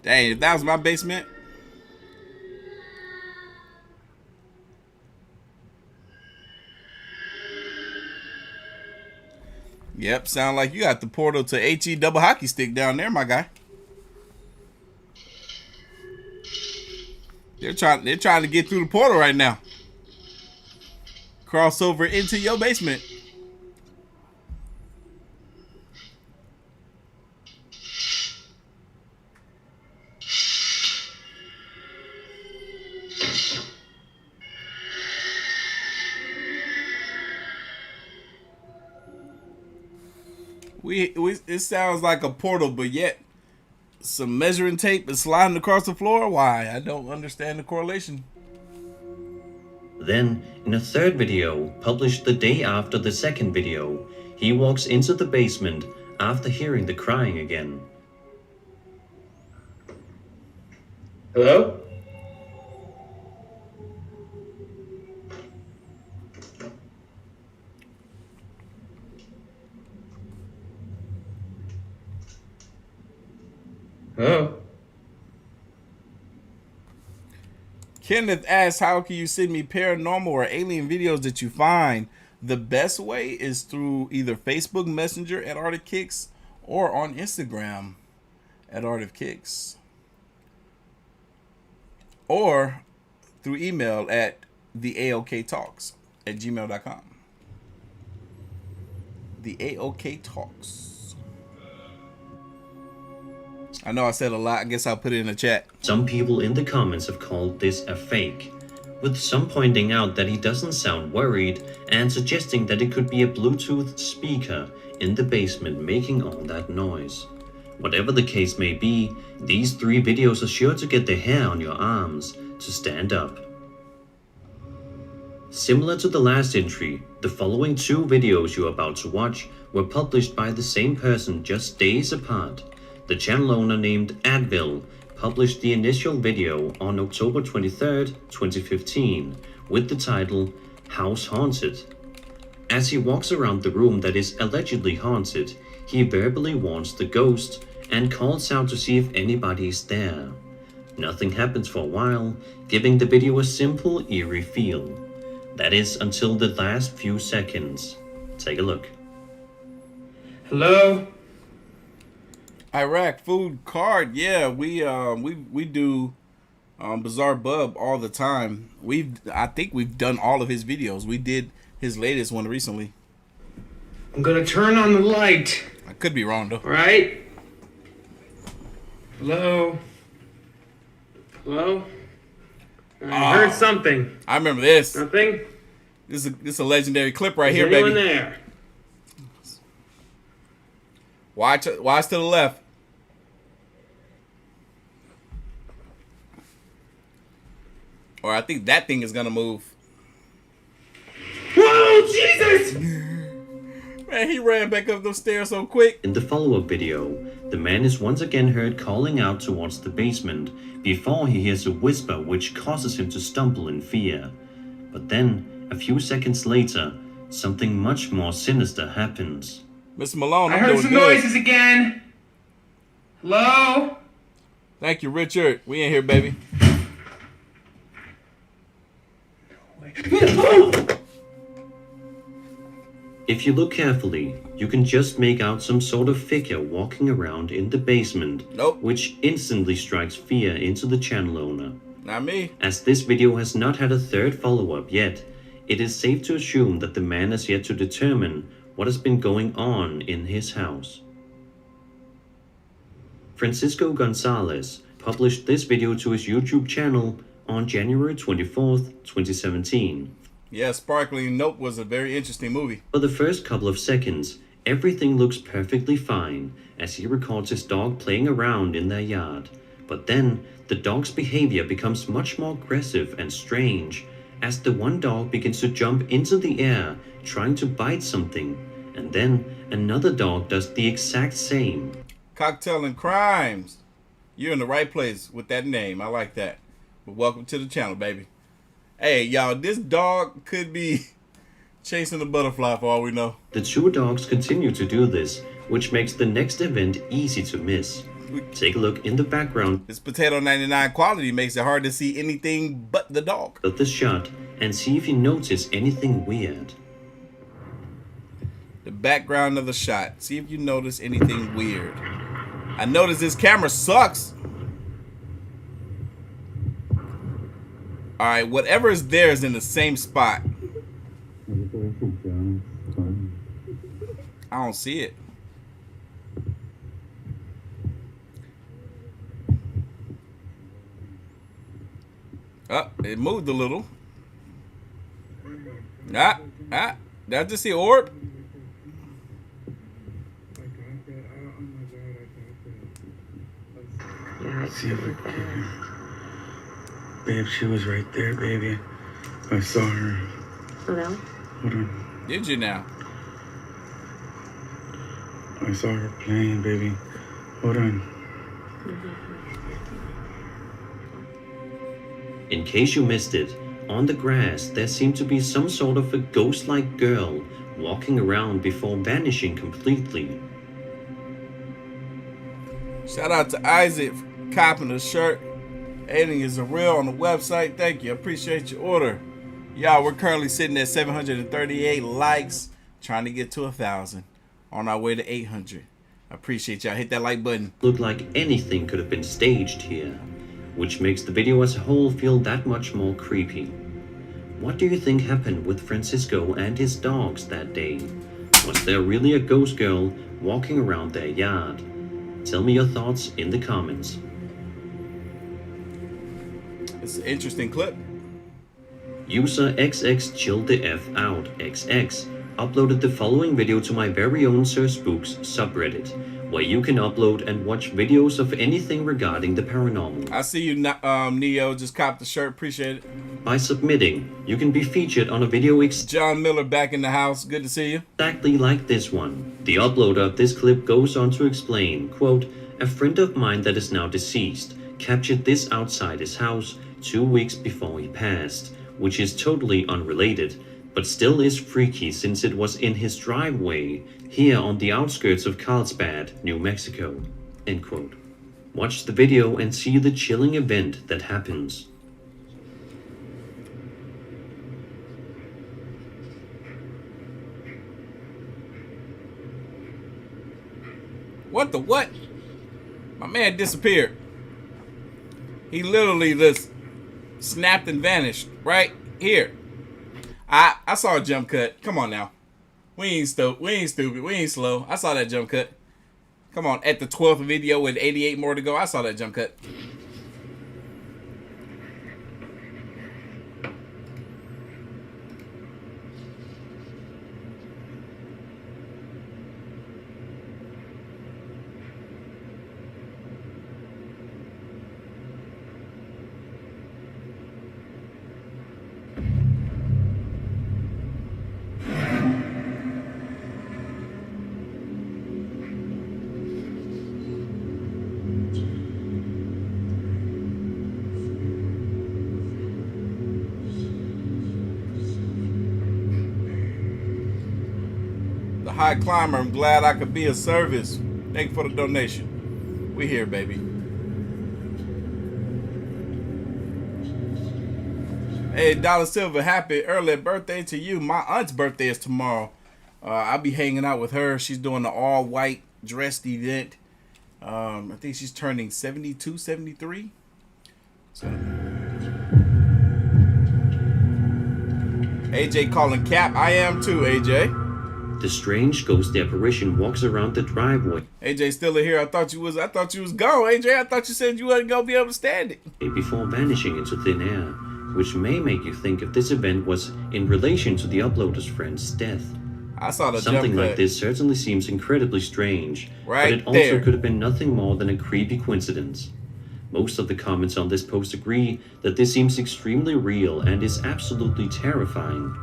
Dang, if that was my basement, Yep, sound like you got the portal to HE double hockey stick down there, my guy. They're trying to get through the portal right now. Cross over into your basement. It sounds like a portal, but yet some measuring tape is sliding across the floor. Why? I don't understand the correlation. Then, in a third video, published the day after the second video, he walks into the basement after hearing the crying again. Hello? Hello? Kenneth asks, how can you send me paranormal or alien videos that you find? The best way is through either Facebook Messenger at Artofkickz or on Instagram at Artofkickz. Or through email at theaoktalks@gmail.com. The AOK Talks. I know I said a lot. I guess I'll put it in the chat. Some people in the comments have called this a fake, with some pointing out that he doesn't sound worried and suggesting that it could be a Bluetooth speaker in the basement making all that noise. Whatever the case may be, these 3 videos are sure to get the hair on your arms to stand up. Similar to the last entry, the following 2 videos you're about to watch were published by the same person just days apart. The channel owner named Advil published the initial video on October 23rd, 2015 with the title House Haunted. As he walks around the room that is allegedly haunted, he verbally warns the ghost and calls out to see if anybody is there. Nothing happens for a while, giving the video a simple, eerie feel. That is until the last few seconds. Take a look. Hello? Iraq food card, yeah, we do Bizarre Bub all the time. I think we've done all of his videos. We did his latest one recently. I'm gonna turn on the light. I could be wrong though. Right? Hello? Hello? I heard something. I remember this. Nothing? This is a legendary clip right here, anyone baby. There? Watch to the left. Or I think that thing is gonna move. Whoa, Jesus! Man, he ran back up those stairs so quick. In the follow-up video, the man is once again heard calling out towards the basement before he hears a whisper which causes him to stumble in fear. But then, a few seconds later, something much more sinister happens. Mr. Malone, I heard some noises again. Hello? Thank you, Richard. We in here, baby. If you look carefully, you can just make out some sort of figure walking around in the basement, which instantly strikes fear into the channel owner. Not me. As this video has not had a third follow-up yet, it is safe to assume that the man has yet to determine what has been going on in his house. Francisco Gonzalez published this video to his YouTube channel on January 24th, 2017. Yeah, Sparkling Nope was a very interesting movie. For the first couple of seconds, everything looks perfectly fine as he records his dog playing around in their yard. But then, the dog's behavior becomes much more aggressive and strange as the one dog begins to jump into the air trying to bite something, and then another dog does the exact same. Cocktail and Crimes. You're in the right place with that name. I like that. But welcome to the channel, baby. Hey, y'all, this dog could be chasing a butterfly for all we know. The 2 dogs continue to do this, which makes the next event easy to miss. Take a look in the background. This Potato 99 quality makes it hard to see anything but the dog. Of the shot and see if you notice anything weird. the background of the shot. See if you notice anything weird. I noticed this camera sucks. Alright, whatever is there is in the same spot. I don't see it. Oh, it moved a little. Did I just see an orb? Let's see if we can. Babe, she was right there, baby. I saw her. Slow down. Hold on. Did you now? I saw her playing, baby. Hold on. In case you missed it, on the grass there seemed to be some sort of a ghost-like girl walking around before vanishing completely. Shout out to Isaac for copping the shirt. Aliens are real on the website. Thank you. I appreciate your order. Y'all, we're currently sitting at 738 likes, trying to get to 1,000. On our way to 800. I appreciate y'all. Hit that like button. Looked like anything could have been staged here, which makes the video as a whole feel that much more creepy. What do you think happened with Francisco and his dogs that day? Was there really a ghost girl walking around their yard? Tell me your thoughts in the comments. It's an interesting clip. User XX chilled the F out XX uploaded the following video to my very own Sir Spooks subreddit, where you can upload and watch videos of anything regarding the paranormal. I see you, Neo, just copped the shirt. Appreciate it. By submitting, you can be featured on a video John Miller back in the house. Good to see you. Exactly like this one. The uploader of this clip goes on to explain, quote, "A friend of mine that is now deceased captured this outside his house 2 weeks before he passed, which is totally unrelated, but still is freaky since it was in his driveway here on the outskirts of Carlsbad, New Mexico." End quote. Watch the video and see the chilling event that happens. What the what? My man disappeared. He literally just snapped and vanished right here. I saw a jump cut. Come on now. We ain't stupid. We ain't slow. I saw that jump cut. Come on. At the 12th video with 88 more to go, I saw that jump cut. High climber, I'm glad I could be of service. Thank you for the donation. We here, baby. Hey, Dollar Silver, happy early birthday to you. My aunt's birthday is tomorrow. I'll be hanging out with her. She's doing the all-white dressed event. I think she's turning 72, 73. So. AJ calling Cap. I am too, AJ. The strange ghostly apparition walks around the driveway. AJ still here. I thought you was gone, AJ. I thought you said you wasn't gonna be able to stand it. Before vanishing into thin air, which may make you think if this event was in relation to the uploader's friend's death. I saw the Something jump like cut. this certainly seems incredibly strange, right but it also there. could have been nothing more than a creepy coincidence. Most of the comments on this post agree that this seems extremely real and is absolutely terrifying.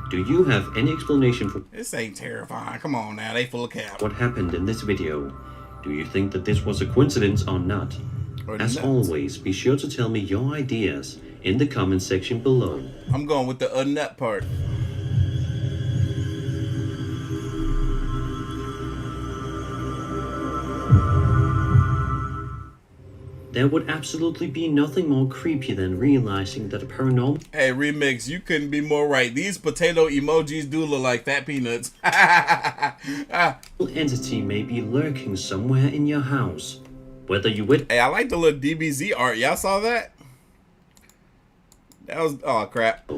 Do you have any explanation for This ain't terrifying. Come on now, they full of cap. what happened in this video? Do you think that this was a coincidence or not? As always, be sure to tell me your ideas in the comment section below. I'm going with the nut part. There would absolutely be nothing more creepy than realizing that a paranormal... Hey, Remix, you couldn't be more right. These potato emojis do look like fat peanuts. entity may be lurking somewhere in your house. Whether you would... Hey, I like the little DBZ art. Y'all saw that? That was... Oh, crap.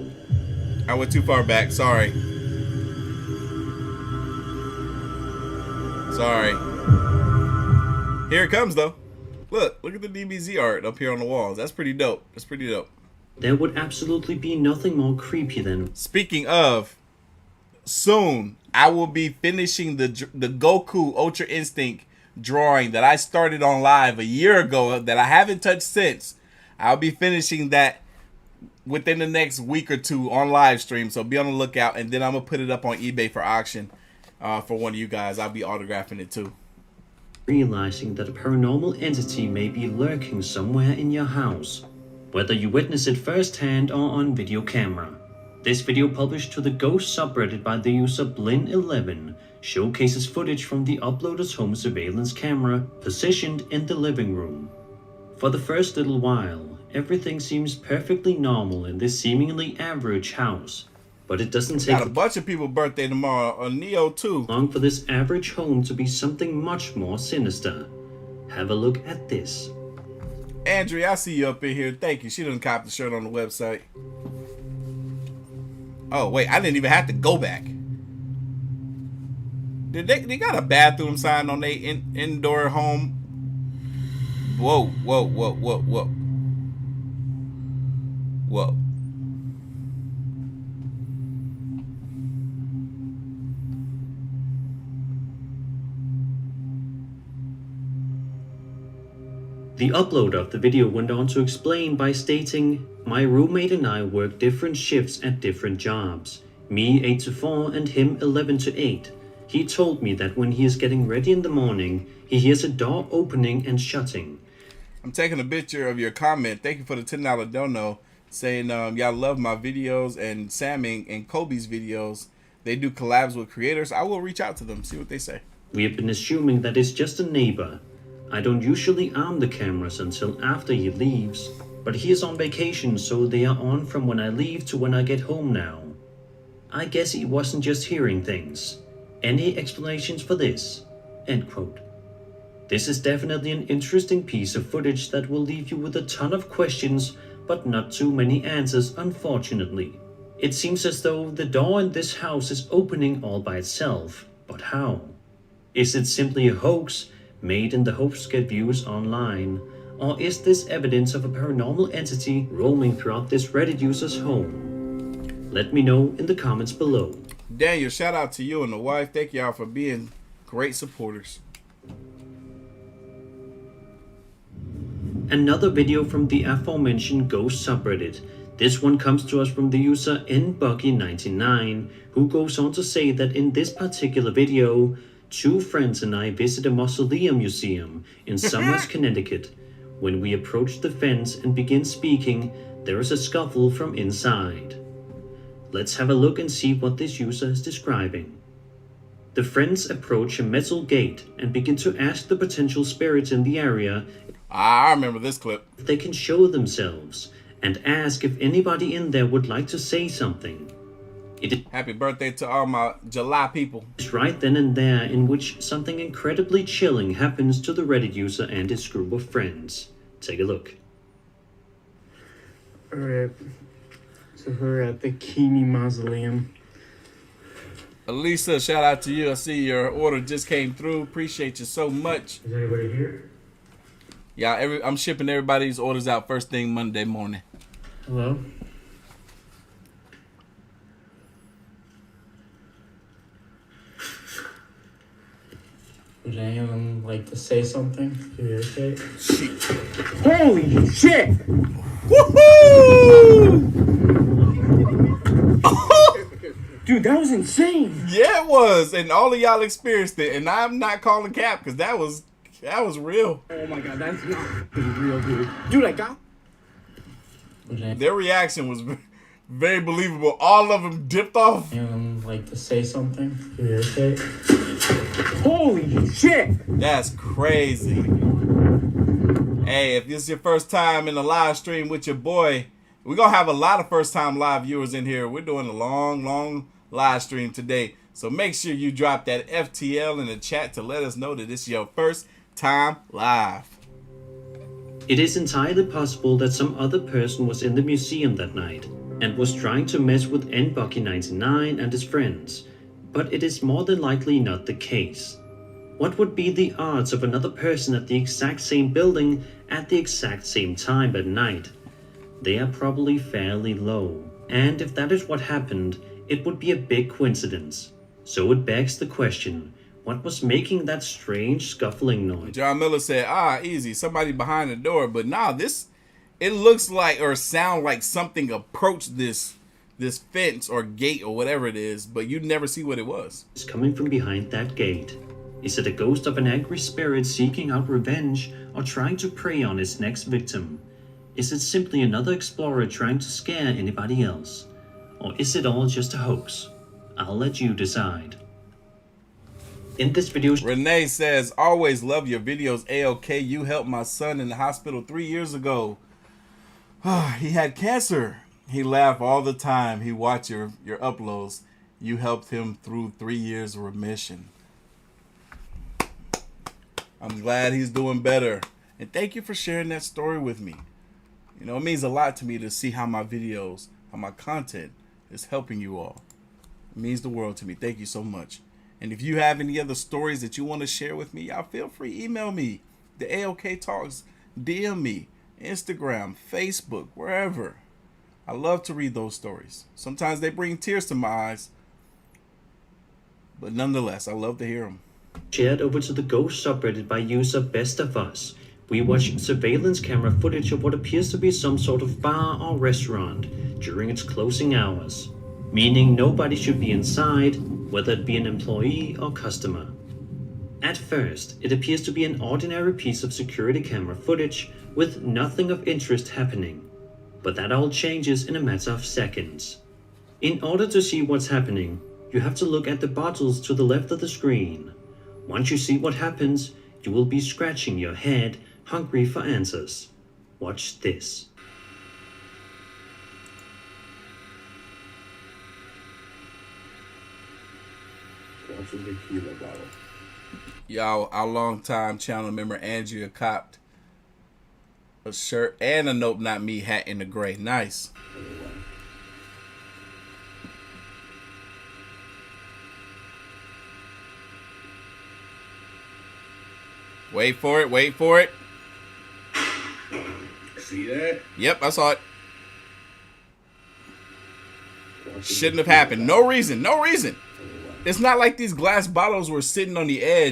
I went too far back. Sorry. Sorry. Here it comes, though. Look at the DBZ art up here on the walls. That's pretty dope. That's pretty dope. There would absolutely be nothing more creepy than... Speaking of, soon I will be finishing the Goku Ultra Instinct drawing that I started on live a year ago that I haven't touched since. I'll be finishing that within the next week or two on live stream, so be on the lookout. And then I'm gonna put it up on eBay for auction for one of you guys. I'll be autographing it too. Realizing that a paranormal entity may be lurking somewhere in your house, whether you witness it firsthand or on video camera. This video, published to the Ghost subreddit by the user Blin11, showcases footage from the uploader's home surveillance camera positioned in the living room. For the first little while, everything seems perfectly normal in this seemingly average house. But it doesn't take got a bunch of people's birthday tomorrow, Neo too. Long for this average home to be something much more sinister. Have a look at this. Andrea, I see you up in here. Thank you. She done copped the shirt on the website. Oh wait, I didn't even have to go back. Did they got a bathroom sign on their indoor home? Whoa, whoa, whoa, whoa, whoa. Whoa. The uploader of the video went on to explain by stating, "My roommate and I work different shifts at different jobs. Me 8 to 4 and him 11 to 8. He told me that when he is getting ready in the morning, he hears a door opening and shutting." I'm taking a picture of your comment. Thank you for the $10 dono, saying y'all love my videos and Sammy and Kobe's videos. They do collabs with creators. I will reach out to them, see what they say. We have been assuming that it's just a neighbor. I don't usually arm the cameras until after he leaves, but he is on vacation, so they are on from when I leave to when I get home now. I guess he wasn't just hearing things. Any explanations for this? End quote. This is definitely an interesting piece of footage that will leave you with a ton of questions, but not too many answers, unfortunately. It seems as though the door in this house is opening all by itself, but how? Is it simply a hoax made in the hopes to get views online, or is this evidence of a paranormal entity roaming throughout this Reddit user's home? Let me know in the comments below. Daniel, shout out to you and the wife. Thank y'all for being great supporters. Another video from the aforementioned Ghost subreddit. This one comes to us from the user nbuggy99, who goes on to say that in this particular video, 2 friends and I visit a Mausoleum museum in Somers, Connecticut. When we approach the fence and begin speaking, there is a scuffle from inside. Let's have a look and see what this user is describing. The friends approach a metal gate and begin to ask the potential spirits in the area I remember this clip. if they can show themselves, and ask if anybody in there would like to say something. Happy birthday to all my July people. It's right then and there in which something incredibly chilling happens to the Reddit user and his group of friends. Take a look. Alright, so we're at the Kini Mausoleum. Elisa, shout out to you. I see your order just came through. Appreciate you so much. Is anybody here? Yeah, I'm shipping everybody's orders out first thing Monday morning. Hello? Would anyone like to say something? You okay? Holy shit! Woohoo! Dude, that was insane! Yeah, it was, and all of y'all experienced it, and I'm not calling cap because that was real. Oh my god, that's not real, dude. Dude, I got... Their reaction was very believable. All of them dipped off. Anyone like to say something? You okay? Holy shit! That's crazy. And Hey, if this is your first time in the live stream with your boy, we're going to have a lot of first-time live viewers in here. We're doing a long live stream today. So make sure you drop that FTL in the chat to let us know that this is your first time live. It is entirely possible that some other person was in the museum that night and was trying to mess with N-Bucky99 and his friends, but it is more than likely not the case. What would be the odds of another person at the exact same building at the exact same time at night? They are probably fairly low, and if that is what happened, it would be a big coincidence. So it begs the question, what was making that strange scuffling noise? John Miller said, easy, somebody behind the door. But nah, it looks like or sound like something approached this fence or gate or whatever it is, but you never see what it was. It's coming from behind that gate. Is it a ghost of an angry spirit seeking out revenge or trying to prey on its next victim? Is it simply another explorer trying to scare anybody else? Or is it all just a hoax? I'll let you decide. In this video, Renee says, always love your videos, AOK. You helped my son in the hospital 3 years ago. He had cancer. He laughed all the time. He watched your uploads. You helped him through 3 years of remission. I'm glad he's doing better. And thank you for sharing that story with me. You know, it means a lot to me to see how my videos, how my content is helping you all. It means the world to me. Thank you so much. And if you have any other stories that you want to share with me, y'all feel free. Email me. The AOK Talks. DM me. Instagram, Facebook, wherever. I love to read those stories. Sometimes they bring tears to my eyes. But nonetheless, I love to hear them. Shared over to the Ghost subreddit by user Best of Us. We watched surveillance camera footage of what appears to be some sort of bar or restaurant during its closing hours, meaning nobody should be inside, whether it be an employee or customer. At first, it appears to be an ordinary piece of security camera footage with nothing of interest happening, but that all changes in a matter of seconds. In order to see what's happening, you have to look at the bottles to the left of the screen. Once you see what happens, you will be scratching your head, hungry for answers. Watch this. Watch a tequila bottle. Y'all, our longtime channel member Andrea copped a shirt and a Nope Not Me hat in the gray. Nice. Wait for it, wait for it. See that? Yep, I saw it. Shouldn't have happened. No reason, no reason. It's not like these glass bottles were sitting on the edge.